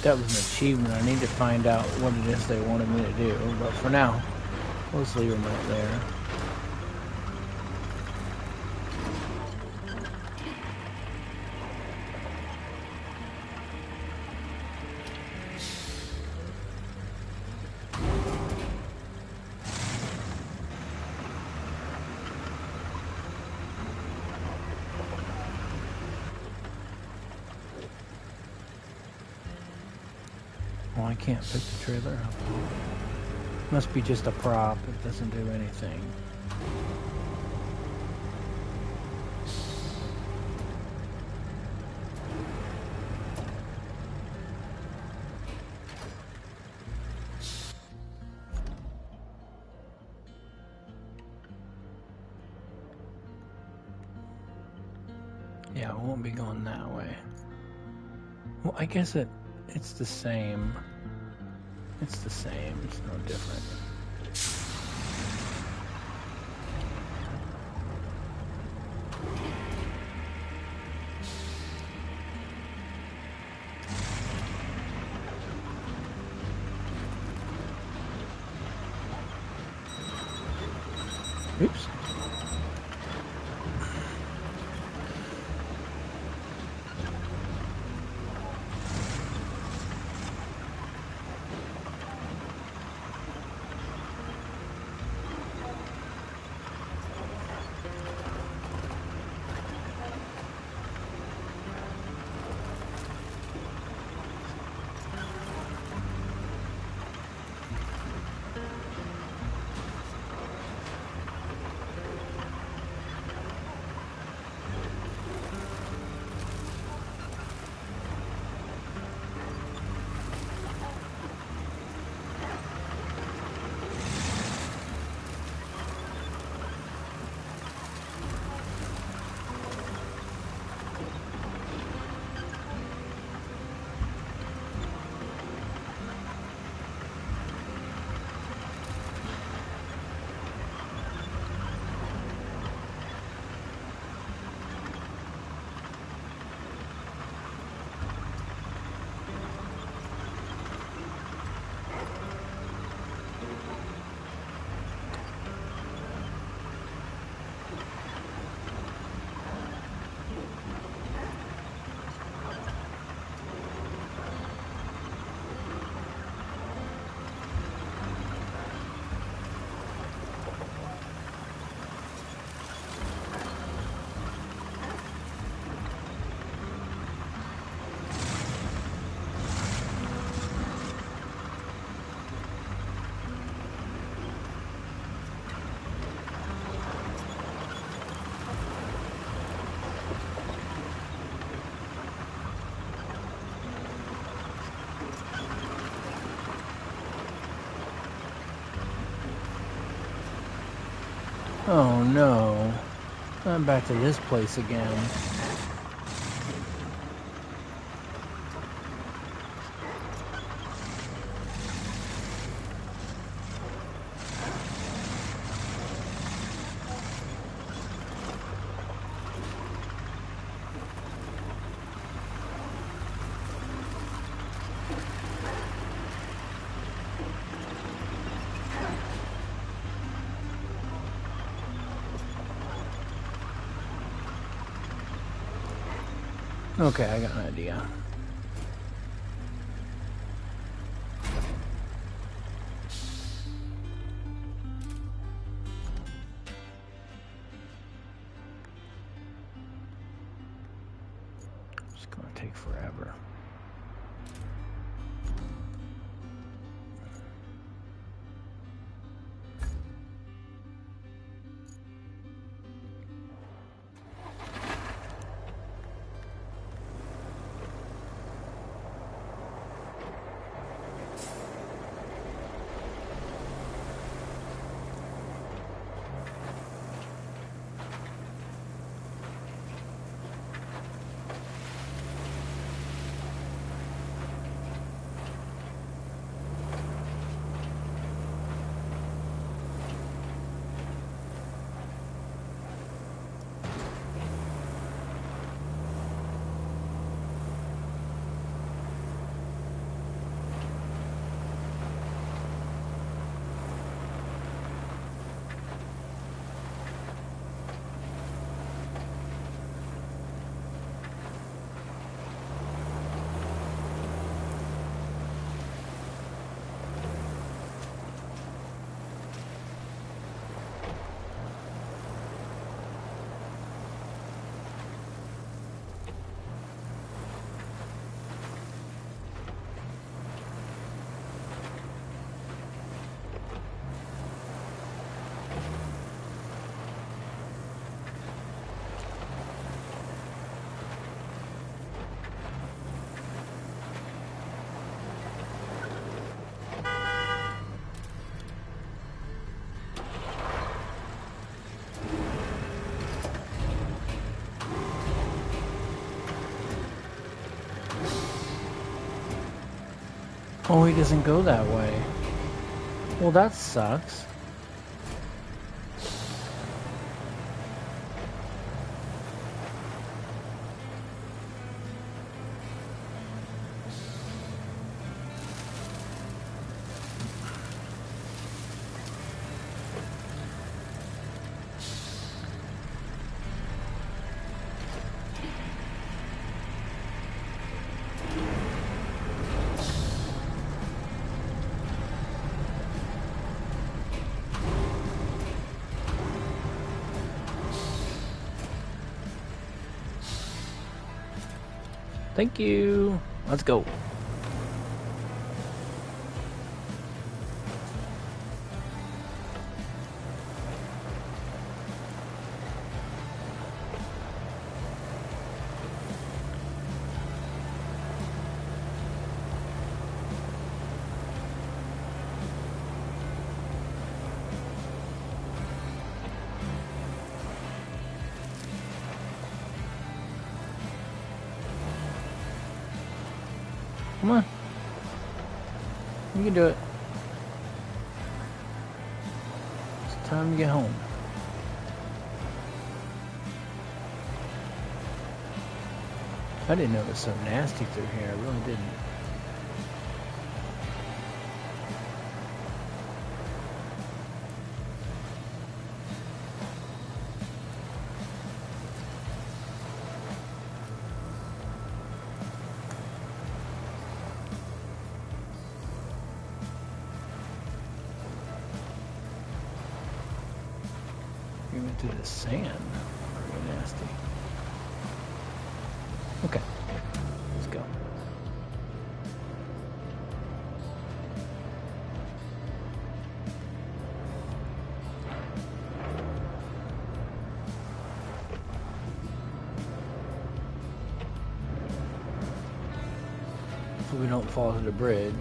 That was an achievement. I need to find out what it is they wanted me to do, but for now, let's leave them right there. Oh, I can't pick the trailer up. Must be just a prop. It doesn't do anything. Yeah, it won't be going that way. Well, I guess it's the same. It's the same. It's no different. Oops. Oh no. I'm back to this place again. Okay, I got an idea. It's gonna take forever. Oh, he doesn't go that way. Well, that sucks. Thank you. Let's go. Come on. You can do it. It's time to get home. I didn't know it was so nasty through here. I really didn't. We went through the sand. Pretty nasty. Okay, let's go. So we don't fall to the bridge.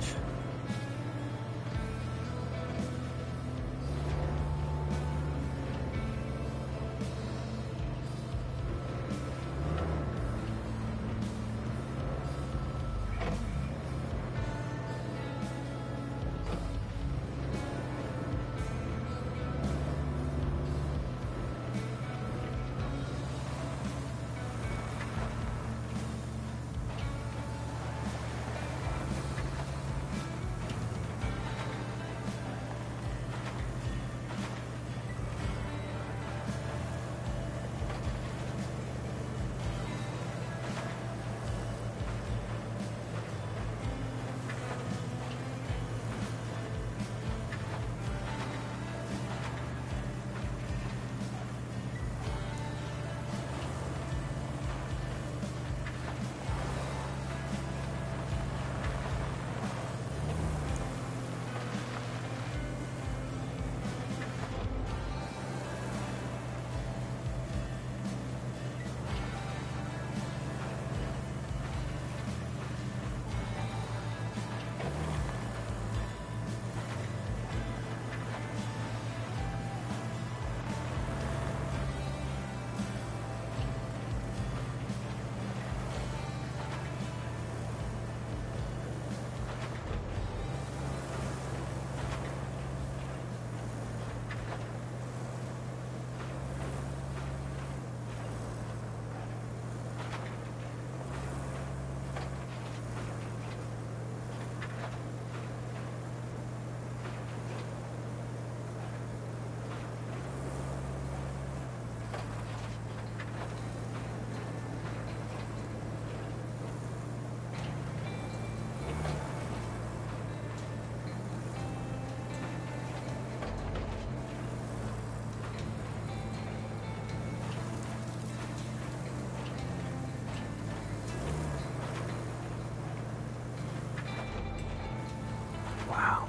Wow.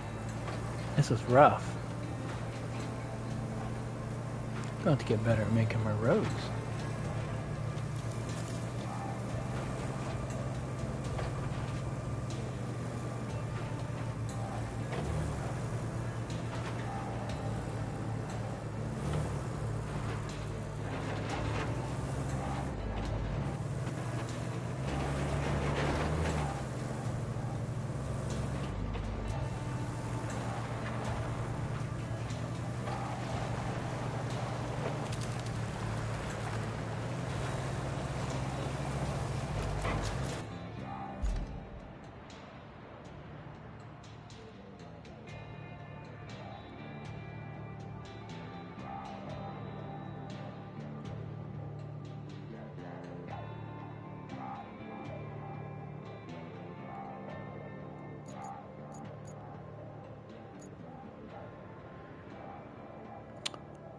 This was rough. I'm going to get better at making my roads.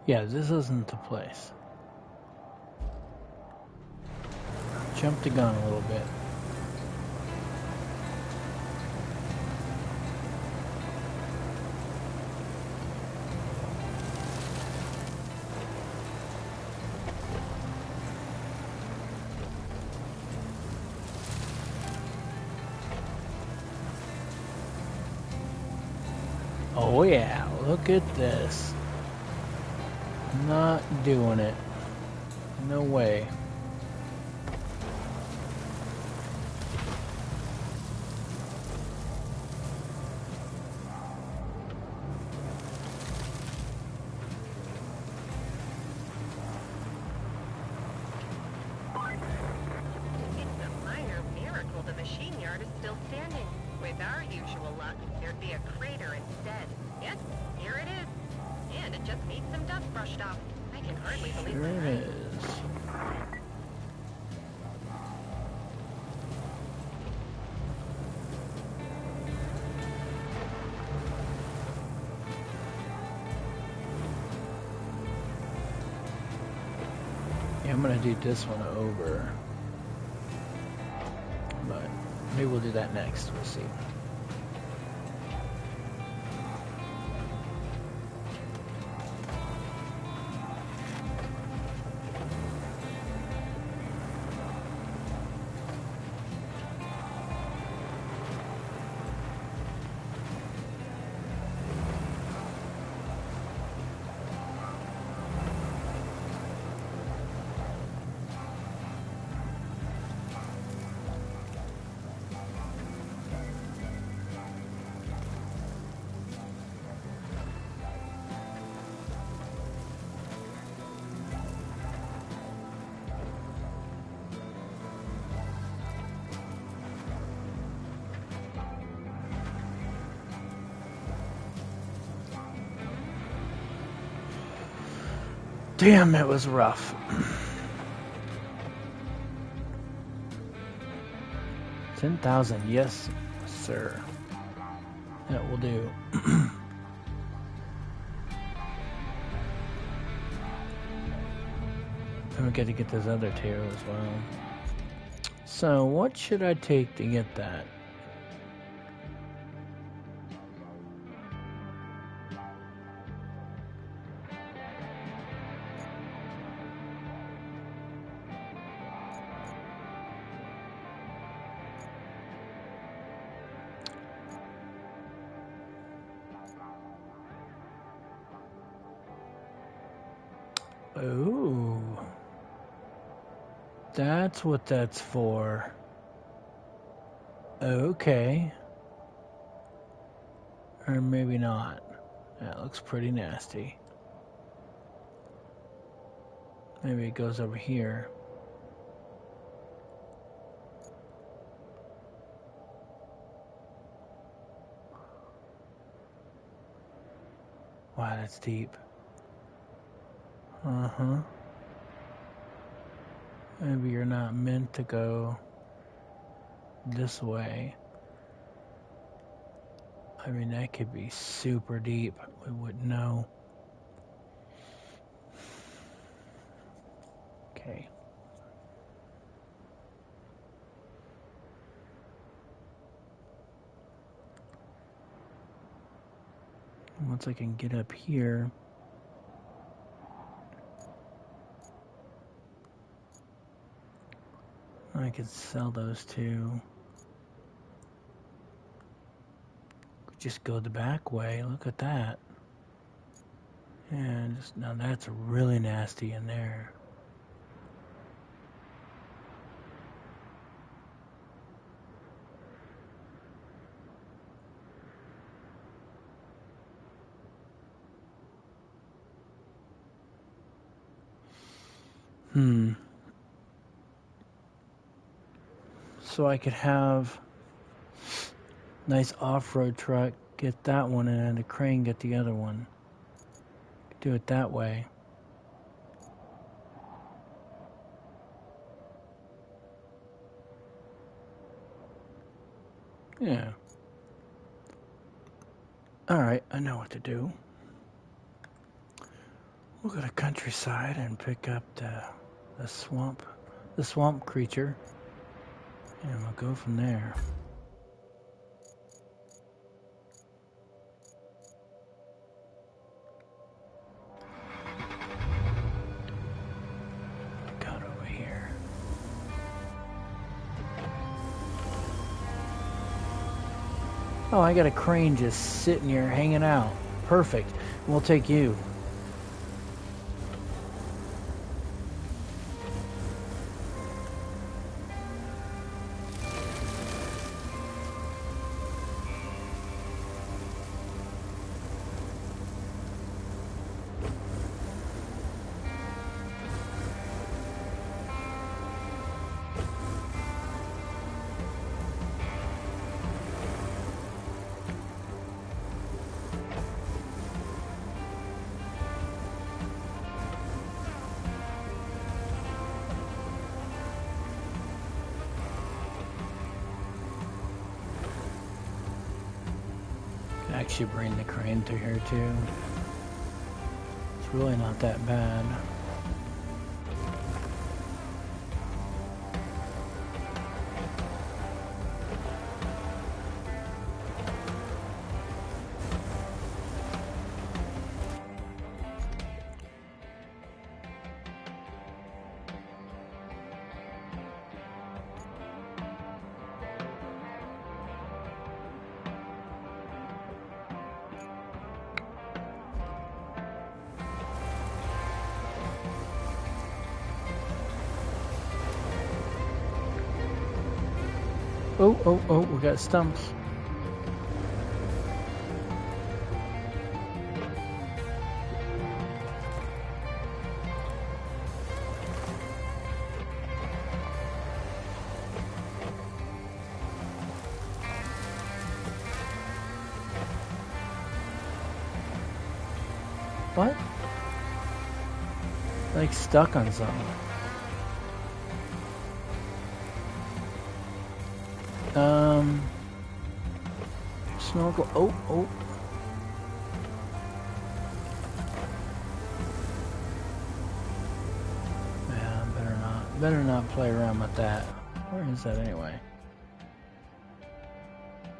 Yeah, this isn't the place. Jumped the gun a little bit. Oh yeah, look at this. Not doing it. No way. It's a minor miracle the machine yard is still standing. With our usual luck, there'd be a crater instead. Yes, here it is. And it just needs some dust brushed off. I can hardly believe Here my it eyes. is. Yeah, I'm gonna do this one over. But maybe we'll do that next. We'll see. Damn, it was rough. 10,000, yes, sir. That will do. And we got to get this other tier as well. So, what should I take to get that? Ooh. That's what that's for. Okay. Or maybe not. That looks pretty nasty. Maybe it goes over here. Wow, that's deep. Uh-huh. Maybe you're not meant to go this way. I mean, that could be super deep. We wouldn't know. Okay. Once I can get up here, I could sell those two. Just go the back way. Look at that. And just, now that's really nasty in there. So I could have nice off-road truck, get that one, and a crane get the other one. Do it that way. Yeah. Alright, I know what to do. We'll go to countryside and pick up the swamp creature. And we'll go from there. Got over here. Oh, I got a crane just sitting here hanging out. Perfect. We'll take you. Actually bring the crane through here too. It's really not that bad. Oh, we got stumps. What? Like stuck on something. Snorkel. Oh. Yeah, better not play around with that. Where is that anyway?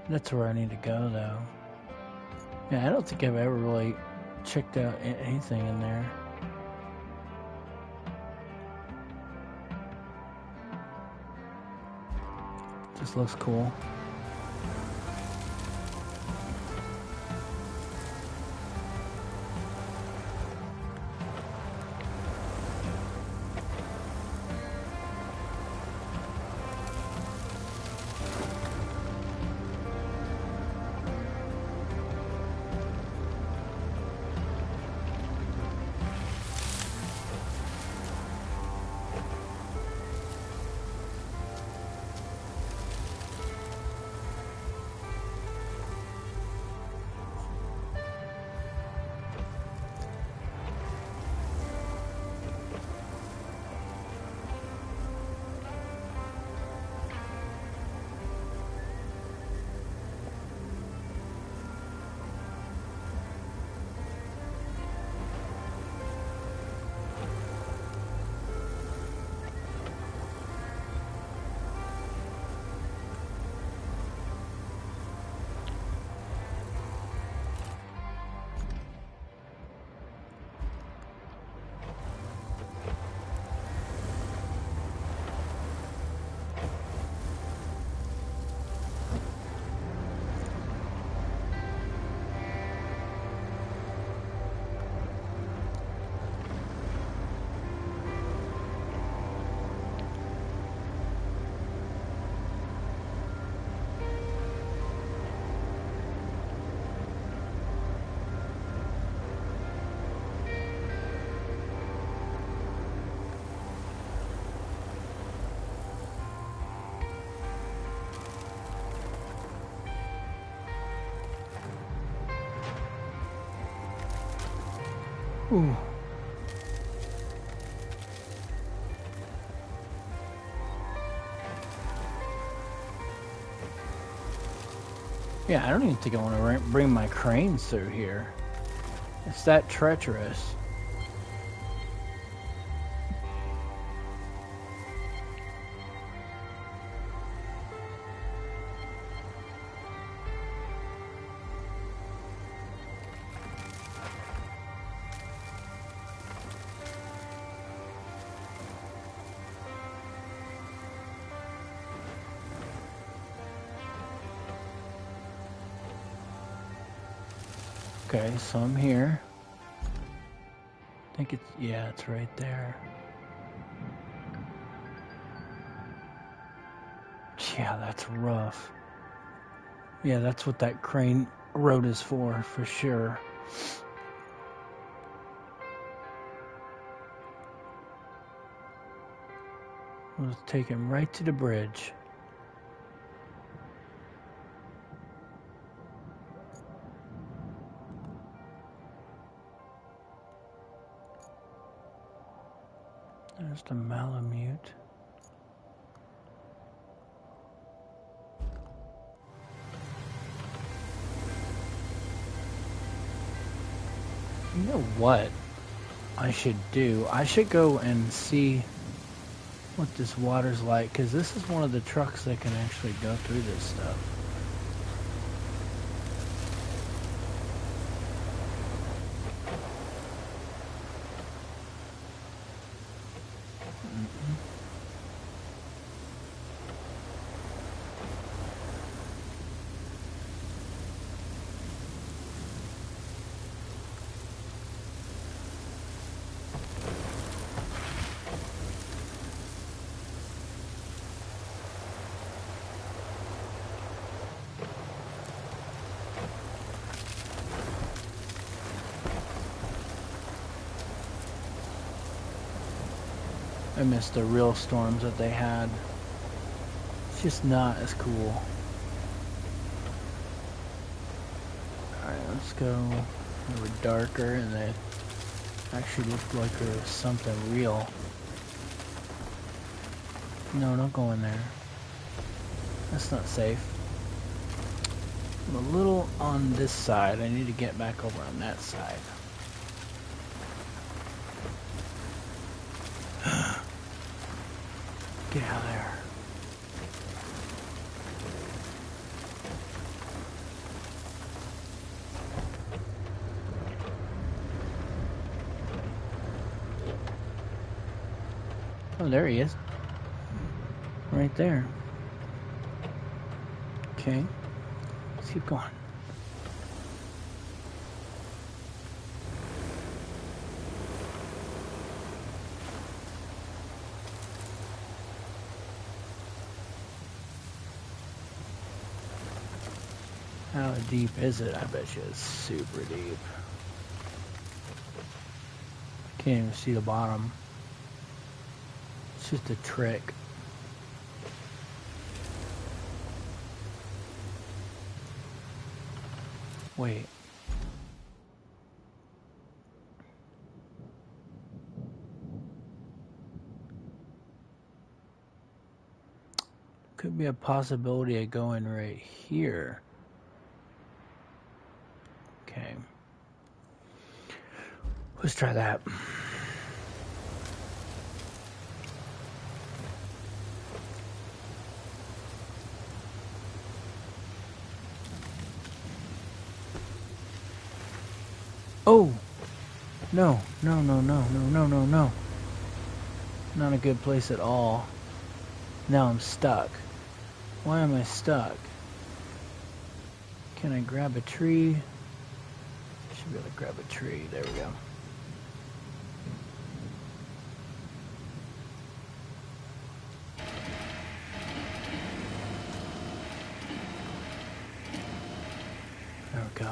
That's where I need to go though. Yeah, I don't think I've ever really checked out anything in there. Just looks cool. Ooh. Yeah, I don't even think I want to bring my cranes through here. It's that treacherous. Okay, so I'm here. I think it's, yeah, it's right there. Yeah, that's rough. Yeah, that's what that crane road is for sure. Let's take him right to the bridge. There's the Malamute. You know what I should do? I should go and see what this water's like, because this is one of the trucks that can actually go through this stuff. I miss the real storms that they had. It's just not as cool. Alright, let's go. They were darker and they actually looked like there was something real. No, don't go in there. That's not safe. I'm a little on this side. I need to get back over on that side. Get out of there. Oh, there he is. Right there. Okay. Let's keep going. How deep is it? I bet you it's super deep. Can't even see the bottom. It's just a trick. Wait. Could be a possibility of going right here. Okay. Let's try that. Oh! No, no, no, no, no, no, no, no. Not a good place at all. Now I'm stuck. Why am I stuck? Can I grab a tree? I should be able to grab a tree. There we go. There we go.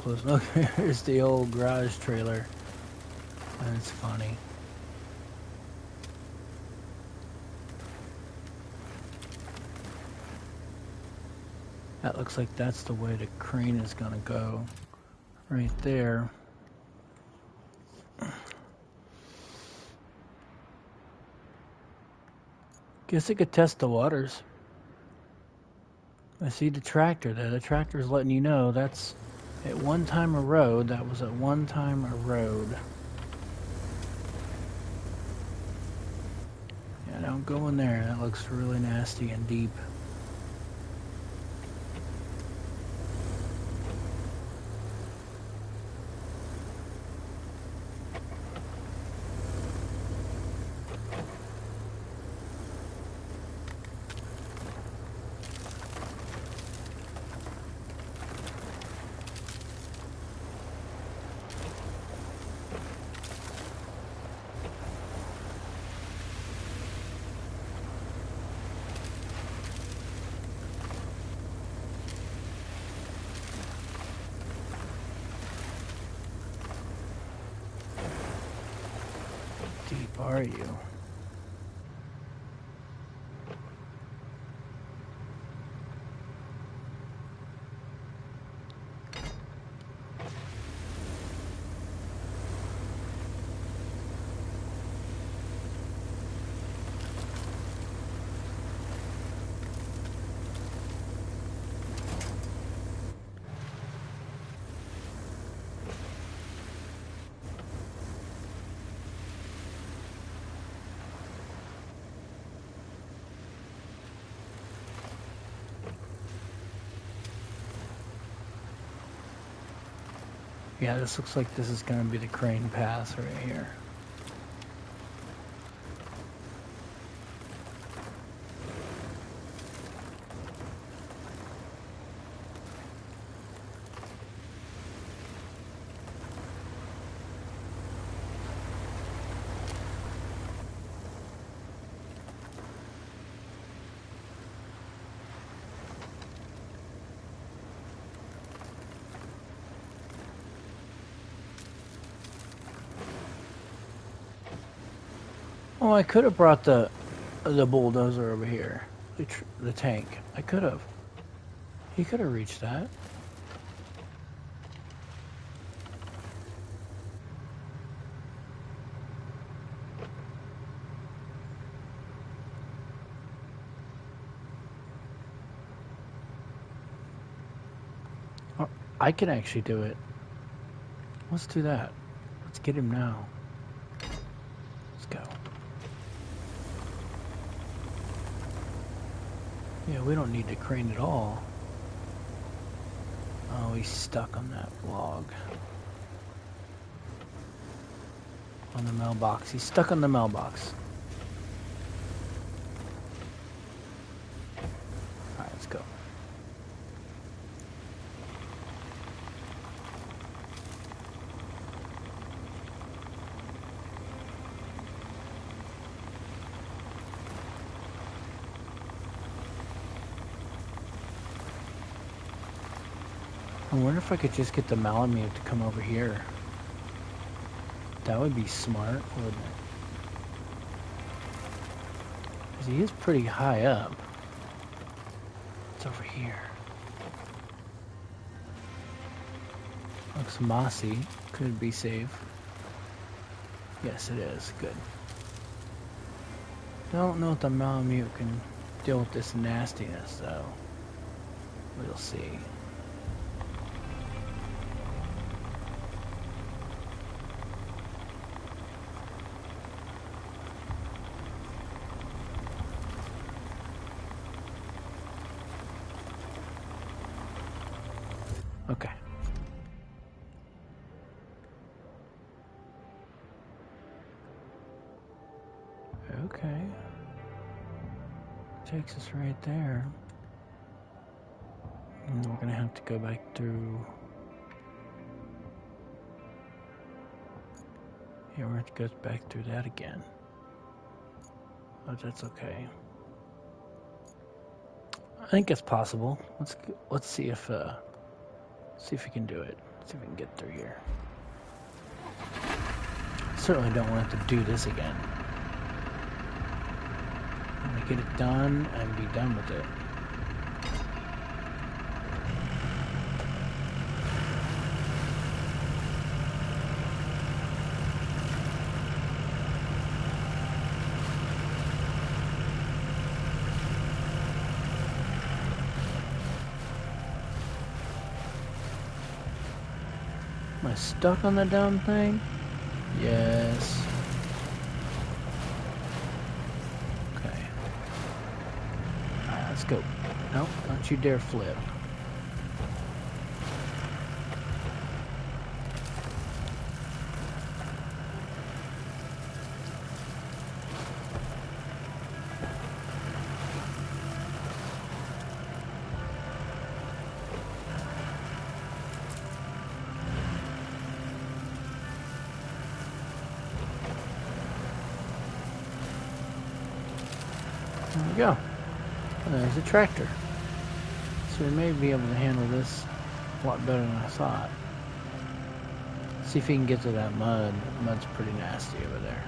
close. Look, here's the old garage trailer. That's funny. That looks like that's the way the crane is gonna go. Right there. Guess I could test the waters. I see the tractor there. The tractor's letting you know that's at one time a road. That was at one time a road. Yeah, don't go in there. That looks really nasty and deep. Deep are you? Yeah, this looks like this is going to be the crane path right here. Oh, I could have brought the bulldozer over here. The tank. I could have. He could have reached that. Oh, I can actually do it. Let's do that. Let's get him now. Let's go. Yeah, we don't need to crane at all. Oh, he's stuck on that log. On the mailbox. He's stuck on the mailbox. Alright, let's go. I wonder if I could just get the Malamute to come over here. That would be smart, wouldn't it? Because he is pretty high up. It's over here. Looks mossy. Could be safe. Yes, it is. Good. Don't know if the Malamute can deal with this nastiness, though. We'll see. Okay. Okay. Takes us right there. And we're gonna have to go back through. Yeah, we're gonna have to go back through that again. But that's okay. I think it's possible. Let's see if we can do it. Let's see if we can get through here. Certainly don't want to do this again. I want to get it done and be done with it. Am I stuck on the dumb thing? Yes. Okay. Alright, let's go. Nope, don't you dare flip. There we go. There's a tractor. So we may be able to handle this a lot better than I thought. See if he can get to that mud. Mud's pretty nasty over there.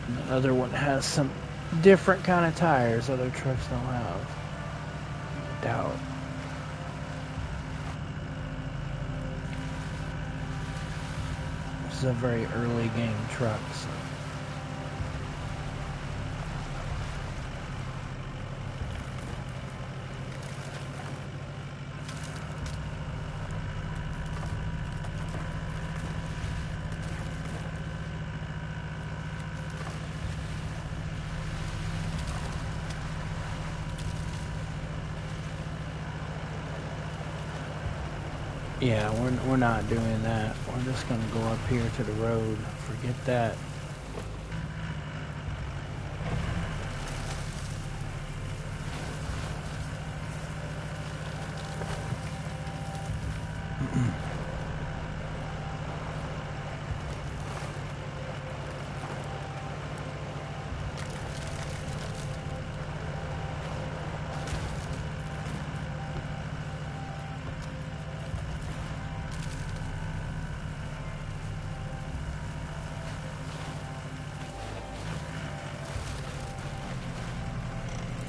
And the other one has some different kind of tires other trucks don't have. I doubt. This is a very early game truck, so. Yeah, we're not doing that. We're just gonna go up here to the road. Forget that.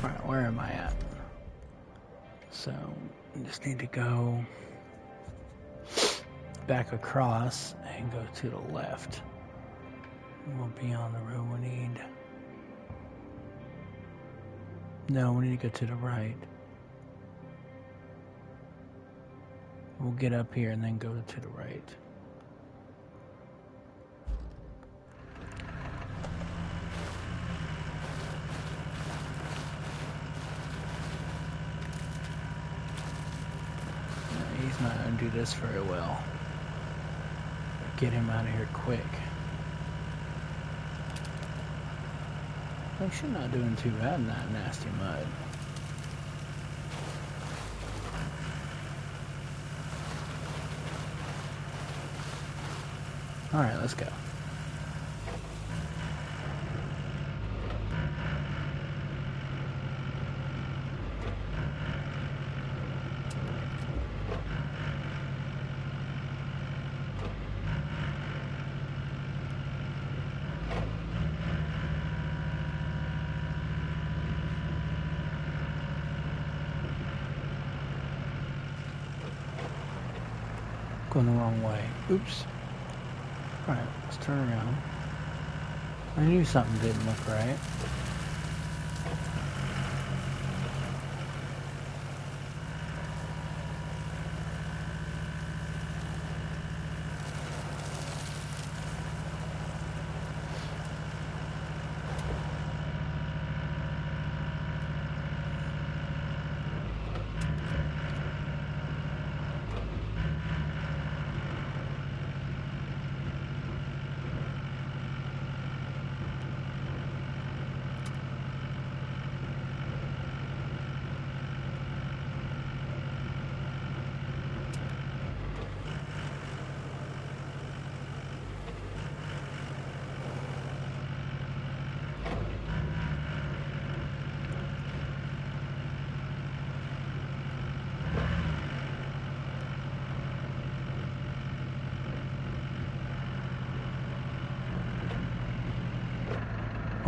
Alright, where am I at? So, I just need to go back across and go to the left. We'll be on the road we need. No, we need to go to the right. We'll get up here and then go to the right. He's not going to do this very well. Get him out of here quick. Actually not doing too bad in that nasty mud. Alright, let's go. Going the wrong way. Oops. Alright, let's turn around. I knew something didn't look right.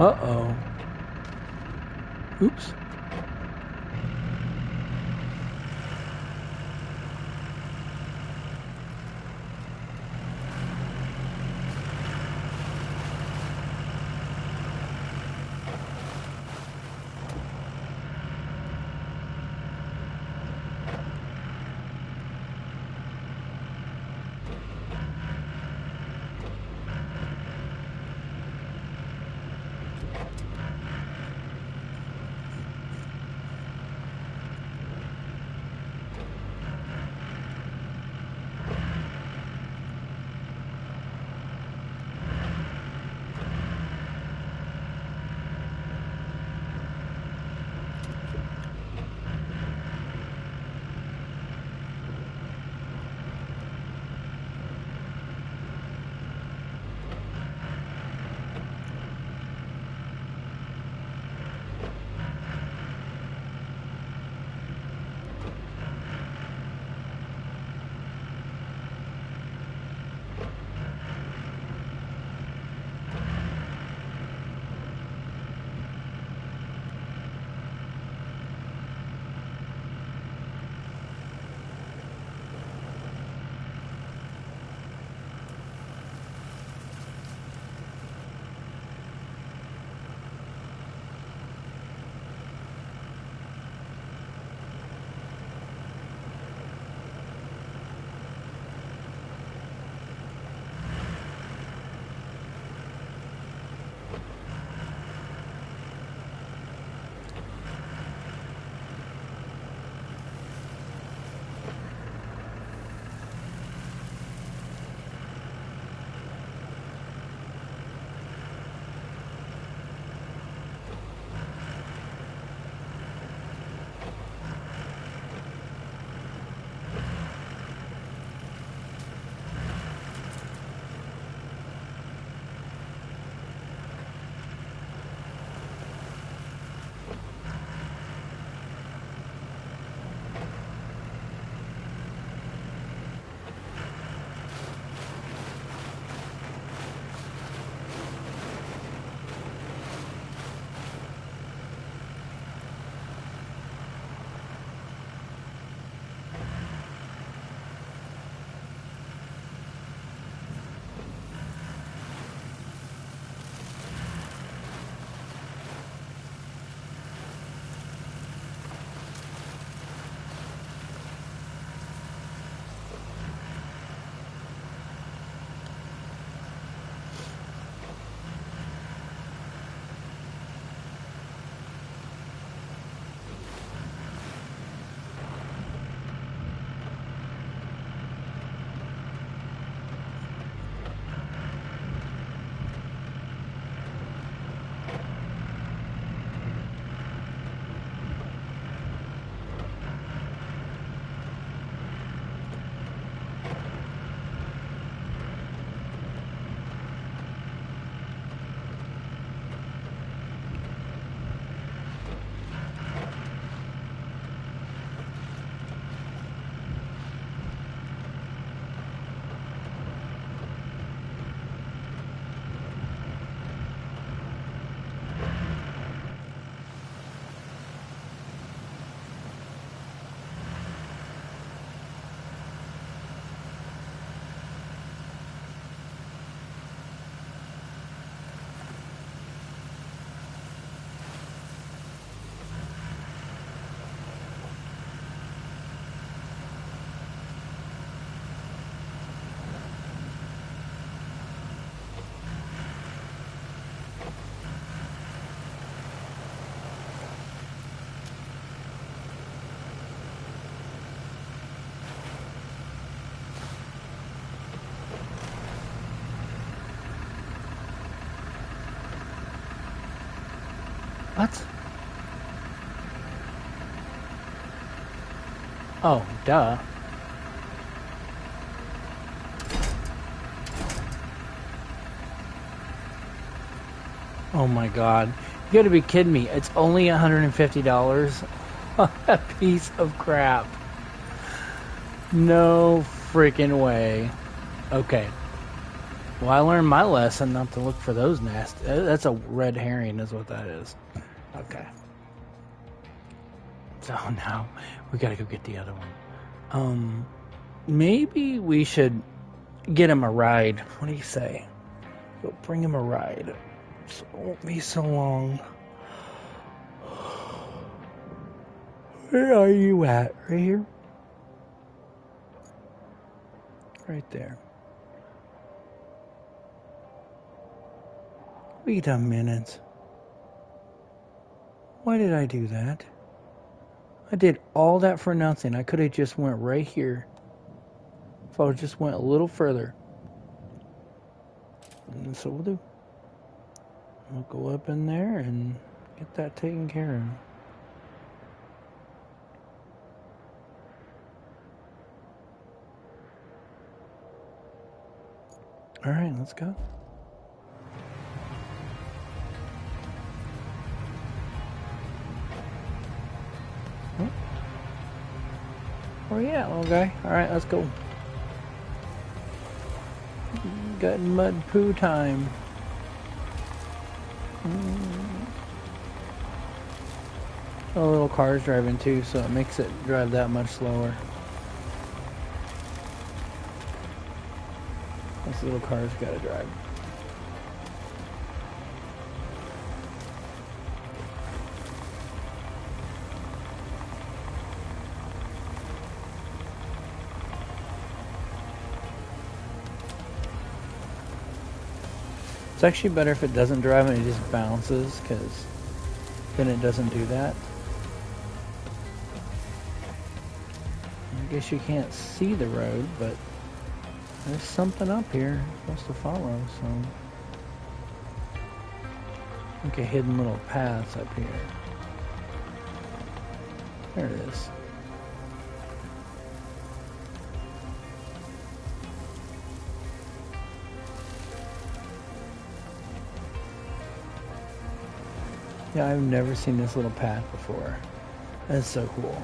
Uh-oh. Oops. What? Oh, duh. Oh my god. You gotta be kidding me. It's only $150? A piece of crap. No freaking way. Okay. Well, I learned my lesson not to look for those nasty. That's a red herring, is what that is. Okay. So now we gotta go get the other one. Maybe we should get him a ride. What do you say? Go bring him a ride. So it won't be so long. Where are you at? Right here? Right there. Wait a minute. Why did I do that? I did all that for nothing. I could have just went right here. If I just went a little further. And so we'll do. We'll go up in there and get that taken care of. Alright, let's go. Oh. Where you at, little guy? Alright, let's go. Got mud poo time. A little car's driving too, so it makes it drive that much slower. This little car's gotta drive. It's actually better if it doesn't drive and it just bounces, because then it doesn't do that. I guess you can't see the road, but there's something up here you're supposed to follow, so... Like a hidden little path up here. There it is. Yeah, I've never seen this little path before. That's so cool.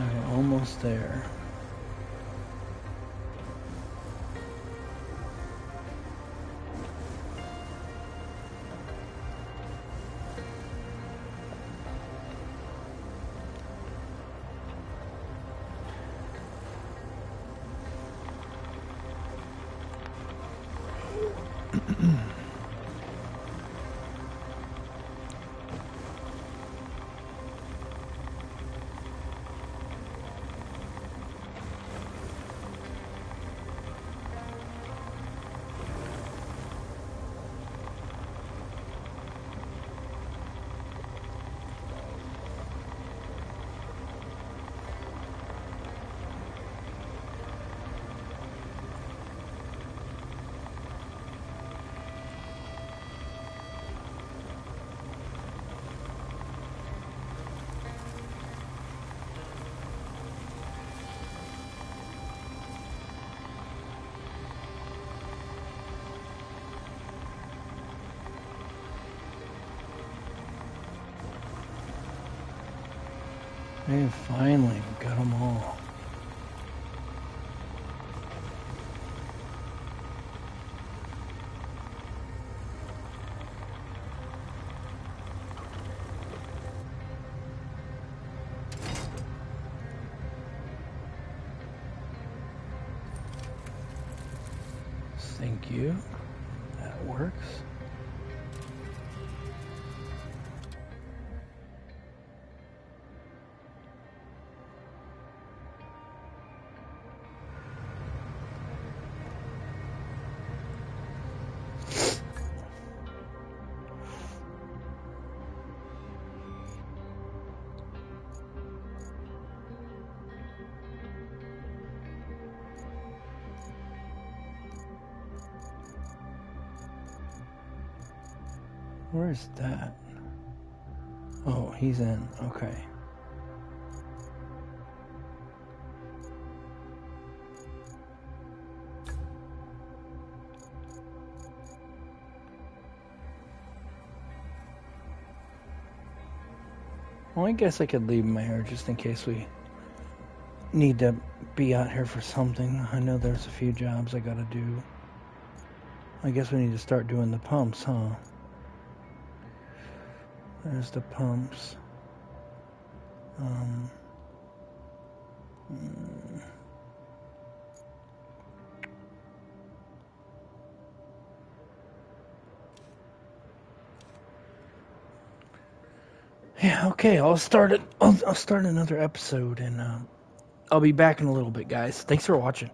Alright, almost there. And finally, we got them all. Thank you. That works. Where's that? Oh, he's in. Okay. Well, I guess I could leave him here just in case we need to be out here for something. I know there's a few jobs I gotta do. I guess we need to start doing the pumps, huh? There's the pumps. Yeah, okay. I'll start another episode, and I'll be back in a little bit, guys. Thanks for watching.